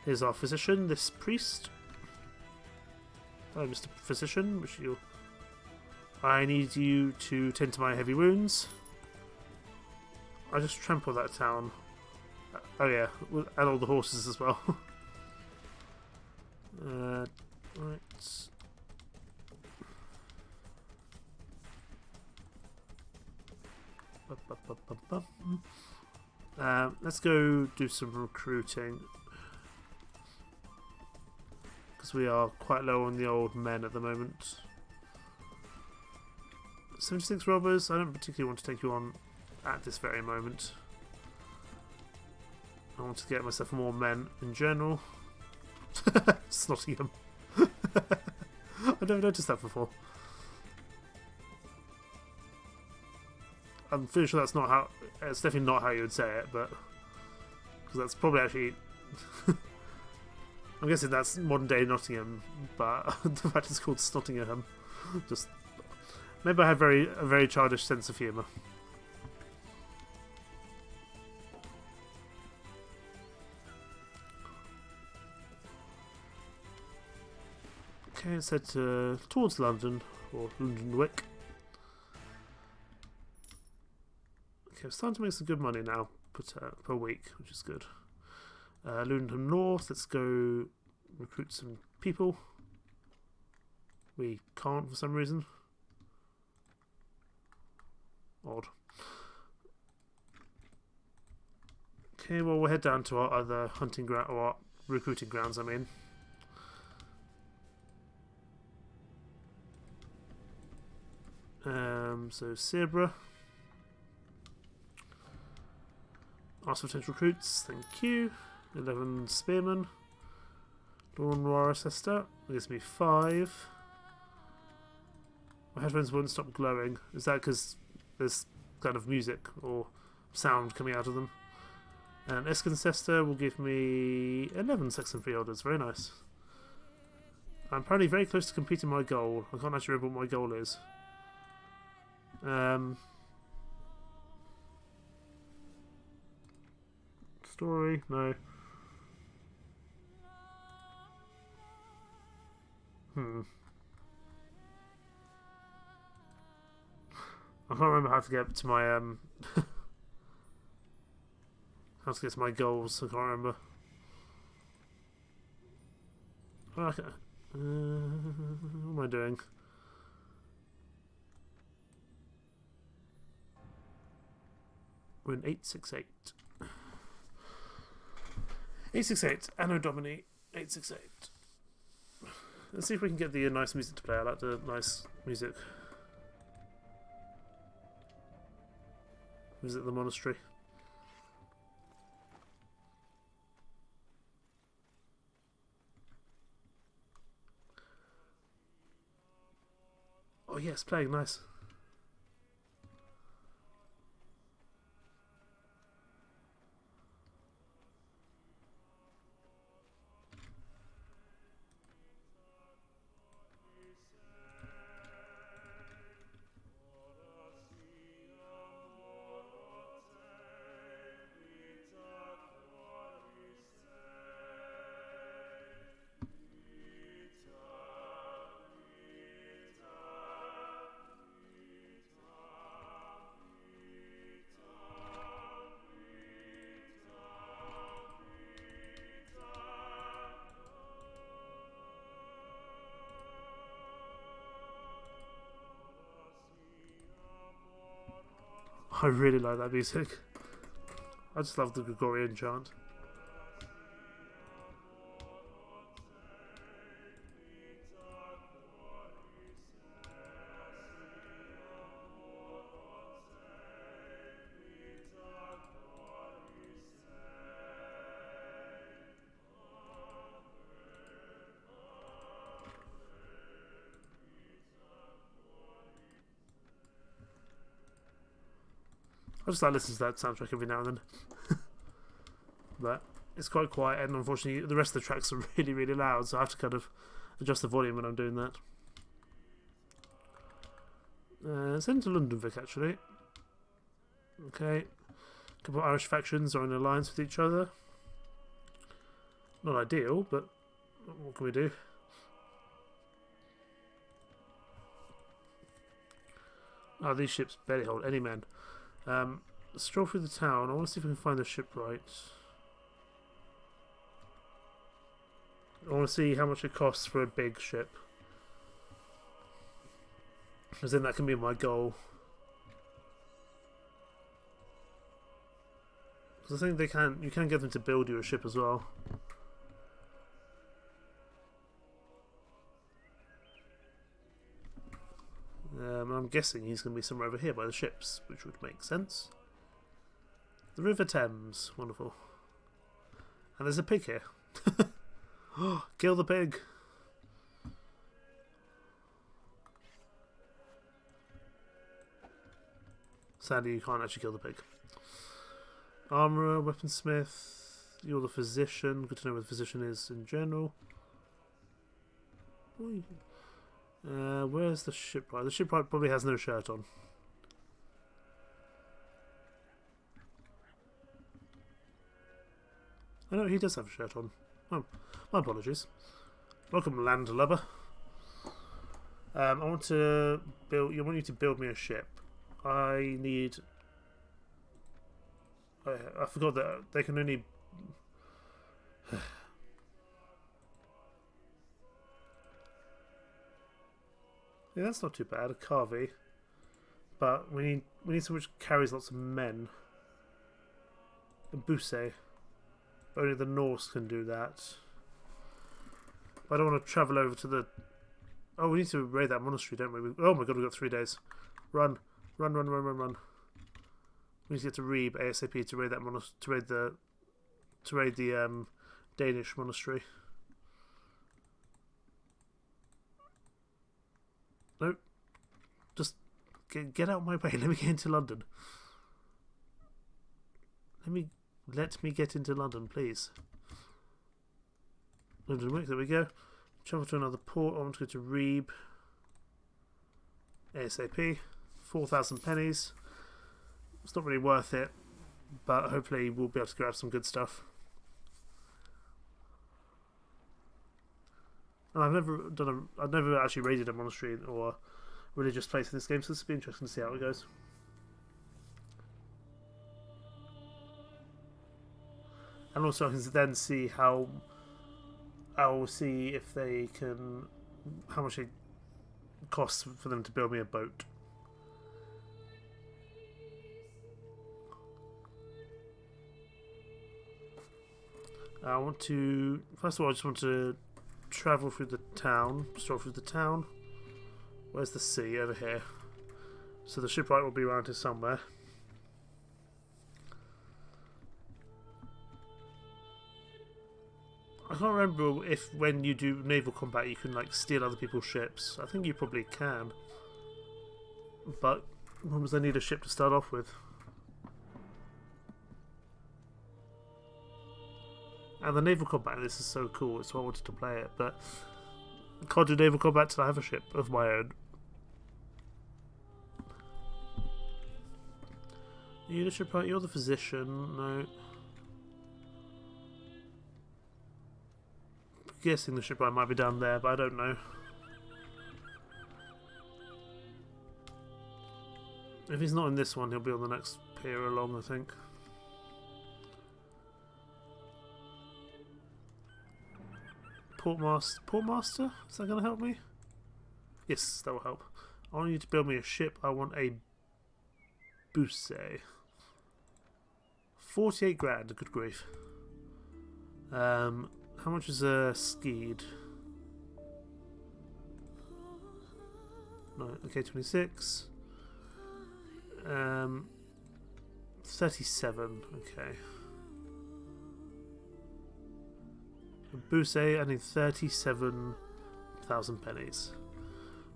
Here's our physician, this priest. Hello, Mr. Physician. I need you to tend to my heavy wounds. I just trampled that town. Oh yeah, and all the horses as well. Right. Let's go do some recruiting. Because we are quite low on the old men at the moment. 76 robbers, I don't particularly want to take you on at this very moment. I want to get myself more men in general. Snottingham. I've never noticed that before. I'm pretty sure that's not how. It's definitely not how you would say it, but because that's probably actually. I'm guessing that's modern day Nottingham, but the fact it's called Snottingham, just maybe I have a very childish sense of humour. Okay, let's head towards London or London Wick. Okay, we're starting to make some good money now per week, which is good. Lundenham North, let's go recruit some people. We can't for some reason. Odd. Okay, well we'll head down to our other hunting ground, or our recruiting grounds, I mean. So Serbra. Ask for potential recruits, thank you. 11 spearmen. Dawn Noir Assester, gives me 5. My headphones won't stop glowing. Is that because there's kind of music or sound coming out of them? And Escancester will give me 11 Saxon Freeholders, very nice. I'm apparently very close to completing my goal. I can't actually remember what my goal is. Story? No. I can't remember how to get to my how to get to my goals. I can't remember. Okay. What am I doing? We're in 868. 868, Anno Domini 868. Let's see if we can get the nice music to play. I like the nice music. Visit the monastery. Oh yes, playing nice. I really like that music. I just love the Gregorian chant. I just like listening to that soundtrack every now and then. But it's quite quiet, and unfortunately the rest of the tracks are really, really loud, so I have to kind of adjust the volume when I'm doing that. Send to London Vic, actually. Okay. A couple of Irish factions are in alliance with each other. Not ideal, but what can we do? Oh, these ships barely hold any men. Stroll through the town. I want to see if we can find the shipwright. I want to see how much it costs for a big ship. Because then that can be my goal. Because I think you can get them to build you a ship as well. I'm guessing he's going to be somewhere over here by the ships, which would make sense. The River Thames, wonderful. And there's a pig here. Kill the pig! Sadly, you can't actually kill the pig. Armourer, weaponsmith, you're the physician. Good to know where the physician is in general. Where's the shipwright? The shipwright probably has no shirt on. I know he does have a shirt on. Oh, my apologies. Welcome, landlubber. I want you to build me a ship. I need. I forgot that they can only. Yeah, that's not too bad. A Carvey, but we need someone which carries lots of men. A Busse. Only the Norse can do that. I don't want to travel over to the. Oh, we need to raid that monastery, don't we? Oh my god, we've got 3 days. Run, run, run, run, run, run. We need to get to Reeb ASAP to raid that to raid the Danish monastery. Nope. Just get out of my way. Let me get into London. Let me get into London, please. London Wick, there we go. Travel to another port. I want to go to Reeb ASAP. 4,000 pennies. It's not really worth it, but hopefully we'll be able to grab some good stuff. And I've never actually raided a monastery or a religious place in this game, so this will be interesting to see how it goes. And also I can then see how I'll see if they can, how much it costs for them to build me a boat. I want to, first of all I just want to travel through the town, stroll through the town. Where's the sea? Over here. So the shipwright will be around here somewhere. I can't remember if when you do naval combat you can like steal other people's ships. I think you probably can. But when was I need a ship to start off with? And the naval combat in this is so cool, so I wanted to play it, but I can't do naval combat till I have a ship of my own. Are you the shipwright? You're the physician. No. I'm guessing the shipwright might be down there, but I don't know. If he's not in this one, he'll be on the next pier along, I think. Portmaster? Is that going to help me? Yes, that will help. I want you to build me a ship. I want a Busse. 48 grand, good grief. How much is a Skeed? No, okay, 26. 37, okay. Busse, I need 37,000 pennies.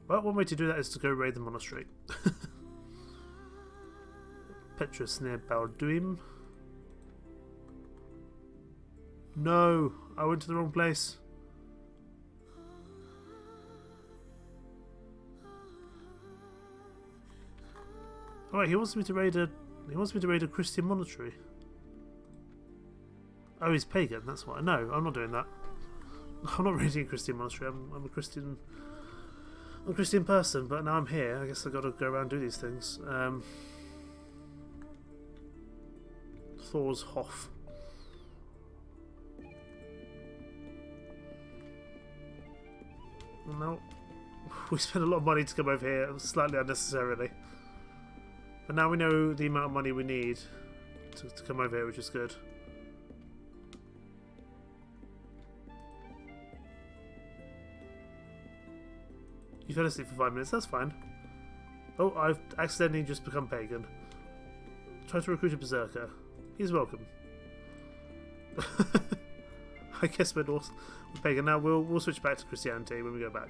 Well, one way to do that is to go raid the monastery. Petrus near Balduin. No, I went to the wrong place. Oh wait, he wants me to raid a Christian monastery. Oh, he's pagan, that's why. No, I'm not doing that. I'm not raiding a Christian monastery. I'm a Christian person, but now I'm here. I guess I've got to go around and do these things. Thor's Hof. No, we spent a lot of money to come over here, slightly unnecessarily. But now we know the amount of money we need to come over here, which is good. You fell asleep for 5 minutes, that's fine. Oh, I've accidentally just become pagan. Try to recruit a berserker. He's welcome. I guess we're Norse pagan. Now we'll switch back to Christianity when we go back.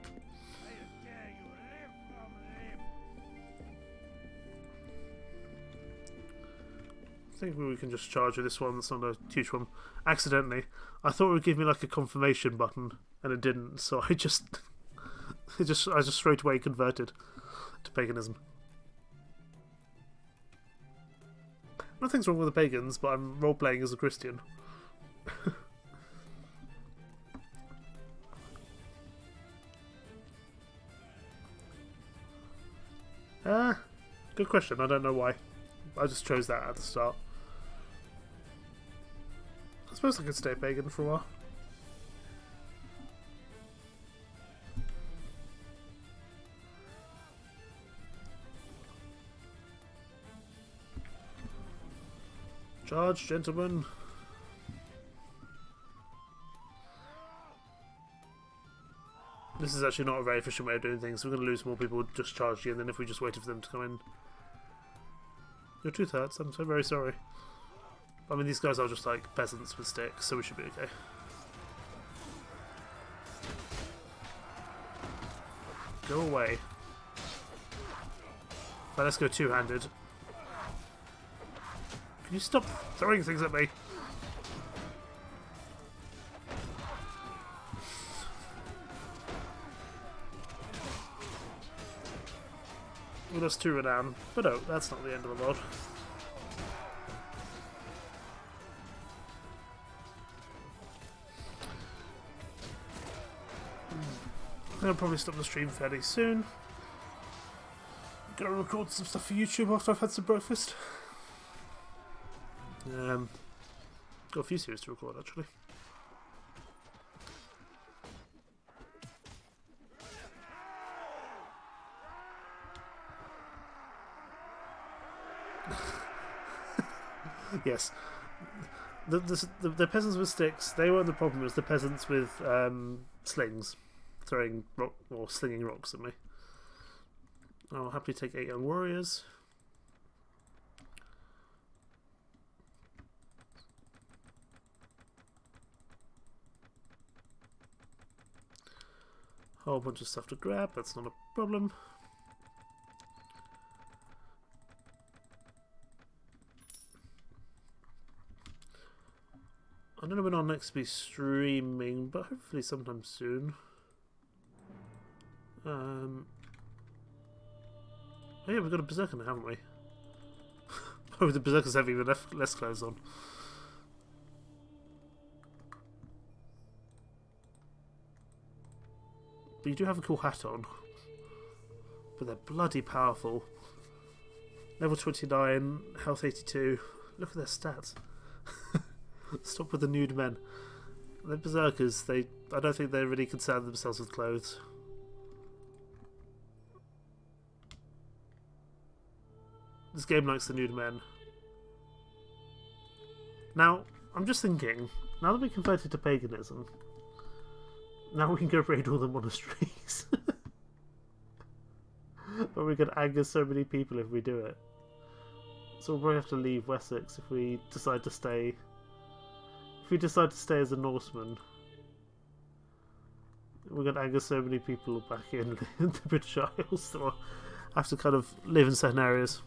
I think we can just charge with this one. That's not a huge one. Accidentally, I thought it would give me like a confirmation button, and it didn't. So I just straight away converted to paganism. Nothing's wrong with the pagans, but I'm role playing as a Christian. Good question. I don't know why. I just chose that at the start. I suppose I could stay pagan for a while. Charge, gentlemen. This is actually not a very efficient way of doing things. We're going to lose more people just charging, and then if we just waited for them to come in. Your tooth hurts, I'm so very sorry. I mean, these guys are just like peasants with sticks, so we should be okay. Go away. But let's go two-handed. Can you stop throwing things at me? We lost 2 renown, but no, that's not the end of the world. I'll probably stop the stream fairly soon. Gonna record some stuff for YouTube after I've had some breakfast. Got a few series to record actually. Yes, the peasants with sticks, they weren't the problem. It was the peasants with slings, throwing rock or slinging rocks at me. I'll happily take 8 young warriors. Whole bunch of stuff to grab. That's not a problem. I don't know when I'll next be streaming, but hopefully sometime soon. Oh yeah, we've got a berserker now, haven't we? Oh, the berserkers have even less clothes on. But you do have a cool hat on. But they're bloody powerful. Level 29, health 82. Look at their stats. Stop with the nude men. They're berserkers. I don't think they really concern themselves with clothes. This game likes the nude men. Now, I'm just thinking, now that we converted to paganism, now we can go raid all the monasteries. But we could anger so many people if we do it. So we'll probably have to leave Wessex if we decide to stay. If we decide to stay as a Norseman, we're going to anger so many people back in the British Isles, so we'll have to kind of live in certain areas.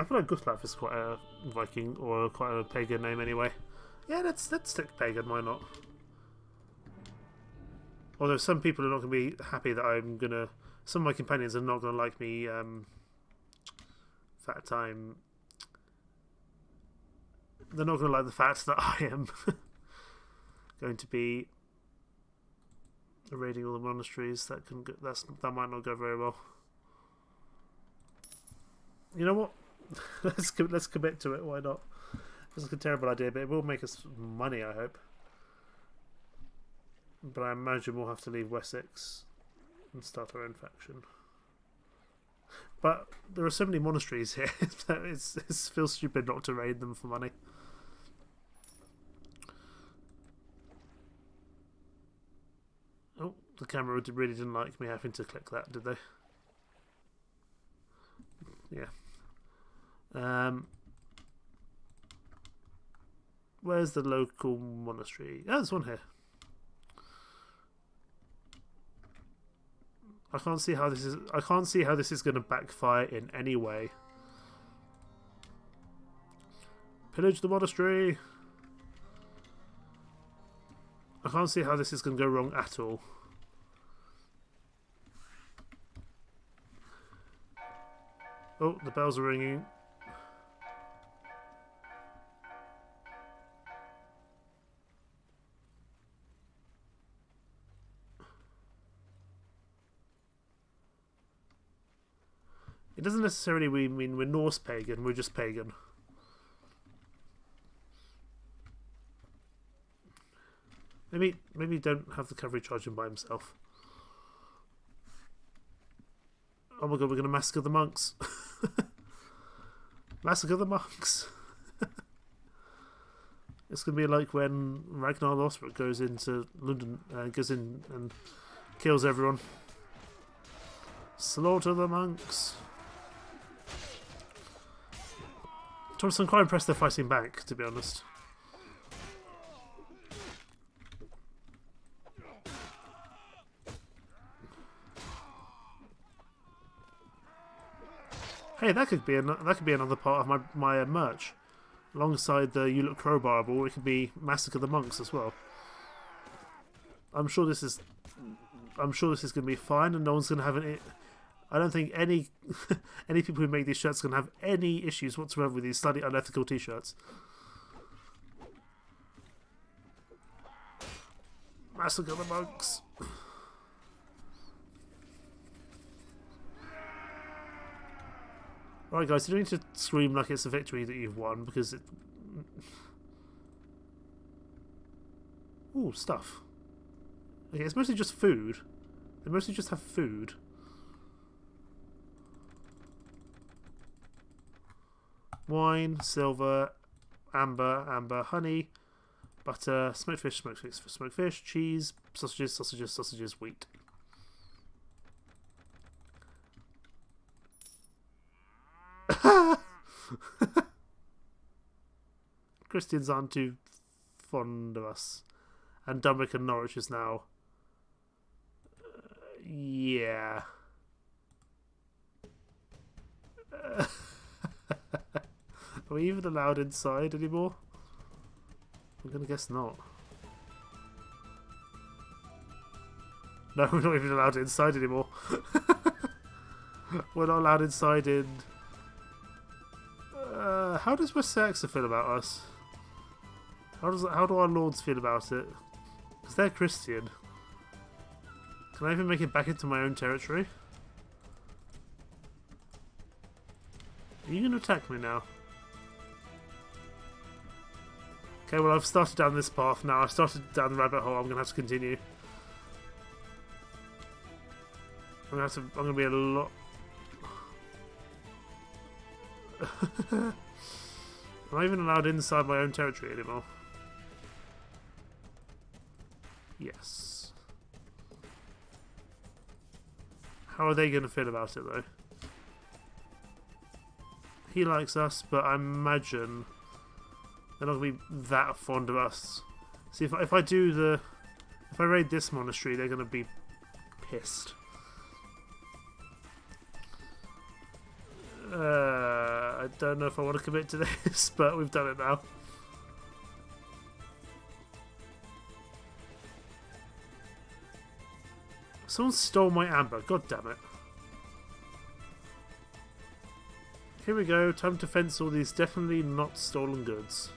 I feel like Gustav is quite a Viking or quite a pagan name anyway. Yeah, let's stick pagan. Why not? Although some people are not going to be happy that I'm gonna. Some of my companions are not going to like me. Fact I'm. They're not going to like the fact that I am going to be raiding all the monasteries. That can go, that might not go very well. You know what? let's commit to it. Why not? This is a terrible idea, but it will make us money, I hope. But I imagine we'll have to leave Wessex and start our own faction. But there are so many monasteries here that it feels stupid not to raid them for money. Oh, the camera really didn't like me having to click that, did they? Yeah. Where's the local monastery? Oh, there's one here. I can't see how this is going to backfire in any way. Pillage the monastery. I can't see how this is going to go wrong at all. Oh, the bells are ringing. It doesn't necessarily mean we're Norse pagan, we're just pagan. Maybe don't have the cavalry charge him by himself. Oh my god, we're going to massacre the monks. Massacre the monks. It's going to be like when Ragnar Lothbrok goes into London, goes in and kills everyone. Slaughter the monks. I'm quite impressed they're fighting back, to be honest. Hey, that could be another part of my merch, alongside the "You Look Crowbarable." It could be "Massacre the Monks" as well. I'm sure this is going to be fine, and no one's going to have any. I don't think any people who make these shirts are going to have any issues whatsoever with these slightly unethical t-shirts. Massacre the monks. Alright guys, you don't need to scream like it's a victory that you've won, because it... Ooh, stuff. Okay, it's mostly just food. They mostly just have food. Wine, silver, amber, honey, butter, smoked fish, cheese, sausages, wheat. Christians aren't too fond of us. And Dunwick and Norwich is now... yeah. Are we even allowed inside anymore? I'm gonna guess not. No, we're not even allowed inside anymore. We're not allowed inside in... how does West Saxon feel about us? How do our lords feel about it? Because they're Christian. Can I even make it back into my own territory? Are you going to attack me now? Okay, well I've started down this path now. I've started down the rabbit hole. I'm going to have to continue. I'm going to be a lot... Am I even allowed inside my own territory anymore? Yes. How are they going to feel about it though? He likes us, but I imagine they're not going to be that fond of us. See, if I raid this monastery, they're going to be pissed. I don't know if I want to commit to this, but we've done it now. Someone stole my amber. God damn it. Here we go. Time to fence all these definitely not stolen goods.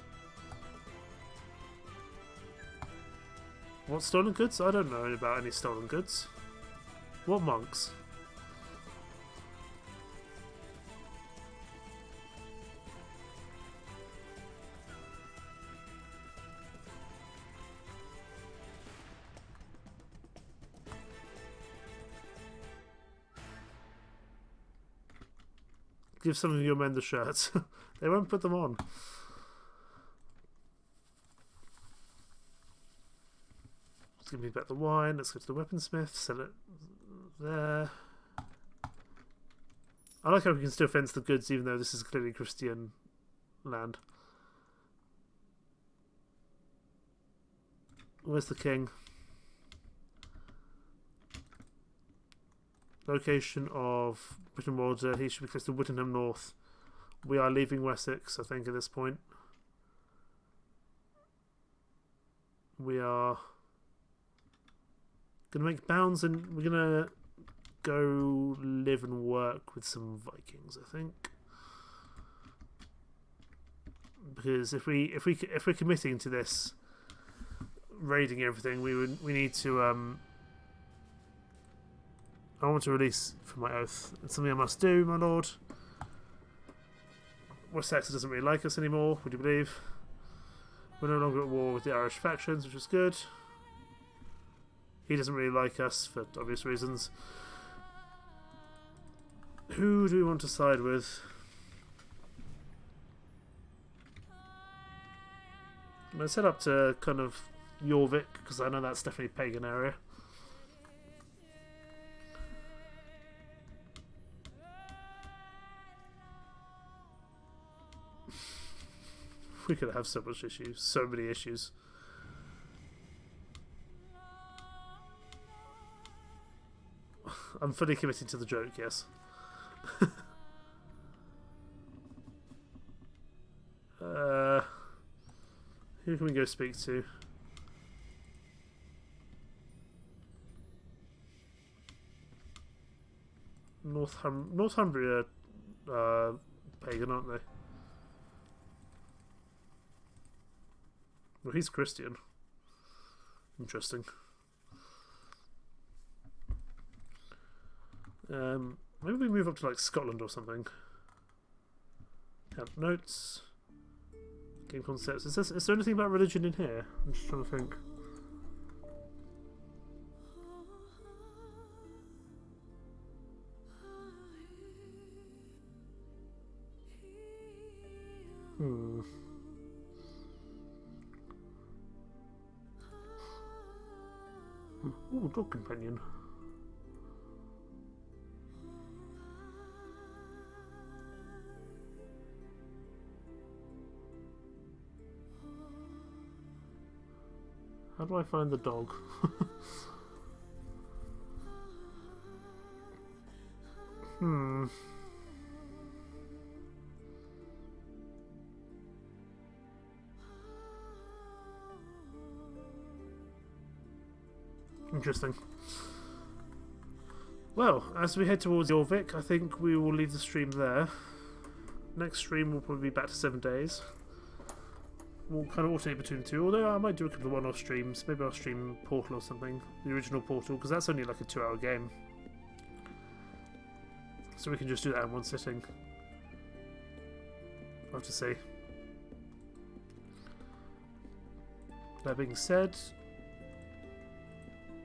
What stolen goods? I don't know about any stolen goods. What monks? Give some of your men the shirts. They won't put them on. Let's give me back the wine. Let's go to the weaponsmith. Sell it there. I like how we can still fence the goods even though this is clearly Christian land. Where's the king? Location of Britain Warder. He should be close to Whittingham North. We are leaving Wessex, I think, at this point. We are going to make bounds and we're going to go live and work with some Vikings, I think. Because if we're committing to this, raiding everything, we need to I want to release from my oath. It's something I must do, my lord. West Saxon doesn't really like us anymore, would you believe? We're no longer at war with the Irish factions, which is good. He doesn't really like us for obvious reasons. Who do we want to side with? I'm going to set up to kind of Jorvik, because I know that's definitely a pagan area. We could have so much issues, so many issues. I'm fully committed to the joke, yes. Who can we go speak to? Northumbria pagan, aren't they? Well, he's Christian. Interesting. Maybe we move up to like Scotland or something. Camp notes. Game concepts. Is there anything about religion in here? I'm just trying to think. Ooh, dog companion. How do I find the dog? Interesting. Well, as we head towards Jorvik, I think we will leave the stream there. Next stream will probably be back to 7 days. We'll kind of alternate between the two, although I might do a couple of one-off streams. Maybe I'll stream Portal or something, the original Portal, because that's only like a 2-hour game. So we can just do that in one sitting. I'll have to see. That being said,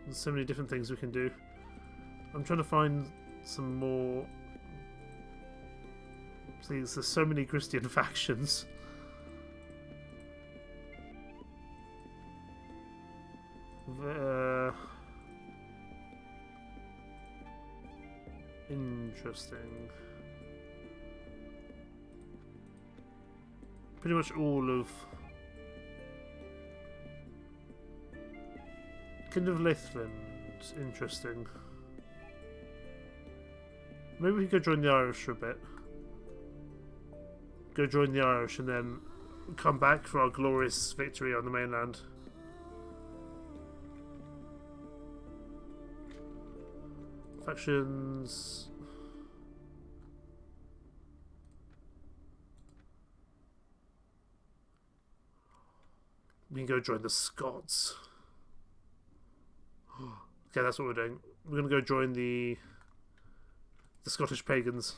there's so many different things we can do. I'm trying to find some more. See, there's so many Christian factions. Interesting. Pretty much all of Kingdom of Livland. Interesting. Maybe we could join the Irish for a bit. go join the Irish, and then come back for our glorious victory on the mainland. Factions. We can go join the Scots. Okay, that's what we're doing. We're going to go join the Scottish pagans.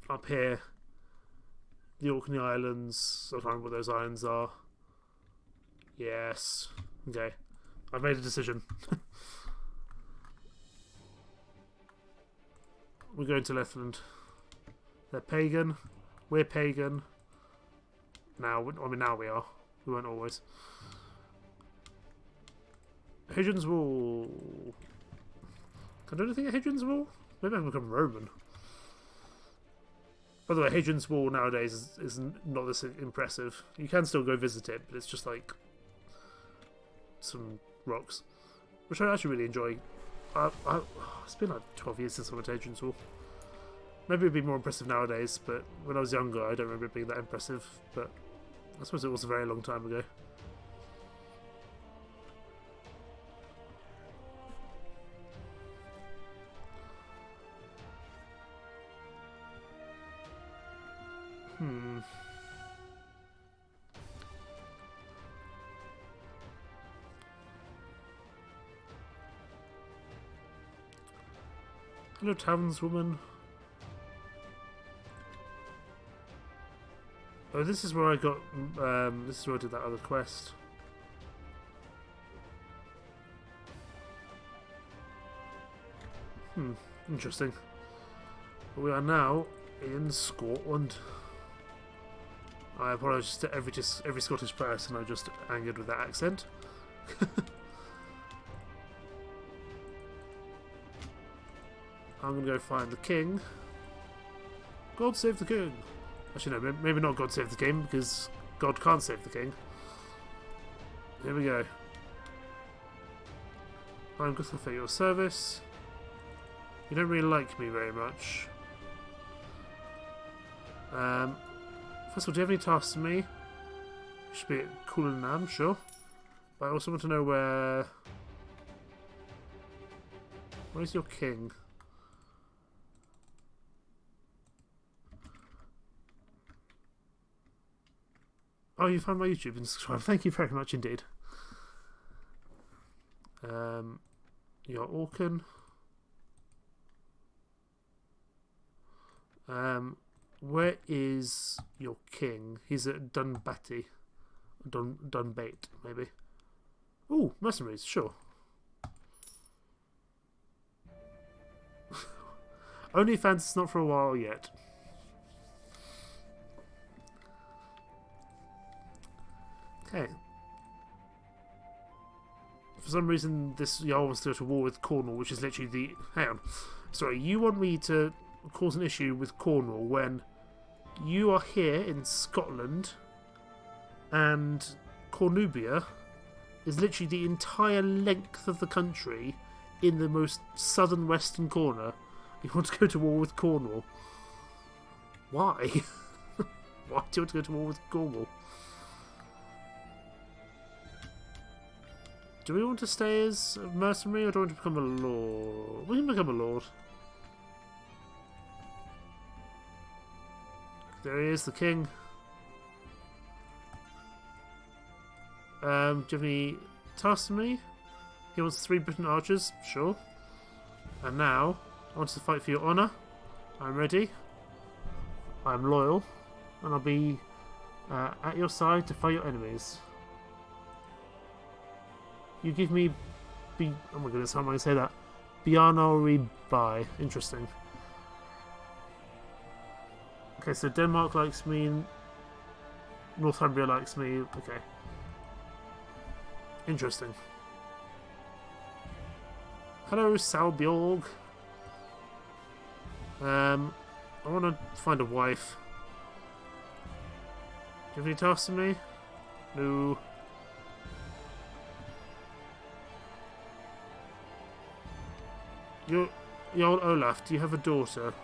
Up here. The Orkney Islands. I don't know what those islands are. Yes. Okay. I've made a decision. We're going to Lethland. They're pagan. We're pagan. Now, I mean, now we are. We weren't always. Hadrian's Wall. Can I do anything at Hadrian's Wall? Maybe I can become Roman. By the way, Hadrian's Wall nowadays is not this impressive. You can still go visit it, but it's just like some rocks, which I actually really enjoy. It's been like 12 years since I went to Hadrian's Wall. Maybe it'd be more impressive nowadays, but when I was younger, I don't remember it being that impressive. But I suppose it was a very long time ago. Hello, townswoman. Oh, this is where I got. This is where I did that other quest. Interesting. But we are now in Scotland. I apologise to every Scottish person I just angered with that accent. I'm going to go find the king. God save the king. Actually, no, maybe not God save the king, because God can't save the king. Here we go. I'm Gustav at your service. You don't really like me very much. First of all, do you have any tasks for me? You should be cooler than I am, sure. But I also want to know where... Where's your king? Oh, you found my YouTube and subscribe. Thank you very much indeed. You're Orcan. Where is your king? He's at Dunbatty. Dunbait, maybe. Ooh, mercenaries, sure. OnlyFans is not for a while yet. Okay. For some reason, this Jarl wants to go to war with Cornwall, which is literally the... Hang on. Sorry, you want me to cause an issue with Cornwall when you are here in Scotland and Cornubia is literally the entire length of the country in the most southern western corner. You want to go to war with Cornwall. Why? Why do you want to go to war with Cornwall? Do we want to stay as a mercenary or do we want to become a lord? We can become a lord. There he is, the king. Do you have any tasks for me? He wants 3 Briton archers, sure. And now, I want to fight for your honour. I'm ready. I'm loyal. And I'll be at your side to fight your enemies. You give me... oh my goodness, how am I going to say that? Bianori Bai. Interesting. Okay, so Denmark likes me. Northumbria likes me. Okay. Interesting. Hello, Salbjorg. I want to find a wife. Do you have any tasks for me? No. You're old Olaf. Do you have a daughter?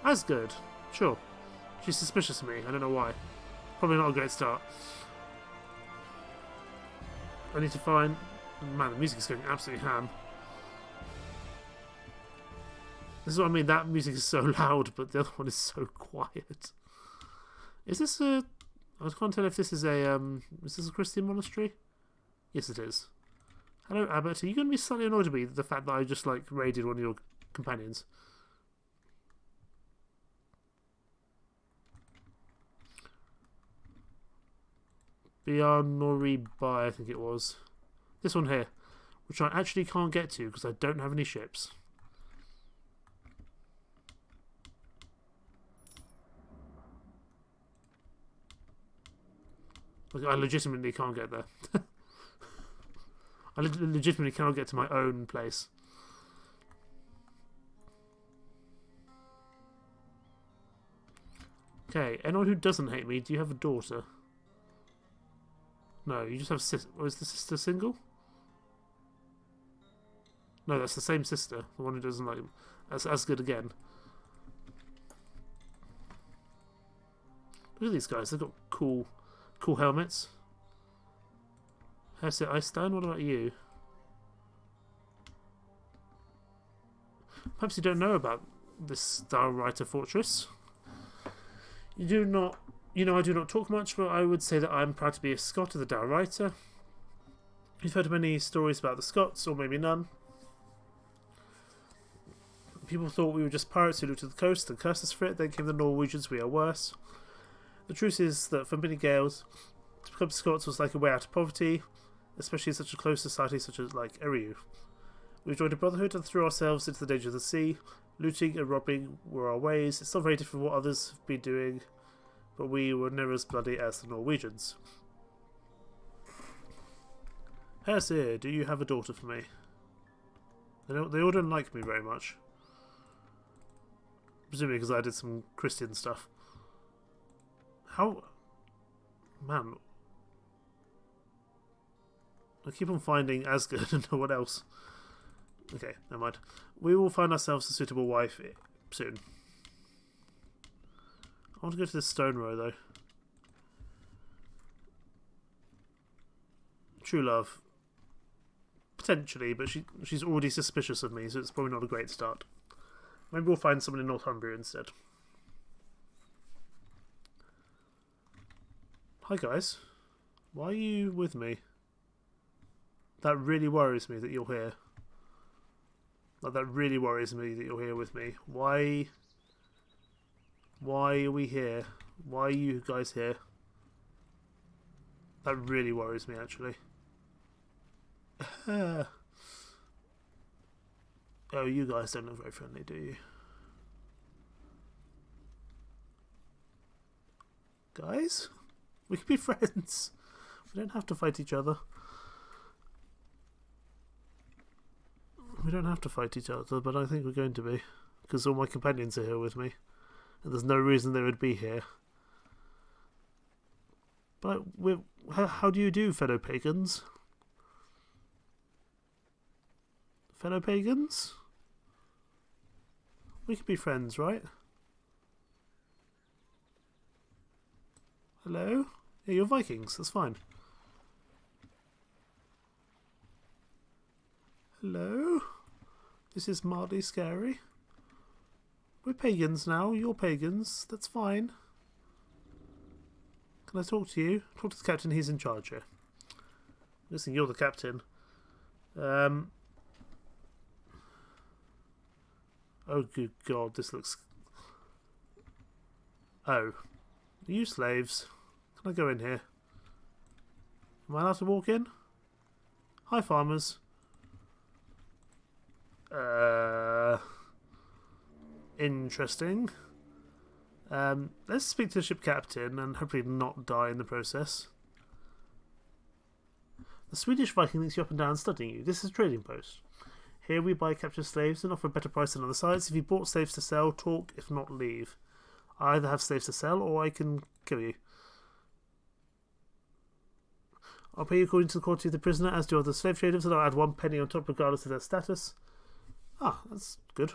As good. Sure. She's suspicious of me. I don't know why. Probably not a great start. I need to find... Man, the music is going absolutely ham. This is what I mean. That music is so loud, but the other one is so quiet. Is this a... I can't tell if this is a... Is this a Christian monastery? Yes, it is. Hello, Abbot. Are you going to be slightly annoyed at me the fact that I just, like, raided one of your companions? Bianori Bai, I think it was. This one here, which I actually can't get to because I don't have any ships. Like, I legitimately can't get there. I legitimately cannot get to my own place. Okay, anyone who doesn't hate me, do you have a daughter? No, you just have sister. Or is the sister single? No, that's the same sister. The one who doesn't like him. That's as good again. Look at these guys. They've got cool helmets. How's it, Einstein? What about you? Perhaps you don't know about this Star Writer Fortress. You do not... You know, I do not talk much, but I would say that I'm proud to be a Scot of the Dow Writer. You've heard many stories about the Scots, or maybe none. People thought we were just pirates who looked at the coast and cursed us for it. Then came the Norwegians, we are worse. The truth is that for many Gaels, to become Scots was like a way out of poverty, especially in such a close society such as like Eriu. We joined a brotherhood and threw ourselves into the danger of the sea. Looting and robbing were our ways. It's not very different from what others have been doing, but we were never as bloody as the Norwegians. Hersir, do you have a daughter for me? They all don't like me very much. Presumably because I did some Christian stuff. How... Man. I keep on finding Asgard and no one else. Okay, never mind. We will find ourselves a suitable wife soon. I want to go to this stone row though. True love. Potentially, but she's already suspicious of me, so it's probably not a great start. Maybe we'll find someone in Northumbria instead. Hi guys. Why are you with me? That really worries me that you're here. Like, that really worries me that you're here with me. Why are we here? Why are you guys here? That really worries me, actually. Oh, you guys don't look very friendly, do you? Guys? We can be friends. We don't have to fight each other. We don't have to fight each other, but I think we're going to be. Because all my companions are here with me. And there's no reason they would be here. But how do you do, fellow pagans? Fellow pagans? We could be friends, right? Hello? Yeah, you're Vikings, that's fine. Hello? This is mildly scary. We're pagans now, you're pagans, that's fine. Can I talk to you? Talk to the captain, he's in charge here. Listen, you're the captain. Oh, good God, this looks... Oh. Are you slaves? Can I go in here? Am I allowed to walk in? Hi, farmers. Interesting. Let's speak to the ship captain and hopefully not die in the process. The Swedish Viking links you up and down studying you. This is a trading post. Here we buy captured slaves and offer a better price than other sites. If you bought slaves to sell, talk. If not, leave. I either have slaves to sell or I can kill you. I'll pay you according to the quality of the prisoner, as do other slave traders, and I'll add 1 penny on top regardless of their status. Ah, that's good.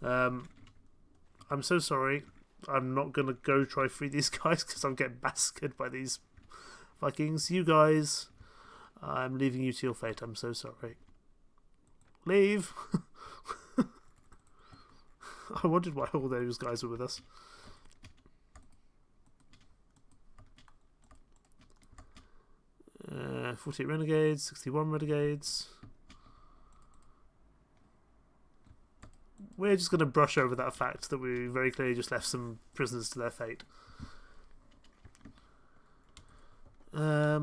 I'm so sorry. I'm not going to go try free these guys because I'm getting massacred by these Vikings. You guys, I'm leaving you to your fate. I'm so sorry. Leave. I wondered why all those guys were with us. 48 renegades, 61 renegades. We're just going to brush over that fact that we very clearly just left some prisoners to their fate. Are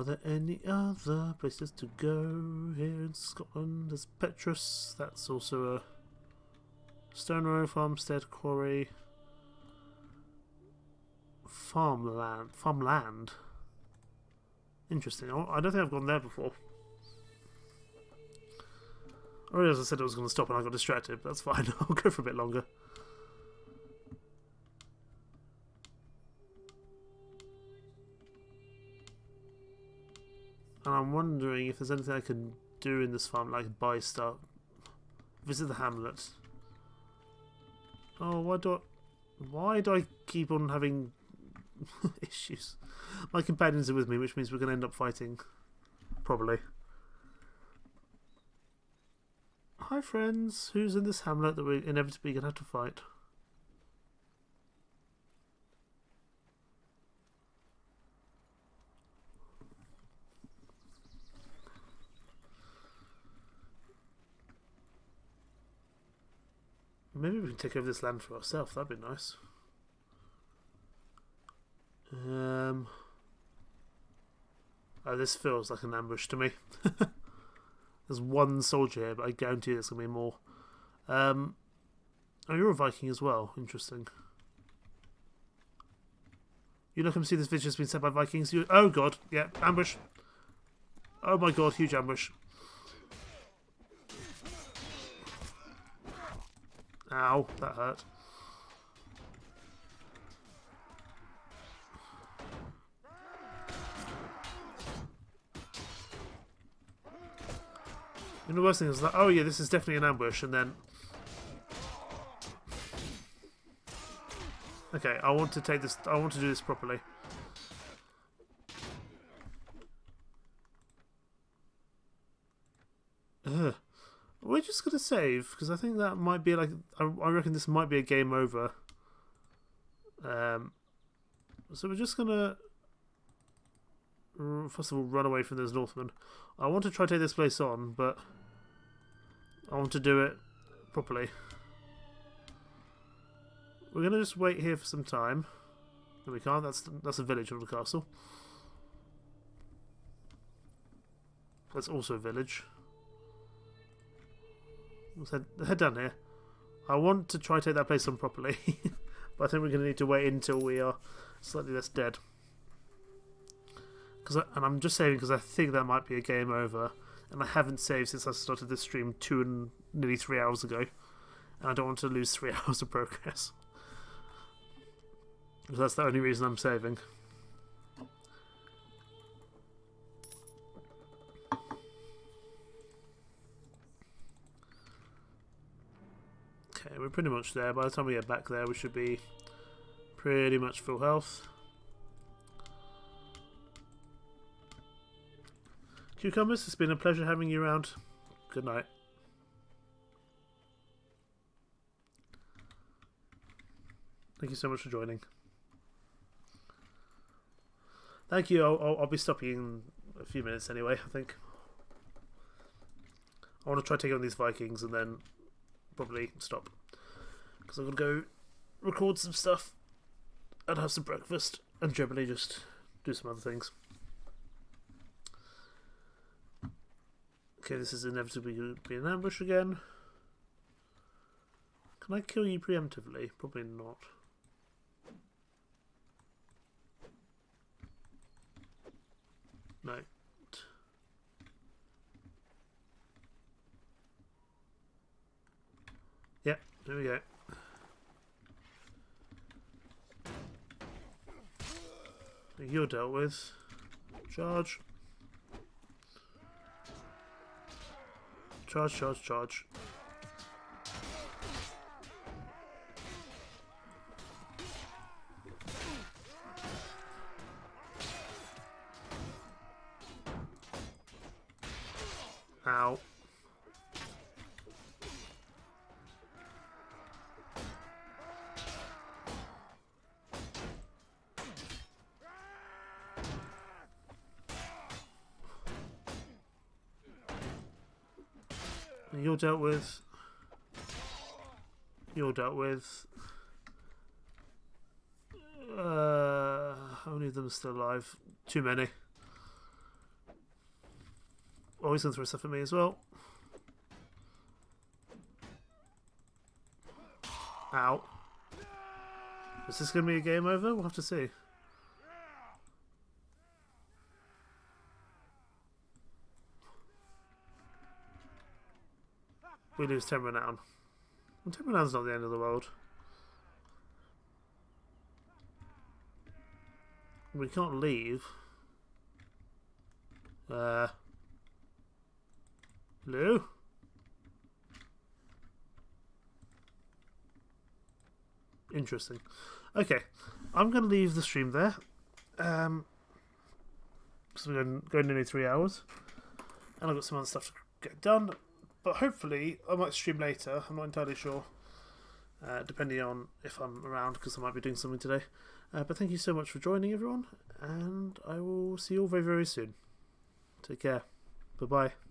there any other places to go here in Scotland? There's Petrus, that's also a stone row, farmstead, quarry, farmland. Interesting. I don't think I've gone there before. I realised I said I was going to stop and I got distracted, but that's fine. I'll go for a bit longer. And I'm wondering if there's anything I can do in this farm, like buy stuff. Visit the hamlet. Oh, why do I keep on having issues? My companions are with me, which means we're going to end up fighting. Probably. Hi friends, who's in this hamlet that we're inevitably going to have to fight? Maybe we can take over this land for ourselves, that'd be nice. Oh, this feels like an ambush to me. There's one soldier here, but I guarantee there's going to be more. Oh, you're a Viking as well. Interesting. You look and see this video has been set by Vikings. Oh god, yeah, ambush. Oh my god, huge ambush. Ow, that hurt. And the worst thing is that, oh yeah, this is definitely an ambush, and then... Okay, I want to take this, I want to do this properly. Ugh. We're just going to save, because I think that might be like, I reckon this might be a game over. So we're just going to, first of all, run away from those Northmen. I want to try to take this place on, but I want to do it properly. We're going to just wait here for some time. No, we can't. That's a village of the castle. That's also a village. Let's head down here. I want to try to take that place on properly. But I think we're going to need to wait until we are slightly less dead. And I'm just saving because I think that might be a game over. And I haven't saved since I started this stream nearly 3 hours ago. And I don't want to lose 3 hours of progress. So that's the only reason I'm saving. Okay, we're pretty much there. By the time we get back there, we should be pretty much full health. Cucumbers, it's been a pleasure having you around. Good night. Thank you so much for joining. Thank you. I'll be stopping in a few minutes anyway, I think. I want to try taking on these Vikings and then probably stop. Because I'm going to go record some stuff and have some breakfast and generally just do some other things. Okay, this is inevitably going to be an ambush again. Can I kill you preemptively? Probably not. No. Yeah, there we go. You're dealt with. Charge. Charge, charge, charge. Ow. You're dealt with. You're dealt with. How many of them are still alive? Too many. Oh, he's going to throw stuff at me as well. Ow. Is this going to be a game over? We'll have to see. We lose 10 renown. And 10 renown's not the end of the world. We can't leave. Hello? Interesting. Okay, I'm going to leave the stream there. So we're going nearly 3 hours. And I've got some other stuff to get done. But hopefully, I might stream later. I'm not entirely sure. Depending on if I'm around, because I might be doing something today. But thank you so much for joining, everyone. And I will see you all very, very soon. Take care. Bye-bye.